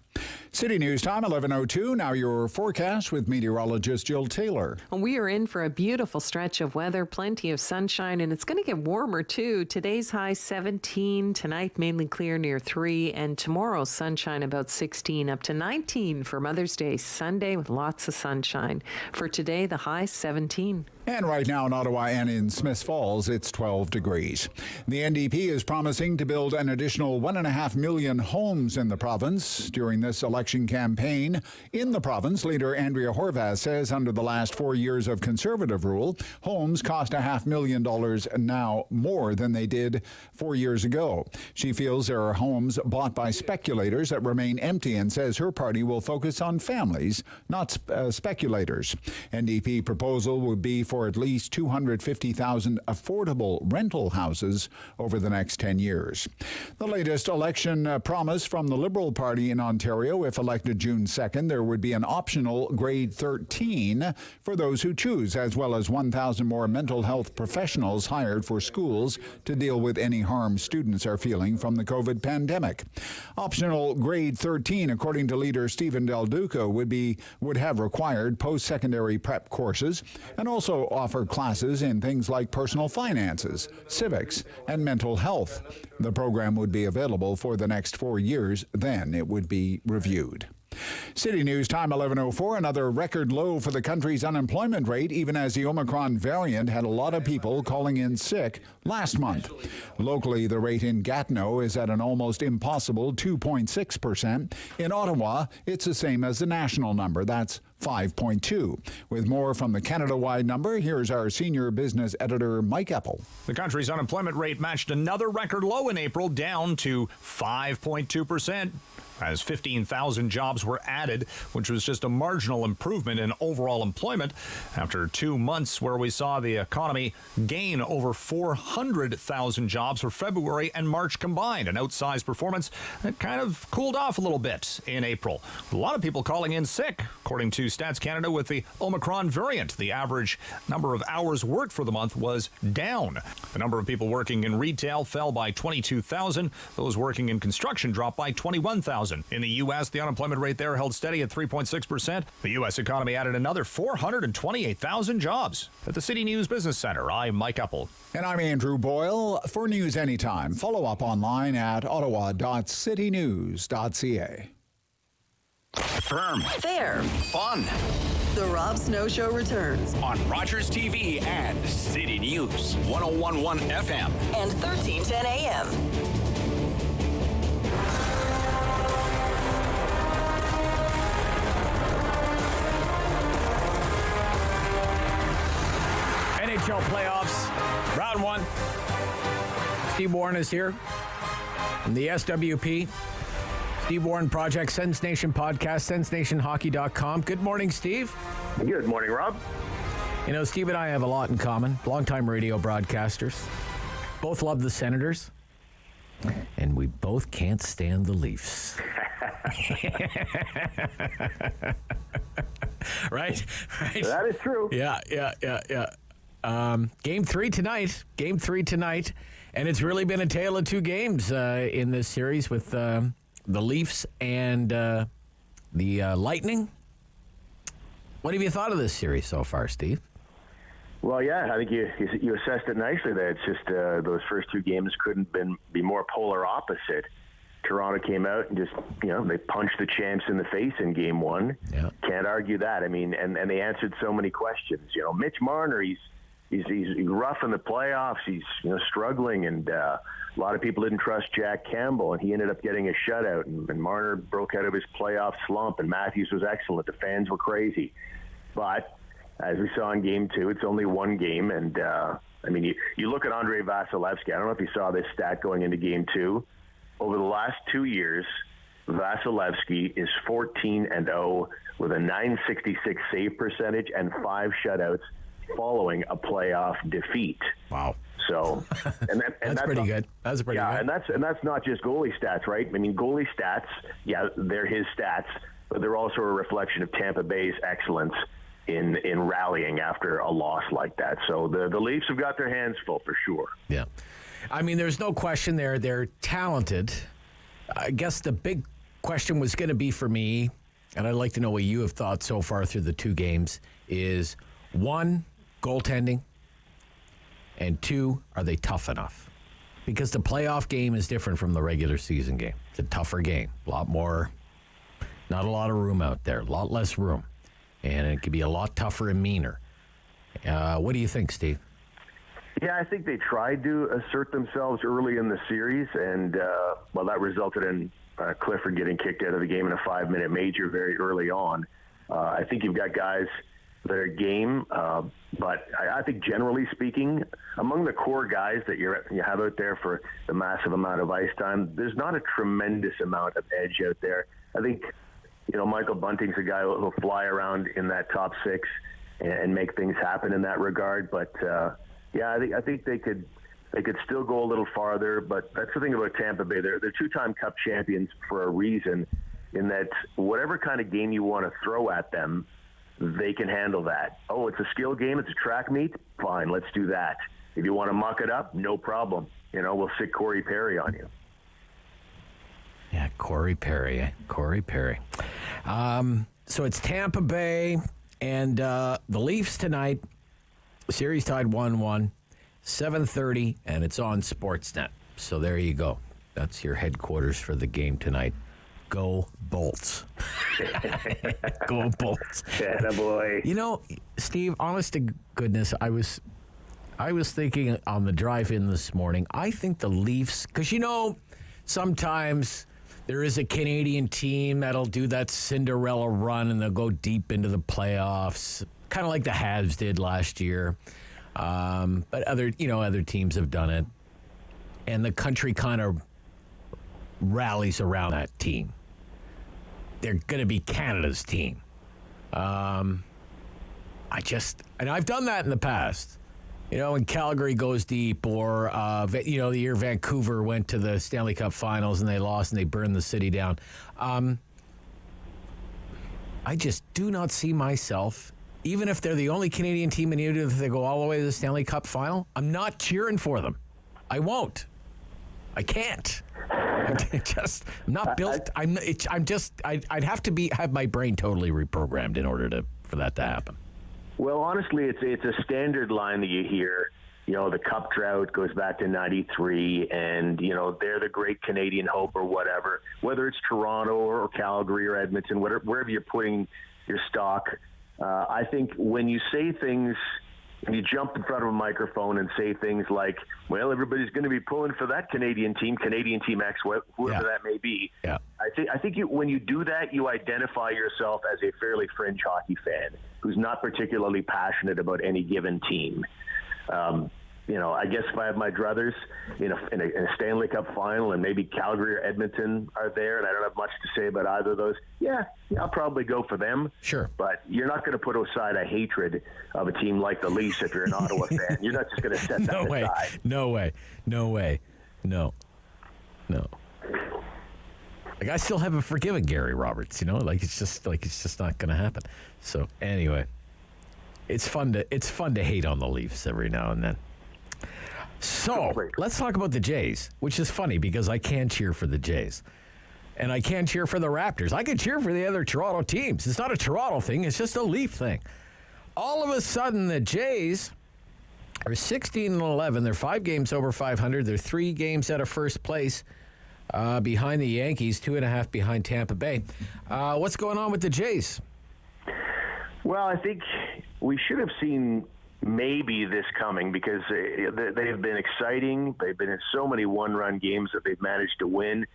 City News Time, 11:02. Now your forecast with meteorologist Jill Taylor. We are in for a beautiful stretch of weather, plenty of sunshine, and it's going to get warmer too. Today's high 17, tonight mainly clear near 3, and tomorrow sunshine about 16, up to 19 for Mother's Day Sunday with lots of sunshine. For today, the high 17. And right now in Ottawa and in Smiths Falls, it's 12 degrees. The NDP is promising to build an additional 1.5 million homes in the province during this election campaign. In the province, leader Andrea Horwath says under the last 4 years of Conservative rule, homes cost $500,000 now more than they did 4 years ago. She feels there are homes bought by speculators that remain empty and says her party will focus on families, not speculators. NDP proposal would be for at least 250,000 affordable rental houses over the next 10 years. The latest election promise from the Liberal Party in Ontario, if elected June 2nd, there would be an optional grade 13 for those who choose, as well as 1,000 more mental health professionals hired for schools to deal with any harm students are feeling from the COVID pandemic. Optional grade 13, according to leader Stephen Del Duca, would have required post-secondary prep courses and also offer classes in things like personal finances, civics, and mental health. The program would be available for the next 4 years, then it would be reviewed. City News Time, 11:04. Another record low for the country's unemployment rate, even as the Omicron variant had a lot of people calling in sick last month. Locally, the rate in Gatineau is at an almost impossible 2.6%. In Ottawa, it's the same as the national number. That's 5.2. With more from the Canada-wide number, here's our senior business editor, Mike Eppel. The country's unemployment rate matched another record low in April, down to 5.2%. As 15,000 jobs were added, which was just a marginal improvement in overall employment after 2 months where we saw the economy gain over 400,000 jobs for February and March combined. An outsized performance that kind of cooled off a little bit in April. A lot of people calling in sick, according to Stats Canada, with the Omicron variant. The average number of hours worked for the month was down. The number of people working in retail fell by 22,000. Those working in construction dropped by 21,000. In the U.S., the unemployment rate there held steady at 3.6%. The U.S. economy added another 428,000 jobs. At the City News Business Center, I'm Mike Eppel. And I'm Andrew Boyle. For news anytime, follow up online at ottawa.citynews.ca. Firm. Fair. Fun. The Rob Snow Show returns on Rogers TV and City News 1011 FM and 1310 AM. NHL playoffs, round 1. Steve Warren is here from the SWP. Steve Warren Project, Sens Nation Podcast, SensNationHockey.com. Good morning, Steve. Good morning, Rob. You know, Steve and I have a lot in common. Longtime radio broadcasters. Both love the Senators. And we both can't stand the Leafs. Right? That is true. Yeah. Game 3 tonight. And it's really been a tale of two games in this series with the Leafs and the Lightning. What have you thought of this series so far, Steve? Well, yeah, I think you assessed it nicely there. It's just those first two games couldn't be more polar opposite. Toronto came out and just, they punched the champs in the face in game one. Yeah. Can't argue that. I mean, and they answered so many questions. Mitch Marner, he's rough in the playoffs. He's struggling, and a lot of people didn't trust Jack Campbell, and he ended up getting a shutout. And Marner broke out of his playoff slump, and Matthews was excellent. The fans were crazy, but as we saw in game two, it's only one game, and you look at Andrei Vasilevsky. I don't know if you saw this stat going into game two. Over the last 2 years, Vasilevsky is 14-0 with a .966 save percentage and 5 shutouts following a playoff defeat. Wow. So, that's pretty good. That's pretty good. And that's not just goalie stats, right? I mean, goalie stats, they're his stats, but they're also a reflection of Tampa Bay's excellence in rallying after a loss like that. So the Leafs have got their hands full for sure. Yeah. I mean, there's no question there. They're talented. I guess the big question was going to be for me, and I'd like to know what you have thought so far through the two games, is 1, goaltending, and 2, are they tough enough? Because the playoff game is different from the regular season game. It's a tougher game. A lot more, not a lot of room out there, a lot less room. And it could be a lot tougher and meaner. What do you think, Steve? Yeah, I think they tried to assert themselves early in the series, and that resulted in Clifford getting kicked out of the game in a 5-minute major very early on. I think you've got guys that are game, but I think generally speaking, among the core guys that you have out there for the massive amount of ice time, there's not a tremendous amount of edge out there. I think Michael Bunting's a guy who'll fly around in that top 6 and make things happen in that regard. But I think they could still go a little farther. But that's the thing about Tampa Bay; they're 2-time Cup champions for a reason. In that, whatever kind of game you want to throw at them, they can handle that. Oh, it's a skill game; it's a track meet. Fine, let's do that. If you want to muck it up, no problem. We'll stick Corey Perry on you. Yeah, Corey Perry. So it's Tampa Bay and the Leafs tonight. Series tied 1-1, 7:30, and it's on Sportsnet. So there you go. That's your headquarters for the game tonight. Go Bolts. Go Bolts. Yeah, boy. Steve, honest to goodness, I was thinking on the drive in this morning, I think the Leafs, because sometimes there is a Canadian team that'll do that Cinderella run and they'll go deep into the playoffs, kind of like the Habs did last year. But other teams have done it. And the country kind of rallies around that team. They're going to be Canada's team. And I've done that in the past. When Calgary goes deep, or the year Vancouver went to the Stanley Cup Finals and they lost and they burned the city down. I just do not see myself, even if they're the only Canadian team and even if they go all the way to the Stanley Cup Final, I'm not cheering for them. I won't. I can't. I'm not built. I'd have to have my brain totally reprogrammed in order for that to happen. Well, honestly, it's a standard line that you hear. The Cup drought goes back to '93, and they're the great Canadian hope or whatever. Whether it's Toronto or Calgary or Edmonton, wherever you're putting your stock, I think when you say things, when you jump in front of a microphone and say things like, "Well, everybody's going to be pulling for that Canadian team X, whoever that may be." Yeah. I think when you do that, you identify yourself as a fairly fringe hockey fan who's not particularly passionate about any given team. I guess if I have my druthers in a Stanley Cup final and maybe Calgary or Edmonton are there and I don't have much to say about either of those, I'll probably go for them. Sure. But you're not going to put aside a hatred of a team like the Leafs if you're an Ottawa fan. You're not just going to set that aside. No way. Like, I still haven't forgiven Gary Roberts, like it's just not going to happen. So anyway, it's fun to hate on the Leafs every now and then. So let's talk about the Jays, which is funny because I can cheer for the Jays. And I can cheer for the Raptors. I can cheer for the other Toronto teams. It's not a Toronto thing. It's just a Leaf thing. All of a sudden, the Jays are 16-11. They're 5 games over 500. They're 3 games out of first place behind the Yankees, 2.5 behind Tampa Bay. What's going on with the Jays? Well, I think we should have seen maybe this coming because they have been exciting. They've been in so many one-run games that they've managed to win.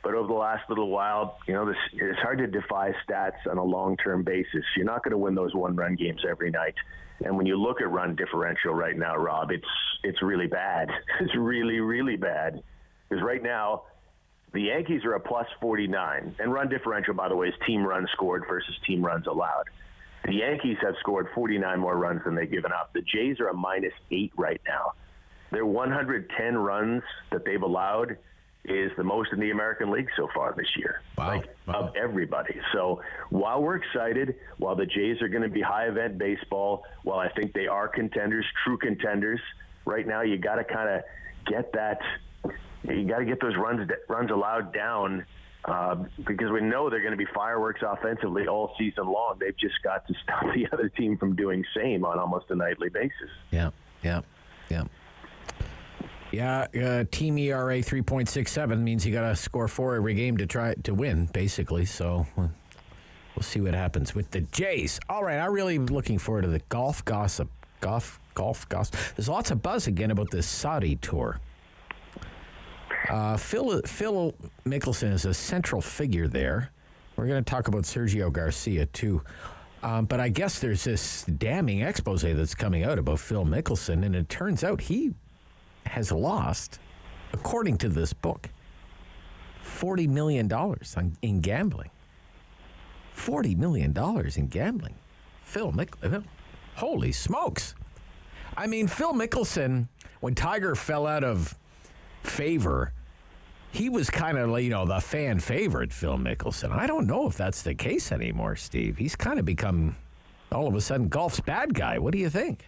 But over the last little while, it's hard to defy stats on a long-term basis. You're not going to win those one-run games every night. And when you look at run differential right now, Rob, it's really bad. It's really, really bad. Because right now, the Yankees are a plus 49. And run differential, by the way, is team runs scored versus team runs allowed. The Yankees have scored 49 more runs than they've given up. The Jays are a minus 8 right now. Their 110 runs that they've allowed is the most in the American League so far this year. Wow. Of everybody. So while we're excited, while the Jays are going to be high-event baseball, while I think they are contenders, true contenders, right now you got to kind of get that – you got to get those runs allowed down because we know they're going to be fireworks offensively all season long. They've just got to stop the other team from doing same on almost a nightly basis. Yeah. Team ERA 3.67 means you got to score 4 every game to try to win, basically. So we'll see what happens with the Jays. All right, I'm really looking forward to the golf gossip. Golf gossip. There's lots of buzz again about this Saudi tour. Phil Mickelson is a central figure there. We're going to talk about Sergio Garcia, too. But I guess there's this damning expose that's coming out about Phil Mickelson, and it turns out he has lost, according to this book, $40 million in gambling. $40 million in gambling. Phil Mickelson. Holy smokes. I mean, Phil Mickelson, when Tiger fell out of favor, he was kind of, the fan favorite, Phil Mickelson. I don't know if that's the case anymore, Steve. He's kind of become, all of a sudden, golf's bad guy. What do you think?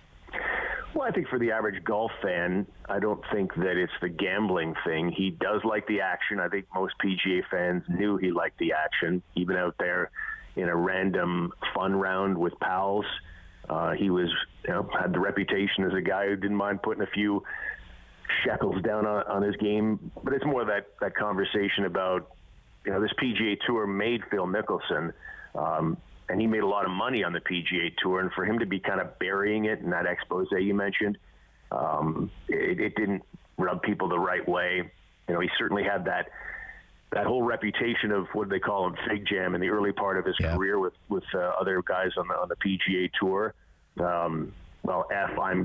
Well, I think for the average golf fan, I don't think that it's the gambling thing. He does like the action. I think most PGA fans knew he liked the action, even out there in a random fun round with pals. He was, had the reputation as a guy who didn't mind putting a few shekels down on his game. But it's more that conversation about, this PGA Tour made Phil Mickelson, and he made a lot of money on the PGA Tour, and for him to be kind of burying it in that expose you mentioned, it didn't rub people the right way. He certainly had that whole reputation of what they call him, Fig Jam, in the early part of his career with other guys on the PGA Tour. I'm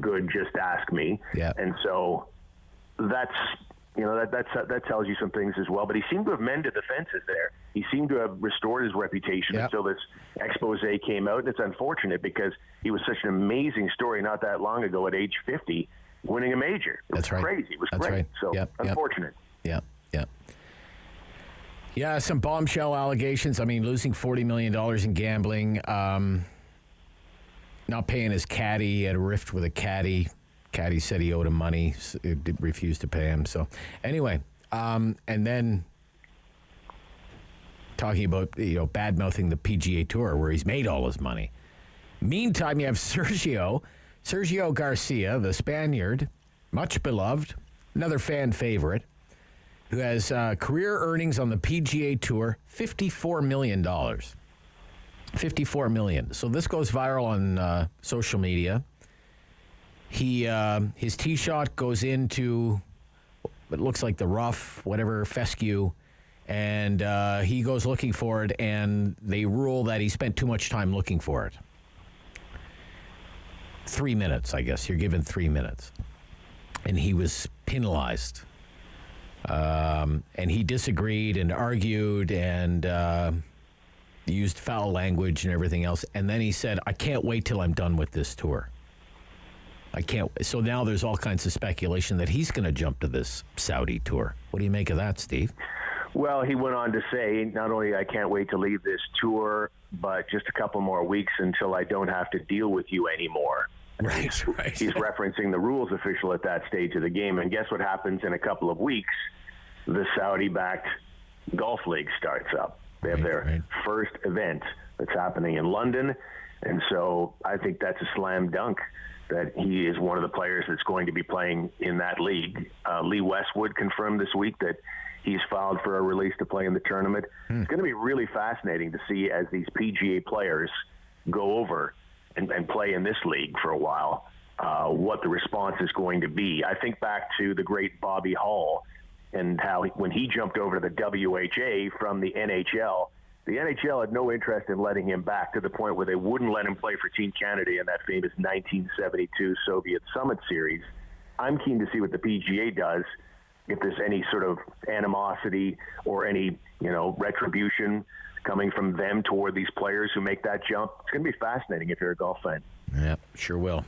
good, just ask me. Yeah. And so that tells you some things as well. But he seemed to have mended the fences there. He seemed to have restored his reputation until this expose came out. And it's unfortunate because he was such an amazing story not that long ago at age 50, winning a major. It was crazy. It was great. Right. So unfortunate. Yeah. Yeah, some bombshell allegations. I mean, losing $40 million in gambling, not paying his caddy, had a rift with a caddy. Caddy said he owed him money, refused to pay him. So anyway, and then talking about, bad-mouthing the PGA Tour where he's made all his money. Meantime, you have Sergio Garcia, the Spaniard, much beloved, another fan favorite, who has career earnings on the PGA Tour, $54 million. $54 million. So this goes viral on social media. His tee shot goes into what looks like the rough, whatever, fescue, and he goes looking for it, and they rule that he spent too much time looking for it. 3 minutes, I guess. You're given 3 minutes. And he was penalized. And he disagreed and argued and used foul language and everything else. And then he said, I can't wait till I'm done with this tour. I can't. So now there's all kinds of speculation that he's going to jump to this Saudi tour. What do you make of that, Steve? Well, he went on to say, not only I can't wait to leave this tour, but just a couple more weeks until I don't have to deal with you anymore. Right. He's referencing the rules official at that stage of the game. And guess what happens in a couple of weeks? The Saudi-backed Golf League starts up. They have their first event that's happening in London. And so I think that's a slam dunk that he is one of the players that's going to be playing in that league. Lee Westwood confirmed this week that he's filed for a release to play in the tournament. It's going to be really fascinating to see as these PGA players go over and play in this league for a while, what the response is going to be. I think back to the great Bobby Hall and how when he jumped over to the WHA from the NHL had no interest in letting him back, to the point where they wouldn't let him play for Team Canada in that famous 1972 Soviet Summit Series. I'm keen to see what the PGA does, if there's any sort of animosity or any, retribution coming from them toward these players who make that jump. It's going to be fascinating if you're a golf fan. Yeah, sure will.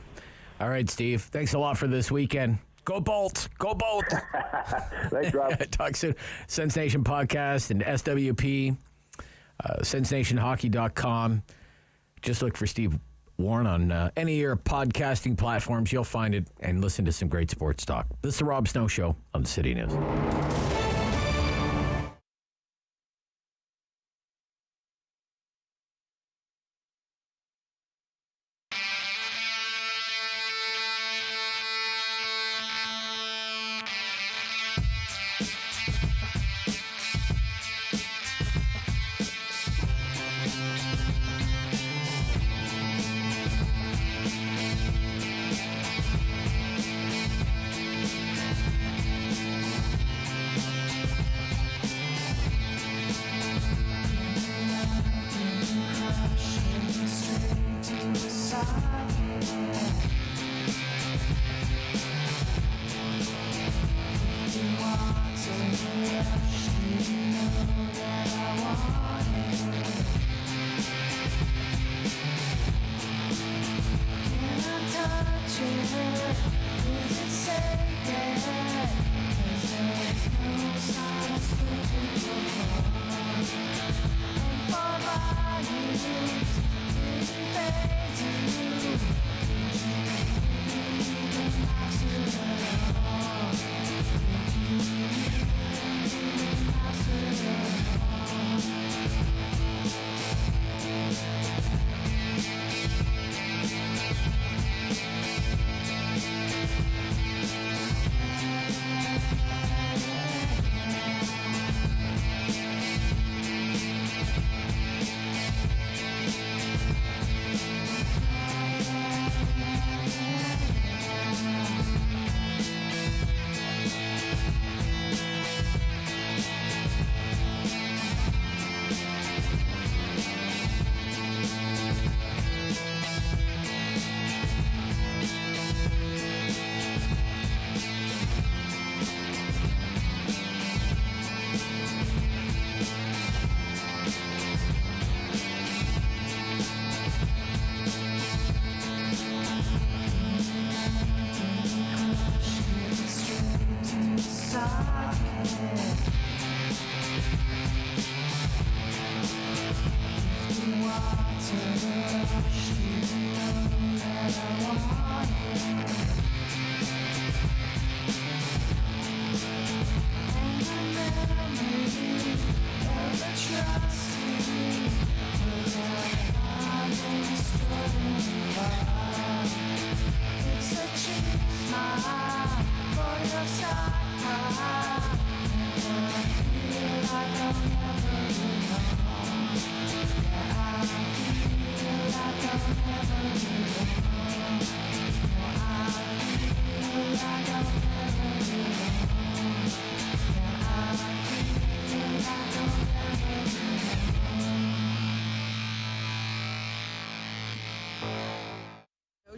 All right, Steve, thanks a lot for this weekend. Go Bolts! Go Bolts! Thanks, Rob. Talk soon. Sens Nation Podcast and SWP, SensNationHockey.com. Just look for Steve Warren on any of your podcasting platforms. You'll find it, and listen to some great sports talk. This is the Rob Snow Show on the City News.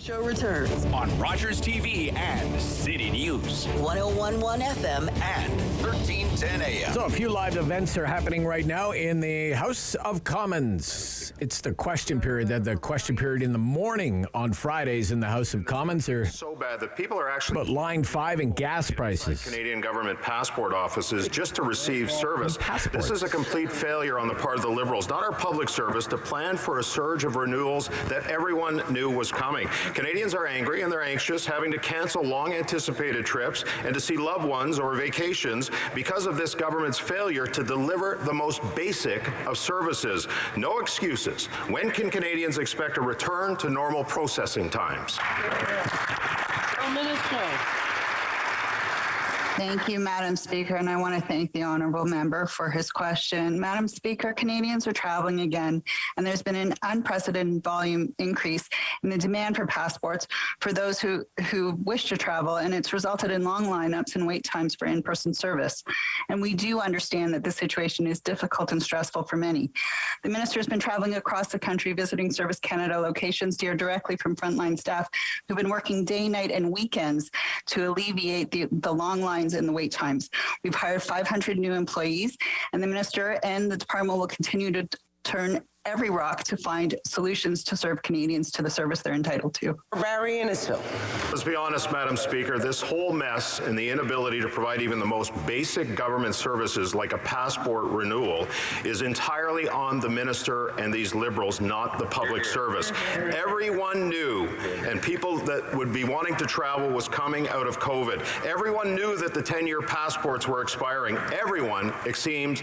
Show returns on Rogers TV and City News. 101.1 FM and 1310 AM. So a few live events are happening right now in the House of Commons. It's the question period. The question period in the morning on Fridays in the House of Commons are so bad that people are actually about line 5 and gas prices. Canadian government passport offices just to receive service. This is a complete failure on the part of the Liberals, not our public service, to plan for a surge of renewals that everyone knew was coming. Canadians are angry and they're anxious, having to cancel long-anticipated trips and to see loved ones or vacations because of this government's failure to deliver the most basic of services. No excuses. When can Canadians expect a return to normal processing times? Thank you, Madam Speaker, and I want to thank the honourable member for his question. Madam Speaker, Canadians are travelling again, and there's been an unprecedented volume increase in the demand for passports for those who wish to travel, and it's resulted in long lineups and wait times for in-person service. And we do understand that the situation is difficult and stressful for many. The Minister has been travelling across the country, visiting Service Canada locations to hear directly from frontline staff who've been working day, night, and weekends to alleviate the long lines and the wait times. We've hired 500 new employees, and the Minister and the department will continue to turn every rock to find solutions to serve Canadians to the service they're entitled to. Barry Innisfil. Let's be honest, Madam Speaker, this whole mess and the inability to provide even the most basic government services like a passport renewal is entirely on the Minister and these Liberals, not the public service. Everyone knew, and people that would be wanting to travel was coming out of COVID. Everyone knew that the 10-year passports were expiring. Everyone, it seems,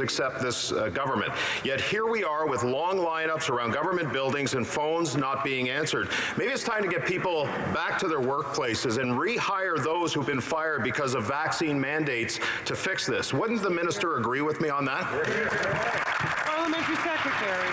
except this government. Yet here we are with long lineups around government buildings and phones not being answered. Maybe it's time to get people back to their workplaces and rehire those who've been fired because of vaccine mandates to fix this. Wouldn't the Minister agree with me on that? Parliamentary Secretary.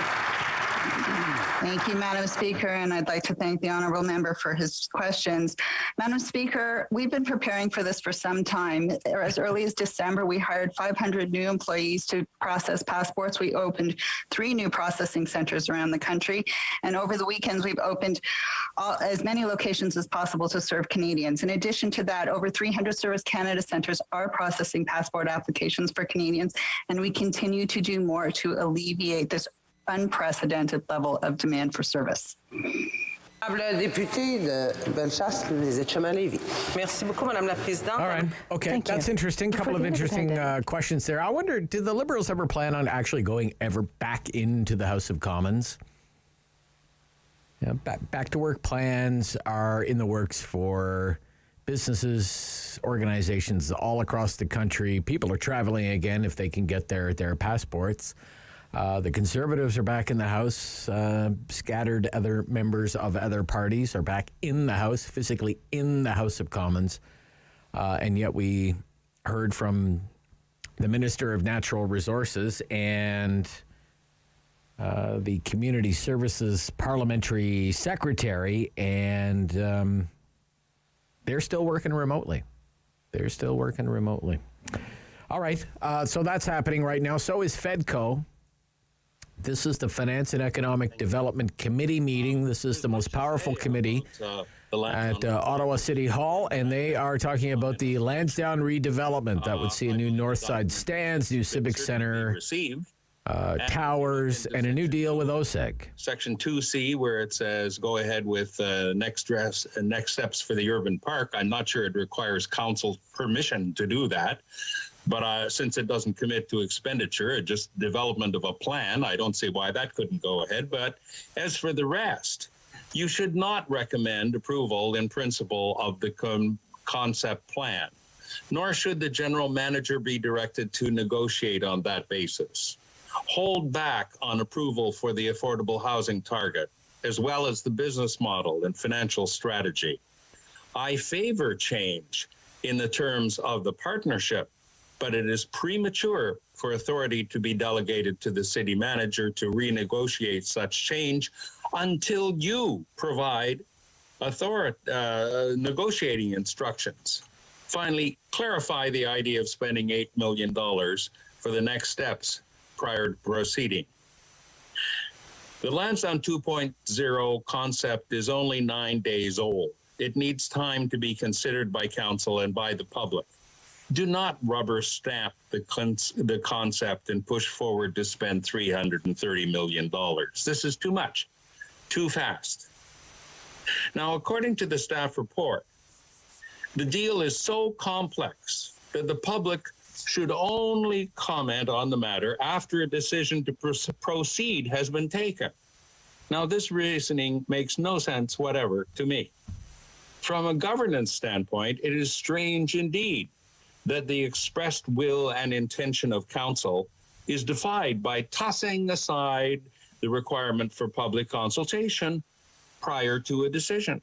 Thank you, Madam Speaker, and I'd like to thank the honourable member for his questions. Madam Speaker, we've been preparing for this for some time. As early as December, we hired 500 new employees to process passports. We opened 3 new processing centres around the country, and over the weekends, we've opened as many locations as possible to serve Canadians. In addition to that, over 300 Service Canada centres are processing passport applications for Canadians, and we continue to do more to alleviate this unprecedented level of demand for service. All right. Okay. That's interesting. Couple of interesting questions there. I wonder, did the Liberals ever plan on actually going ever back into the House of Commons? Yeah, back to work plans are in the works for businesses, organizations all across the country. People are traveling again if they can get their passports. The Conservatives are back in the House. Scattered other members of other parties are back in the House, physically in the House of Commons. And yet we heard from the Minister of Natural Resources and the Community Services Parliamentary Secretary, and they're still working remotely. All right. So that's happening right now. So is FEDCO. This is the Finance and Economic Development Committee meeting. This is the most powerful committee at Ottawa City Hall, and they are talking about the Lansdowne redevelopment that would see a new North Side Stands, new Civic Center, towers, and a new deal with OSEG. Section 2C, where it says go ahead with next steps for the urban park. I'm not sure it requires council permission to do that. But since it doesn't commit to expenditure, just development of a plan, I don't see why that couldn't go ahead. But as for the rest, you should not recommend approval in principle of the concept plan, nor should the general manager be directed to negotiate on that basis. Hold back on approval for the affordable housing target, as well as the business model and financial strategy. I favor change in the terms of the partnership, but it is premature for authority to be delegated to the city manager to renegotiate such change until you provide negotiating instructions. Finally, clarify the idea of spending $8 million for the next steps prior to proceeding. The Lansdowne 2.0 concept is only 9 days old. It needs time to be considered by council and by the public. Do not rubber stamp the concept and push forward to spend $330 million. This is too much, too fast. Now, according to the staff report, the deal is so complex that the public should only comment on the matter after a decision to proceed has been taken. Now, this reasoning makes no sense whatever to me. From a governance standpoint, it is strange indeed that the expressed will and intention of council is defied by tossing aside the requirement for public consultation prior to a decision.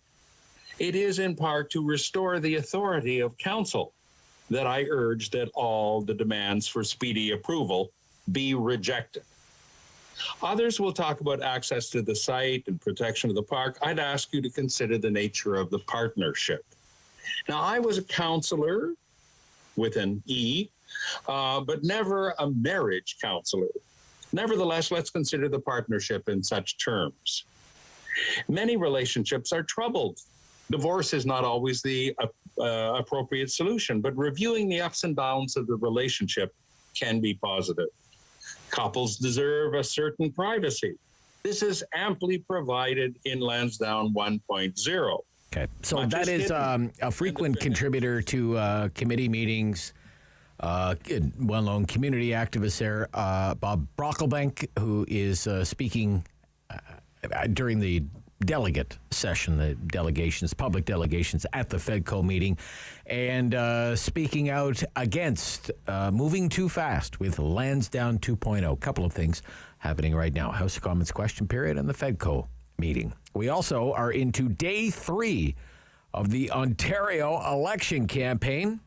It is in part to restore the authority of council that I urge that all the demands for speedy approval be rejected. Others will talk about access to the site and protection of the park. I'd ask you to consider the nature of the partnership. Now, I was a counselor with an E, but never a marriage counselor. Nevertheless, let's consider the partnership in such terms. Many relationships are troubled. Divorce is not always the appropriate solution, but reviewing the ups and downs of the relationship can be positive. Couples deserve a certain privacy. This is amply provided in Lansdowne 1.0. Okay, so that is a frequent contributor to committee meetings, well-known community activist there, Bob Brocklebank, who is speaking during the delegate session, the delegations, public delegations at the FedCo meeting, and speaking out against moving too fast with Lansdowne 2.0. A couple of things happening right now. House of Commons question period and the FedCo meeting. We also are into day 3 of the Ontario election campaign,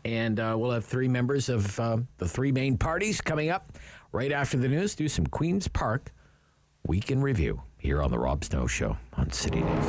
and we'll have 3 members of the 3 main parties coming up right after the news. Do some Queen's Park Week in Review here on the Rob Snow Show on City News.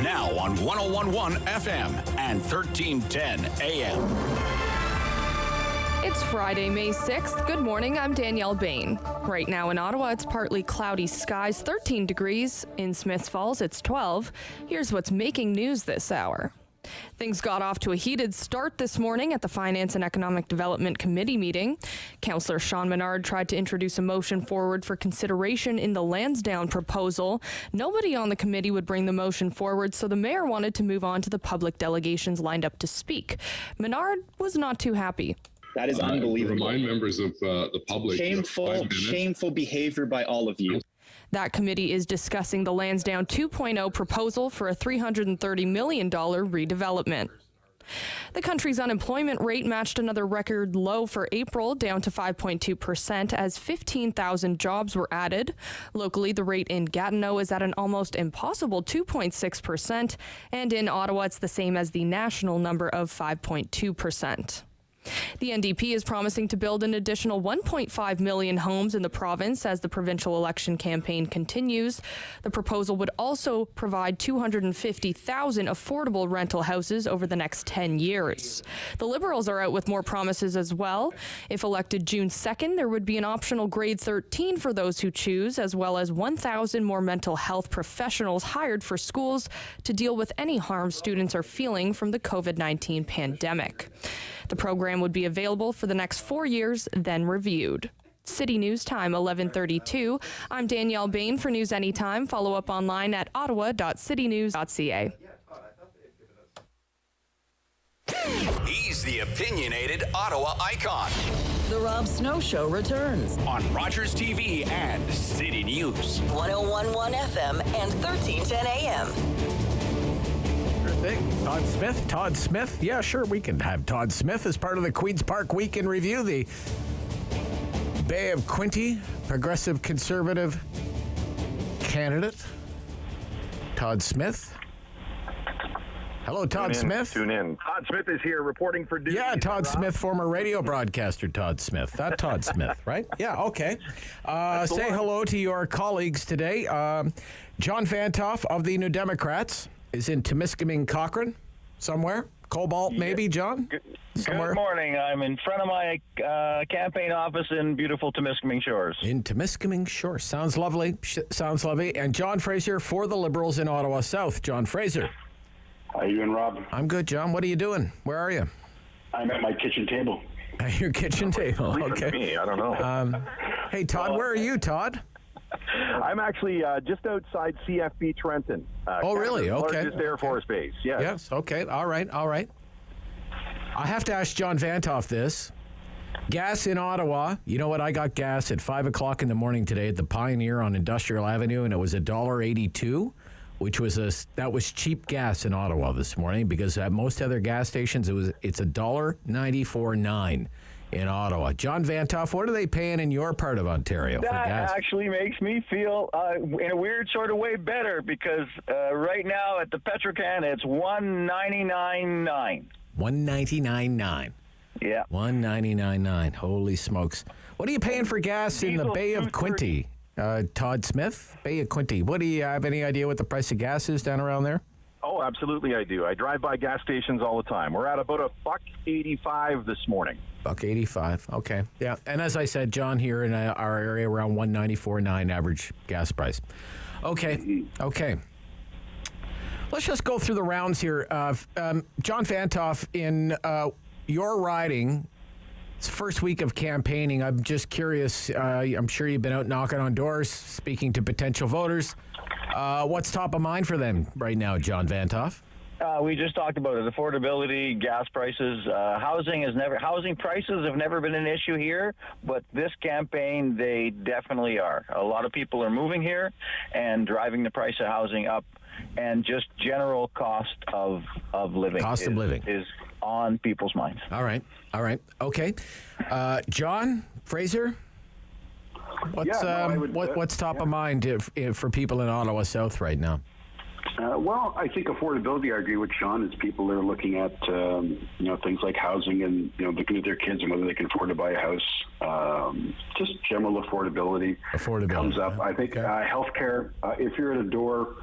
Now on 101.1 FM and 1310 AM. It's Friday, May 6th. Good morning. I'm Danielle Bain. Right now in Ottawa, it's partly cloudy skies, 13 degrees. In Smiths Falls, it's 12. Here's what's making news this hour. Things got off to a heated start this morning at the Finance and Economic Development Committee meeting. Councillor Sean Menard tried to introduce a motion forward for consideration in the Lansdowne proposal. Nobody on the committee would bring the motion forward, so the mayor wanted to move on to the public delegations lined up to speak. Menard was not too happy. That is unbelievable. Remind members of the public. Shameful behavior by all of you. That committee is discussing the Lansdowne 2.0 proposal for a $330 million redevelopment. The country's unemployment rate matched another record low for April, down to 5.2% as 15,000 jobs were added. Locally, the rate in Gatineau is at an almost impossible 2.6%, and in Ottawa, it's the same as the national number of 5.2%. The NDP is promising to build an additional 1.5 million homes in the province as the provincial election campaign continues. The proposal would also provide 250,000 affordable rental houses over the next 10 years. The Liberals are out with more promises as well. If elected June 2nd, there would be an optional grade 13 for those who choose, as well as 1,000 more mental health professionals hired for schools to deal with any harm students are feeling from the COVID-19 pandemic. The program would be available for the next 4 years, then reviewed. City News Time, 11:32. I'm Danielle Bain for News Anytime. Follow up online at ottawa.citynews.ca. He's the opinionated Ottawa icon. The Rob Snow Show returns on Rogers TV and City News. 101.1 FM and 1310 AM. Todd Smith. Yeah, sure, we can have Todd Smith as part of the Queen's Park Week in Review. The Bay of Quinte Progressive Conservative candidate, Todd Smith. Hello, Todd Smith. Tune in. Todd Smith is here reporting for duty. Yeah, Todd Smith, former radio broadcaster Todd Smith. That Todd Smith, right? Yeah, okay. Say hello to your colleagues today. John Vantoff of the New Democrats is in Temiskaming Cochrane somewhere. Cobalt, maybe, John? Somewhere. Good morning. I'm in front of my campaign office in beautiful Temiskaming Shores. In Temiskaming Shores. Sounds lovely. Sounds lovely. And John Fraser for the Liberals in Ottawa South. John Fraser. How you doing, Rob? I'm good, John. What are you doing? Where are you? I'm at my kitchen table. At your kitchen table. Okay. Me, I don't know. Hey, Todd, where are you, Todd? I'm actually just outside CFB Trenton. Oh, really? Okay. Largest Air Force base. Yes. Yes. Okay. All right. I have to ask John Vantoff this. Gas in Ottawa. You know what? I got gas at 5 o'clock in the morning today at the Pioneer on Industrial Avenue, and it was $1.82, which was that was cheap gas in Ottawa this morning, because at most other gas stations it's $1.94.9 in Ottawa. John Vantoff, what are they paying in your part of Ontario for gas? That actually makes me feel, in a weird sort of way, better, because right now at the Petrocan, it's $1.99.9. $1.99.9. Yeah. $1.99.9. Holy smokes. What are you paying for gas in the Bay of Quinte? Todd Smith, Bay of Quinte. What do you have any idea what the price of gas is down around there? Oh, absolutely I do. I drive by gas stations all the time. We're at about $1.85 this morning. $1.85. Okay. Yeah. And as I said, John, here in our area, around $1.94.9 average gas price. Okay. Let's just go through the rounds here. John Vantoff, in your riding, it's first week of campaigning. I'm just curious. I'm sure you've been out knocking on doors, speaking to potential voters. What's top of mind for them right now, John Vantoff? We just talked about it. Affordability, gas prices, housing prices have never been an issue here, but this campaign, they definitely are. A lot of people are moving here and driving the price of housing up, and just general cost of living. Cost of living is on people's minds. All right. Okay. John Fraser, what's top of mind for people in Ottawa South right now? Well, I think affordability, I agree with Sean, is people are looking at, things like housing and, looking at their kids and whether they can afford to buy a house. Just general affordability comes up. I think healthcare, if you're at a door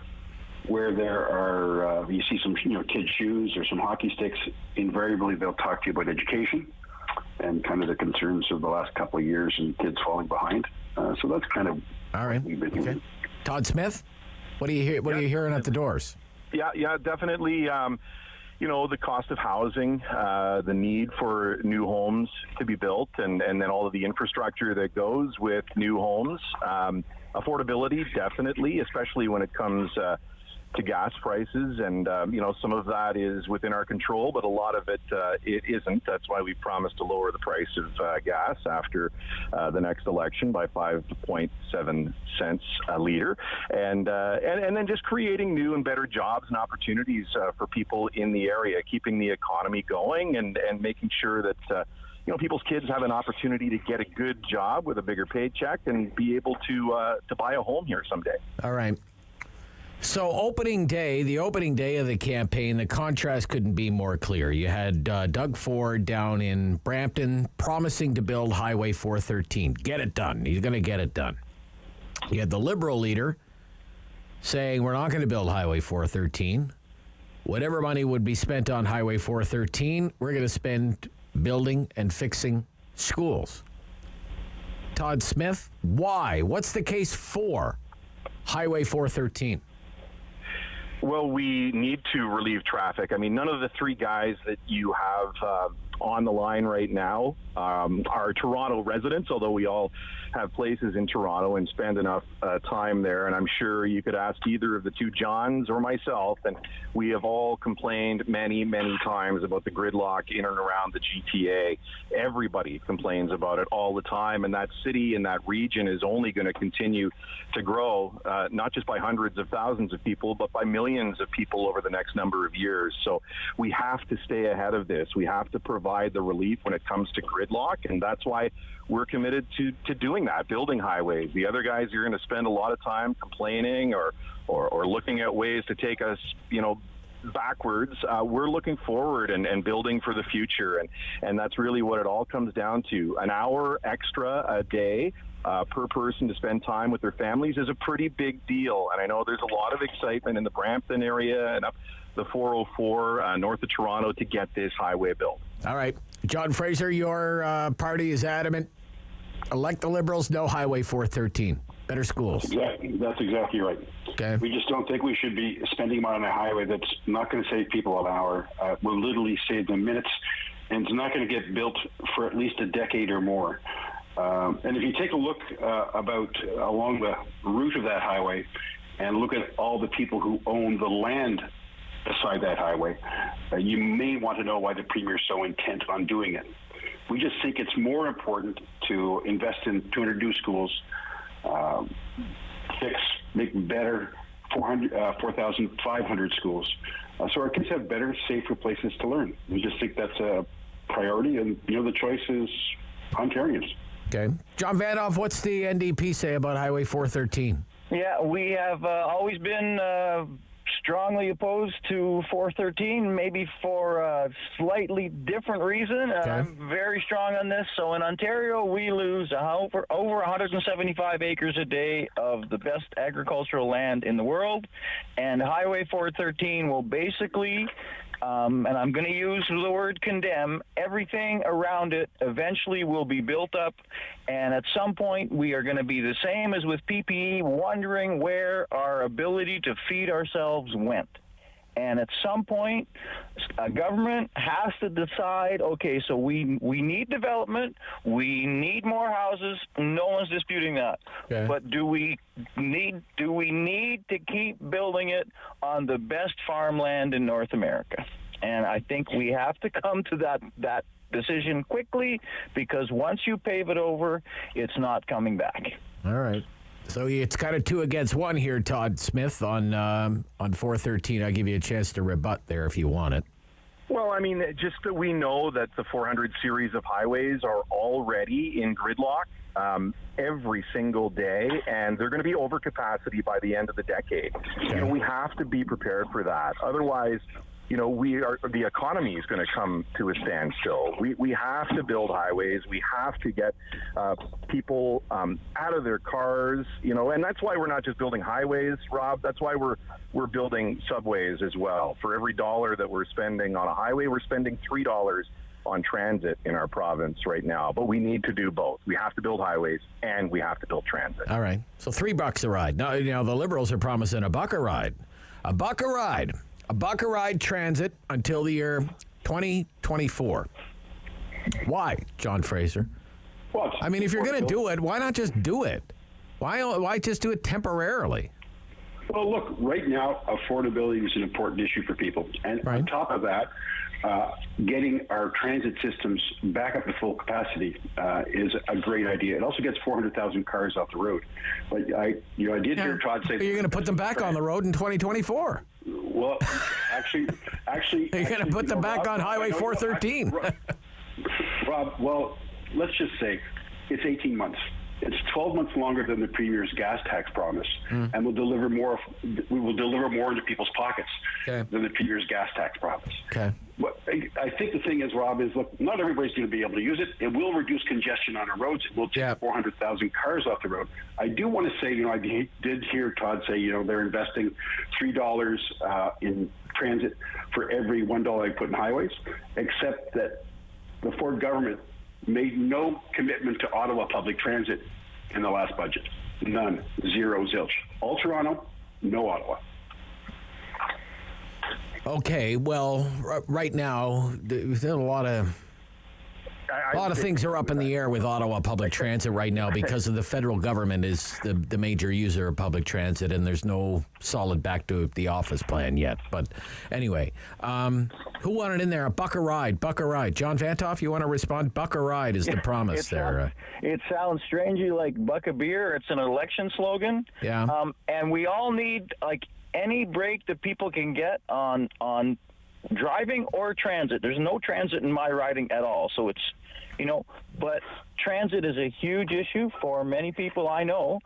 where there are, you see some, kids' shoes or some hockey sticks, invariably they'll talk to you about education and kind of the concerns of the last couple of years and kids falling behind. So that's kind of all right. Okay. Todd Smith, what are you hearing at the doors? Yeah, definitely. the cost of housing, the need for new homes to be built, and then all of the infrastructure that goes with new homes. Affordability, definitely, especially when it comes to gas prices, and some of that is within our control, but a lot of it it isn't. That's why we promised to lower the price of gas after the next election by 5.7 cents a liter, and then just creating new and better jobs and opportunities for people in the area, keeping the economy going, and making sure that people's kids have an opportunity to get a good job with a bigger paycheck and be able to buy a home here someday. All right. So the opening day of the campaign, the contrast couldn't be more clear. You had Doug Ford down in Brampton promising to build Highway 413. Get it done. He's going to get it done. You had the Liberal leader saying, we're not going to build Highway 413. Whatever money would be spent on Highway 413, we're going to spend building and fixing schools. Todd Smith, why? What's the case for Highway 413? Well, we need to relieve traffic. I mean, none of the three guys that you have on the line right now are Toronto residents, although we all have places in Toronto and spend enough time there. And I'm sure you could ask either of the two Johns or myself, and we have all complained many, many times about the gridlock in and around the GTA. Everybody complains about it all the time, and that city and that region is only going to continue to grow, not just by hundreds of thousands of people, but by millions of people over the next number of years. So we have to stay ahead of this. We have to provide the relief when it comes to gridlock, and that's why we're committed to doing that, building highways. The other guys are going to spend a lot of time complaining or looking at ways to take us, backwards. We're looking forward and building for the future, and that's really what it all comes down to. An hour extra a day per person to spend time with their families is a pretty big deal, and I know there's a lot of excitement in the Brampton area and up the 404 north of Toronto to get this highway built. All right. John Fraser, your party is adamant. Elect the Liberals, no Highway 413. Better schools. Exactly. That's exactly right. Okay. We just don't think we should be spending money on a highway that's not going to save people an hour. Will literally save them minutes, and it's not going to get built for at least a decade or more. And if you take a look along the route of that highway and look at all the people who own the land beside that highway, you may want to know why the Premier is so intent on doing it. We just think it's more important to invest in 200 new schools, make better 4,500 schools, so our kids have better, safer places to learn. We just think that's a priority, and the choice is Ontarians. Okay. John Vanhoff, what's the NDP say about Highway 413? Yeah, we have always been strongly opposed to 413, maybe for a slightly different reason. Okay. I'm very strong on this. So in Ontario, we lose over 175 acres a day of the best agricultural land in the world, and Highway 413 will basically and I'm going to use the word condemn, everything around it eventually will be built up, and at some point we are going to be the same as with PPE, wondering where our ability to feed ourselves went. And at some point, a government has to decide, okay, so we need development, we need more houses, no one's disputing that. Okay. But do we need to keep building it on the best farmland in North America? And I think we have to come to that decision quickly, because once you pave it over, it's not coming back. All right. So it's kind of 2 against 1 here, Todd Smith, on 413. I'll give you a chance to rebut there if you want it. Well, I mean, just that we know that the 400 series of highways are already in gridlock every single day, and they're going to be over capacity by the end of the decade. Okay. We have to be prepared for that. Otherwise, the economy is going to come to a standstill. We have to build highways. We have to get people out of their cars, and that's why we're not just building highways, Rob. That's why we're building subways as well. For every $1 that we're spending on a highway, we're spending $3 on transit in our province right now. But we need to do both. We have to build highways and we have to build transit. All right. So $3 a ride. Now, the Liberals are promising $1 a ride. $1 a ride A buck a ride transit until the year 2024. Why, John Fraser? Well, I mean, if you're going to do it, why not just do it? Why just do it temporarily? Well, look, right now, affordability is an important issue for people. And on top of that, getting our transit systems back up to full capacity is a great idea. It also gets 400,000 cars off the road. But I did hear Todd say... You're going to put them back on the road in 2024. Well, actually... You're going to put them back on Highway 413. Rob, well, let's just say it's 18 months. It's 12 months longer than the Premier's gas tax promise, and we will deliver more into people's pockets than the Premier's gas tax promise. Okay. But I think the thing is, Rob, is look, not everybody's going to be able to use it. It will reduce congestion on our roads. It will take 400,000 cars off the road. I do want to say, I did hear Todd say, they're investing $3 in transit for every $1 I put in highways, except that the Ford government made no commitment to Ottawa public transit in the last budget. None. Zero, zilch. All Toronto, no Ottawa. Okay, well, right now, there's a lot of things are up in the air with Ottawa public transit right now because of the federal government is the major user of public transit, and there's no solid back to the office plan yet. But anyway, who wanted in there? A buck a ride. John Vantoff, you want to respond? Buck a ride is the promise there. It sounds strangely like buck a beer. It's an election slogan. Yeah. And we all need any break that people can get on driving or transit. There's no transit in my riding at all, so it's but transit is a huge issue for many people I know.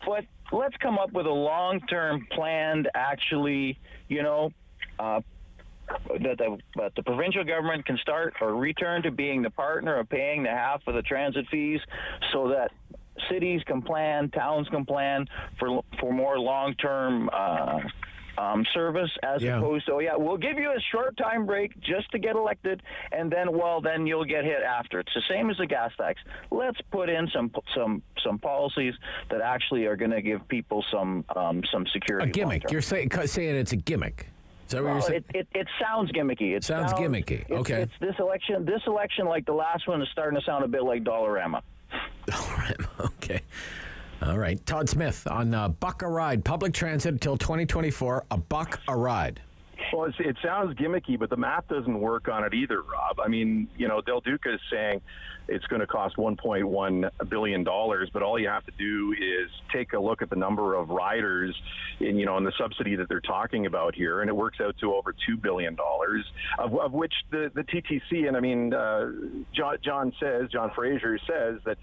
But let's come up with a long-term plan to actually that the provincial government can start or return to being the partner of paying the half of the transit fees, so that cities can plan, towns can plan for more long-term service, as opposed to, we'll give you a short time break just to get elected, and then you'll get hit after. It's the same as the gas tax. Let's put in some policies that actually are going to give people some security. A gimmick. You're saying it's a gimmick. Is that what you're saying? It sounds gimmicky. It sounds gimmicky. Okay. It's this election, like the last one, is starting to sound a bit like Dollarama. Okay. All right. Todd Smith on buck a ride. Public transit until 2024. A buck a ride. Well, it sounds gimmicky, but the math doesn't work on it either, Rob. I mean, Del Duca is saying it's going to cost $1.1 billion, but all you have to do is take a look at the number of riders in the subsidy that they're talking about here, and it works out to over $2 billion, of which the TTC, and I mean, John Fraser says that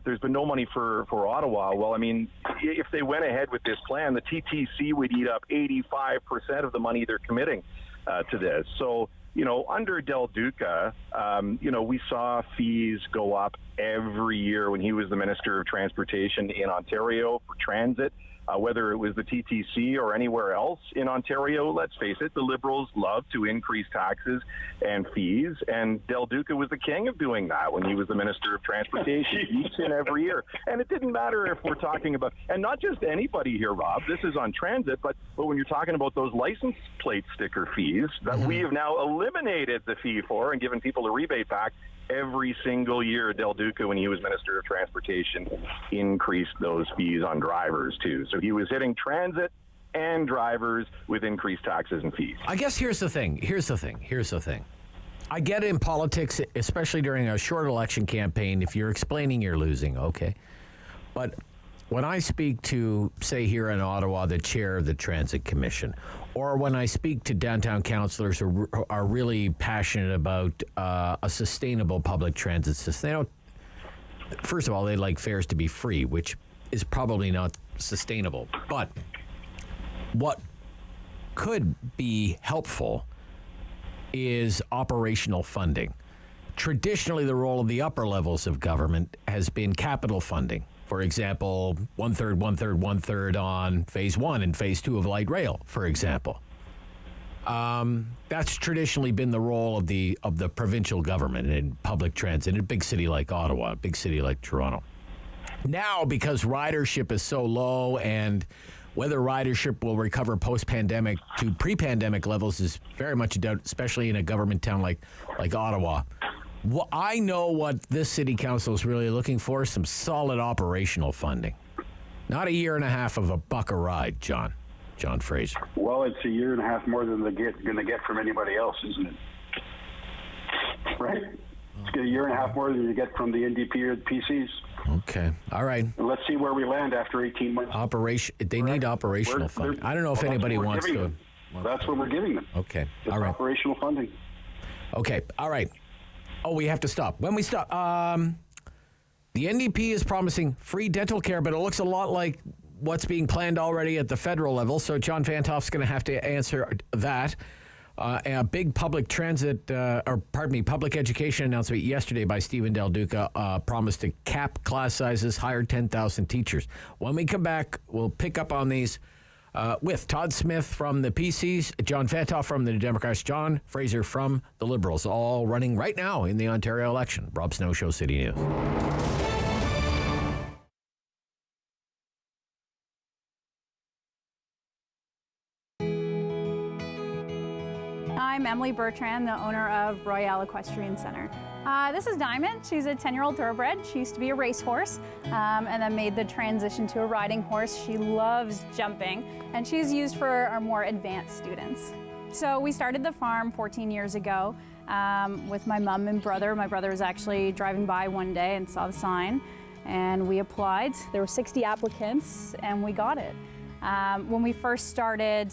there's been no money for Ottawa. Well, I mean, if they went ahead with this plan, the TTC would eat up 85% of the money they're committing to this. So, under Del Duca, we saw fees go up every year when he was the Minister of Transportation in Ontario for transit. Whether it was the TTC or anywhere else in Ontario, let's face it, the Liberals love to increase taxes and fees, and Del Duca was the king of doing that when he was the Minister of Transportation each and every year. And it didn't matter if we're talking about, and not just anybody here, Rob, this is on transit, but when you're talking about those license plate sticker fees that we have now eliminated the fee for and given people a rebate back, every single year, Del Duca, when he was Minister of Transportation, increased those fees on drivers, too. So he was hitting transit and drivers with increased taxes and fees. I guess here's the thing. I get it in politics, especially during a short election campaign, if you're explaining you're losing, okay. But when I speak to, say, here in Ottawa, the chair of the Transit Commission, or when I speak to downtown councillors who are really passionate about a sustainable public transit system, first of all, they like fares to be free, which is probably not sustainable. But what could be helpful is operational funding. Traditionally, the role of the upper levels of government has been capital funding. For example, one third on phase 1 and phase 2 of light rail, for example. That's traditionally been the role of the provincial government in public transit in a big city like Ottawa, a big city like Toronto. Now, because ridership is so low and Whether ridership will recover post-pandemic to pre-pandemic levels is very much a doubt, especially in a government town like Ottawa. Well, I know what this city council is really looking for, some solid operational funding. Not a year and a half of a buck a ride, John Fraser. Well, it's a year and a half more than they're going to get from anybody else, isn't it? Right? It's a year and a half more than you get from the NDP or the PCs. Okay. All right. And let's see where we land after 18 months. They need operational funding. I don't know if anybody wants to. That's what we're giving them. Okay. It's all right. Operational funding. Okay. All right. Oh, we have to stop. When we stop, the NDP is promising free dental care, but it looks a lot like what's being planned already at the federal level. So John Vantoff's going to have to answer that. A big public education announcement yesterday by Stephen Del Duca promised to cap class sizes, hire 10,000 teachers. When we come back, we'll pick up on these with Todd Smith from the PCs, John Vantoff from the Democrats, John Fraser from the Liberals, all running right now in the Ontario election. Rob Snow Show, City News. I'm Emily Bertrand, the owner of Royale Equestrian Center. This is Diamond. She's a 10-year-old thoroughbred. She used to be a racehorse and then made the transition to a riding horse. She loves jumping, and she's used for our more advanced students. So we started the farm 14 years ago with my mom and brother. My brother was actually driving by one day and saw the sign, and we applied. There were 60 applicants, and we got it. When we first started,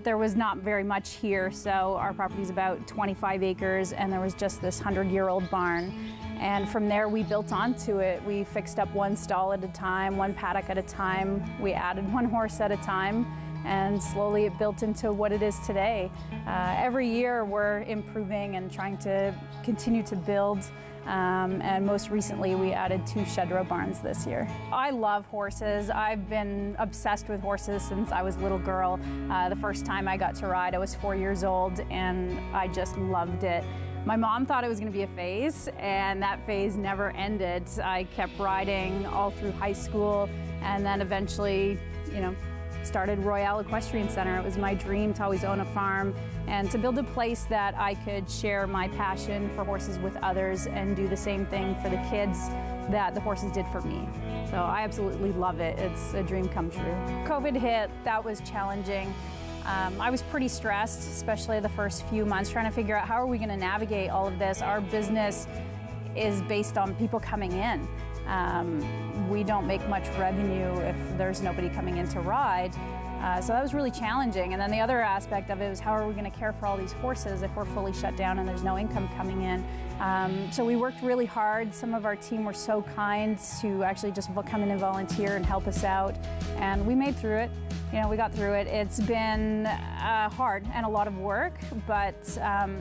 there was not very much here, so our property's about 25 acres, and there was just this 100-year-old barn. And from there, we built onto it. We fixed up one stall at a time, one paddock at a time. We added one horse at a time, and slowly it built into what it is today. Every year, we're improving and trying to continue to build. And most recently, we added 2 shed row barns this year. I love horses. I've been obsessed with horses since I was a little girl. The first time I got to ride, I was 4 years old, and I just loved it. My mom thought it was going to be a phase, and that phase never ended. I kept riding all through high school, and then eventually, started Royale Equestrian Center. It was my dream to always own a farm and to build a place that I could share my passion for horses with others and do the same thing for the kids that the horses did for me. So I absolutely love it. It's a dream come true. COVID hit, that was challenging. I was pretty stressed, especially the first few months, trying to figure out how are we going to navigate all of this. Our business is based on people coming in. We don't make much revenue if there's nobody coming in to ride. So that was really challenging. And then the other aspect of it was how are we going to care for all these horses if we're fully shut down and there's no income coming in. So we worked really hard. Some of our team were so kind to actually just come in and volunteer and help us out. And we made through it. We got through it. It's been hard and a lot of work, but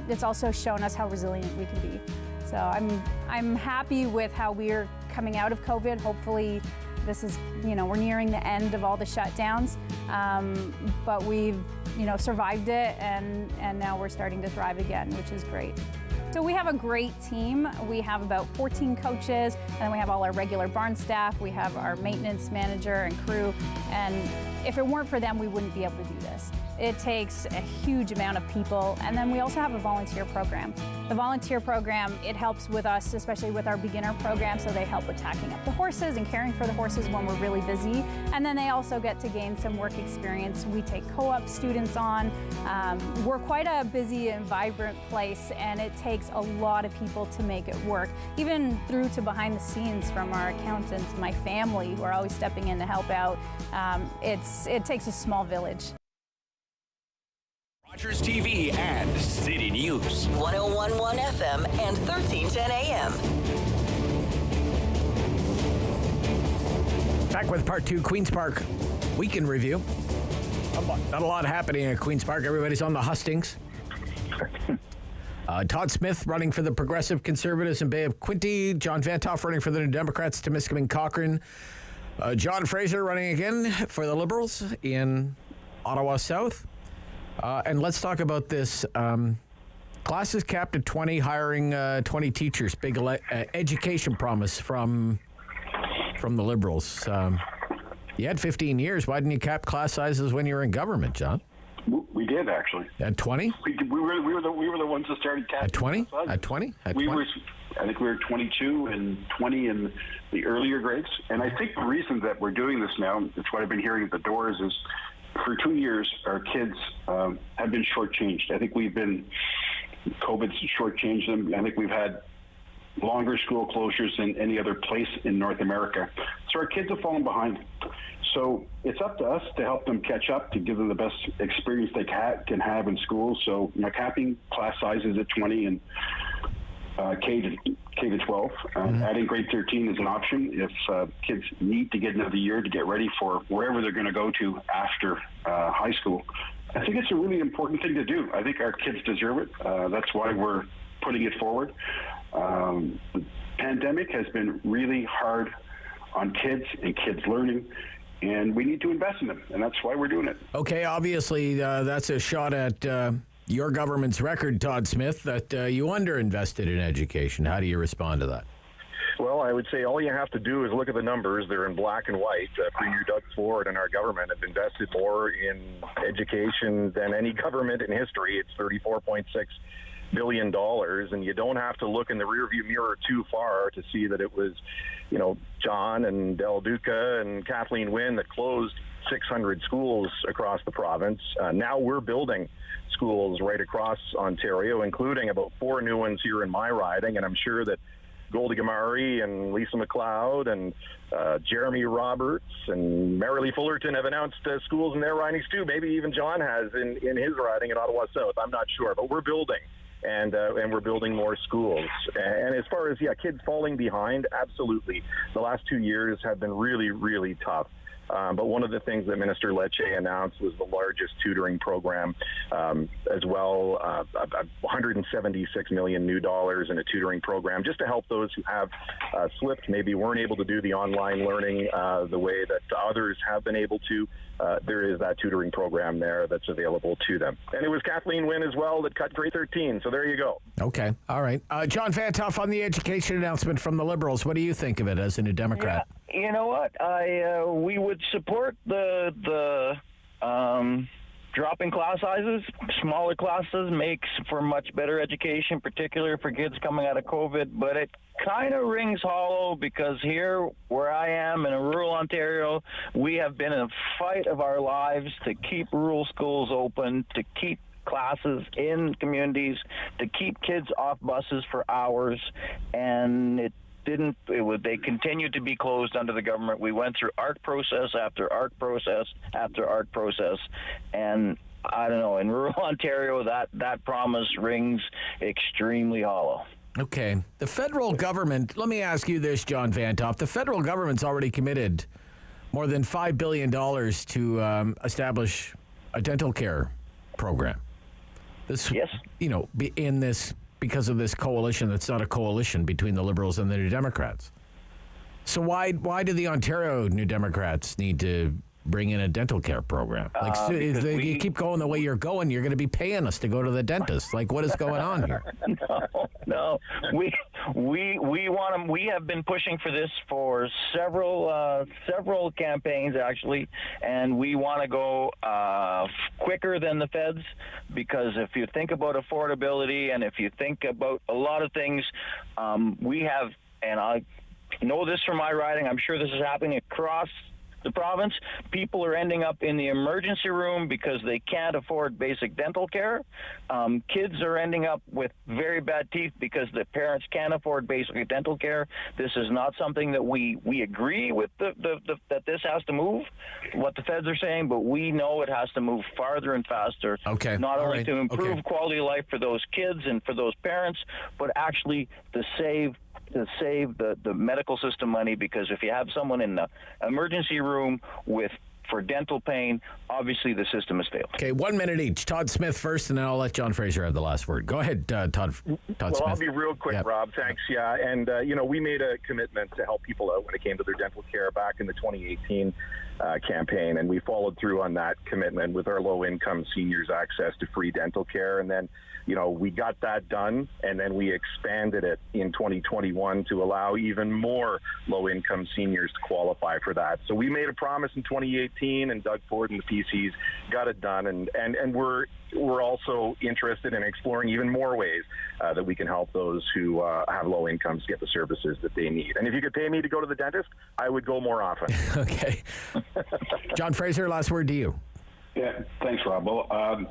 it's also shown us how resilient we can be. So I'm happy with how we're coming out of COVID. Hopefully this is, we're nearing the end of all the shutdowns, but we've, survived it and now we're starting to thrive again, which is great. So we have a great team. We have about 14 coaches, and then we have all our regular barn staff. We have our maintenance manager and crew, and if it weren't for them, we wouldn't be able to do this. It takes a huge amount of people, and then we also have a volunteer program. The volunteer program, it helps with us, especially with our beginner program, so they help with tacking up the horses and caring for the horses when we're really busy, and then they also get to gain some work experience. We take co-op students on. We're quite a busy and vibrant place, and it takes a lot of people to make it work, even through to behind the scenes from our accountants, my family, who are always stepping in to help out. It takes a small village. Rogers TV and City News. 101.1 FM and 1310 AM. Back with part 2, Queen's Park Weekend Review. Not a lot happening at Queen's Park. Everybody's on the hustings. Todd Smith running for the Progressive Conservatives in Bay of Quinte. John Vantoff running for the New Democrats, Temiskaming Cochrane. John Fraser running again for the Liberals in Ottawa South. And let's talk about this. Classes capped at 20, hiring 20 teachers. Big education promise from the Liberals. You had 15 years. Why didn't you cap class sizes when you were in government, John? We did, actually. At 20? We were the ones that started capping. At 20? At 20? At 20? I think we were 22 and 20 in the earlier grades. And I think the reason that we're doing this now, it's what I've been hearing at the doors, is for 2 years, our kids have been shortchanged. I think COVID's shortchanged them. I think we've had longer school closures than any other place in North America. So our kids have fallen behind. So it's up to us to help them catch up, to give them the best experience they can have in school. So, capping class sizes at 20 and K to 12. Adding grade 13 is an option if kids need to get another year to get ready for wherever they're going to go to after high school. I think it's a really important thing to do. I think our kids deserve it. That's why we're putting it forward. The pandemic has been really hard on kids and kids learning, and we need to invest in them, and that's why we're doing it. Okay, obviously that's a shot at your government's record, Todd Smith, that you underinvested in education. How do you respond to that? Well, I would say all you have to do is look at the numbers. They're in black and white. Premier Doug Ford and our government have invested more in education than any government in history. It's $34.6 billion, and you don't have to look in the rearview mirror too far to see that it was, John and Del Duca and Kathleen Wynne that closed 600 schools across the province. Now we're building schools right across Ontario, including about 4 new ones here in my riding, and I'm sure that Goldie Gamari and Lisa McLeod and Jeremy Roberts and Marilee Fullerton have announced schools in their ridings too. Maybe even John has in his riding in Ottawa South. I'm not sure, but we're building. And we're building more schools. And as far as, kids falling behind, absolutely. The last 2 years have been really, really tough. But one of the things that Minister Lecce announced was the largest tutoring program as well, $176 million new dollars in a tutoring program just to help those who have slipped, maybe weren't able to do the online learning the way that others have been able to. There is that tutoring program there that's available to them. And it was Kathleen Wynne as well that cut grade 13. So there you go. Okay. All right. John Vantoff, on the education announcement from the Liberals, what do you think of it as a New Democrat? Yeah, you know what? We would support the dropping class sizes. Smaller classes makes for much better education, particularly for kids coming out of COVID. But it kind of rings hollow because here where I am in rural Ontario, we have been in a fight of our lives to keep rural schools open, to keep classes in communities, to keep kids off buses for hours, and they continued to be closed under the government. We went through ARC process after ARC process after ARC process, and I don't know, in rural Ontario, that promise rings extremely hollow. Okay. The federal government, let me ask you this, John Vantoff. The federal government's already committed more than $5 billion to establish a dental care program. Yes. Because of this coalition that's not a coalition between the Liberals and the New Democrats. So why do the Ontario New Democrats need to bring in a dental care program? If you keep going the way you're going, you're going to be paying us to go to the dentist. What is going on here? No. We have been pushing for this for several campaigns actually, and we want to go quicker than the feds, because if you think about affordability and if you think about a lot of things, we have, and I know this from my riding, I'm sure this is happening across the province, people are ending up in the emergency room because they can't afford basic dental care. Kids are ending up with very bad teeth because the parents can't afford basic dental care. This is not something that we agree with that this has to move, what the feds are saying, but we know it has to move farther and faster. Okay. Not only to improve quality of life for those kids and for those parents, but actually to save the medical system money, because if you have someone in the emergency room for dental pain, obviously the system has failed. Okay, 1 minute each. Todd Smith first, and then I'll let John Fraser have the last word. Go ahead, Todd Smith. I'll be real quick, Rob. Thanks. Yeah, and we made a commitment to help people out when it came to their dental care back in the 2018 campaign, and we followed through on that commitment with our low-income seniors access to free dental care. And then, we got that done, and then we expanded it in 2021 to allow even more low-income seniors to qualify for that. So we made a promise in 2018, and Doug Ford and the PCs got it done, and we're also interested in exploring even more ways that we can help those who have low incomes get the services that they need. And if you could pay me to go to the dentist, I would go more often. Okay. John Fraser, last word to you. Yeah, thanks, Rob. Well,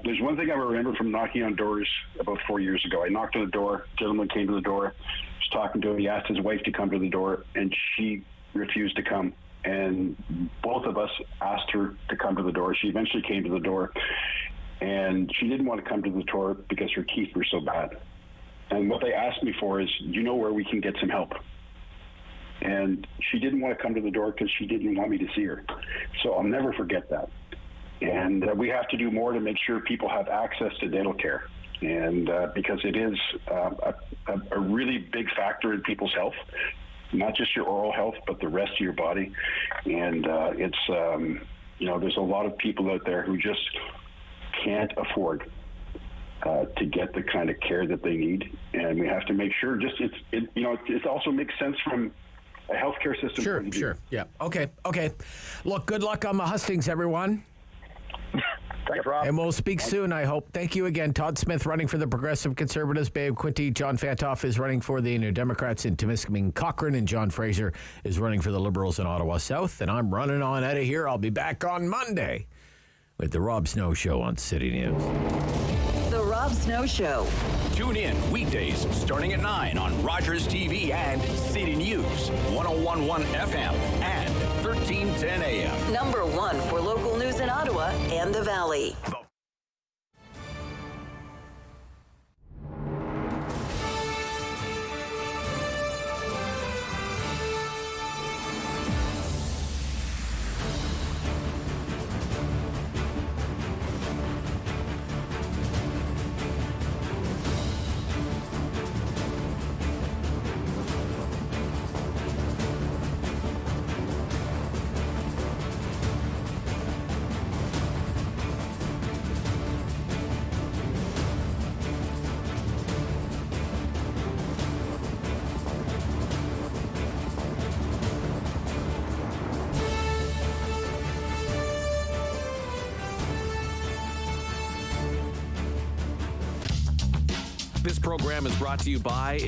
there's one thing I remember from knocking on doors about 4 years ago. I knocked on the door, a gentleman came to the door, was talking to him, he asked his wife to come to the door, and she refused to come. And both of us asked her to come to the door. She eventually came to the door, and she didn't want to come to the door because her teeth were so bad. And what they asked me for is, do you know where we can get some help? And she didn't want to come to the door because she didn't want me to see her. So I'll never forget that. And we have to do more to make sure people have access to dental care. And because it is a really big factor in people's health, not just your oral health, but the rest of your body. And there's a lot of people out there who just can't afford to get the kind of care that they need. And we have to make sure it also makes sense from a healthcare system. Sure. Yeah. Okay. Look, good luck on the hustings, everyone. Thanks, Rob. And we'll speak soon, I hope. Thank you again. Todd Smith running for the Progressive Conservatives, Babe Quinty. John Fantoff is running for the New Democrats in Timiskaming Cochrane, and John Fraser is running for the Liberals in Ottawa South. And I'm running on out of here. I'll be back on Monday with the Rob Snow Show on City News. The Rob Snow Show. Tune in weekdays starting at 9 on Rogers TV and City News, 101.1 FM and 1310 AM. Number 1 for local news in Ottawa and the Valley. This program is brought to you by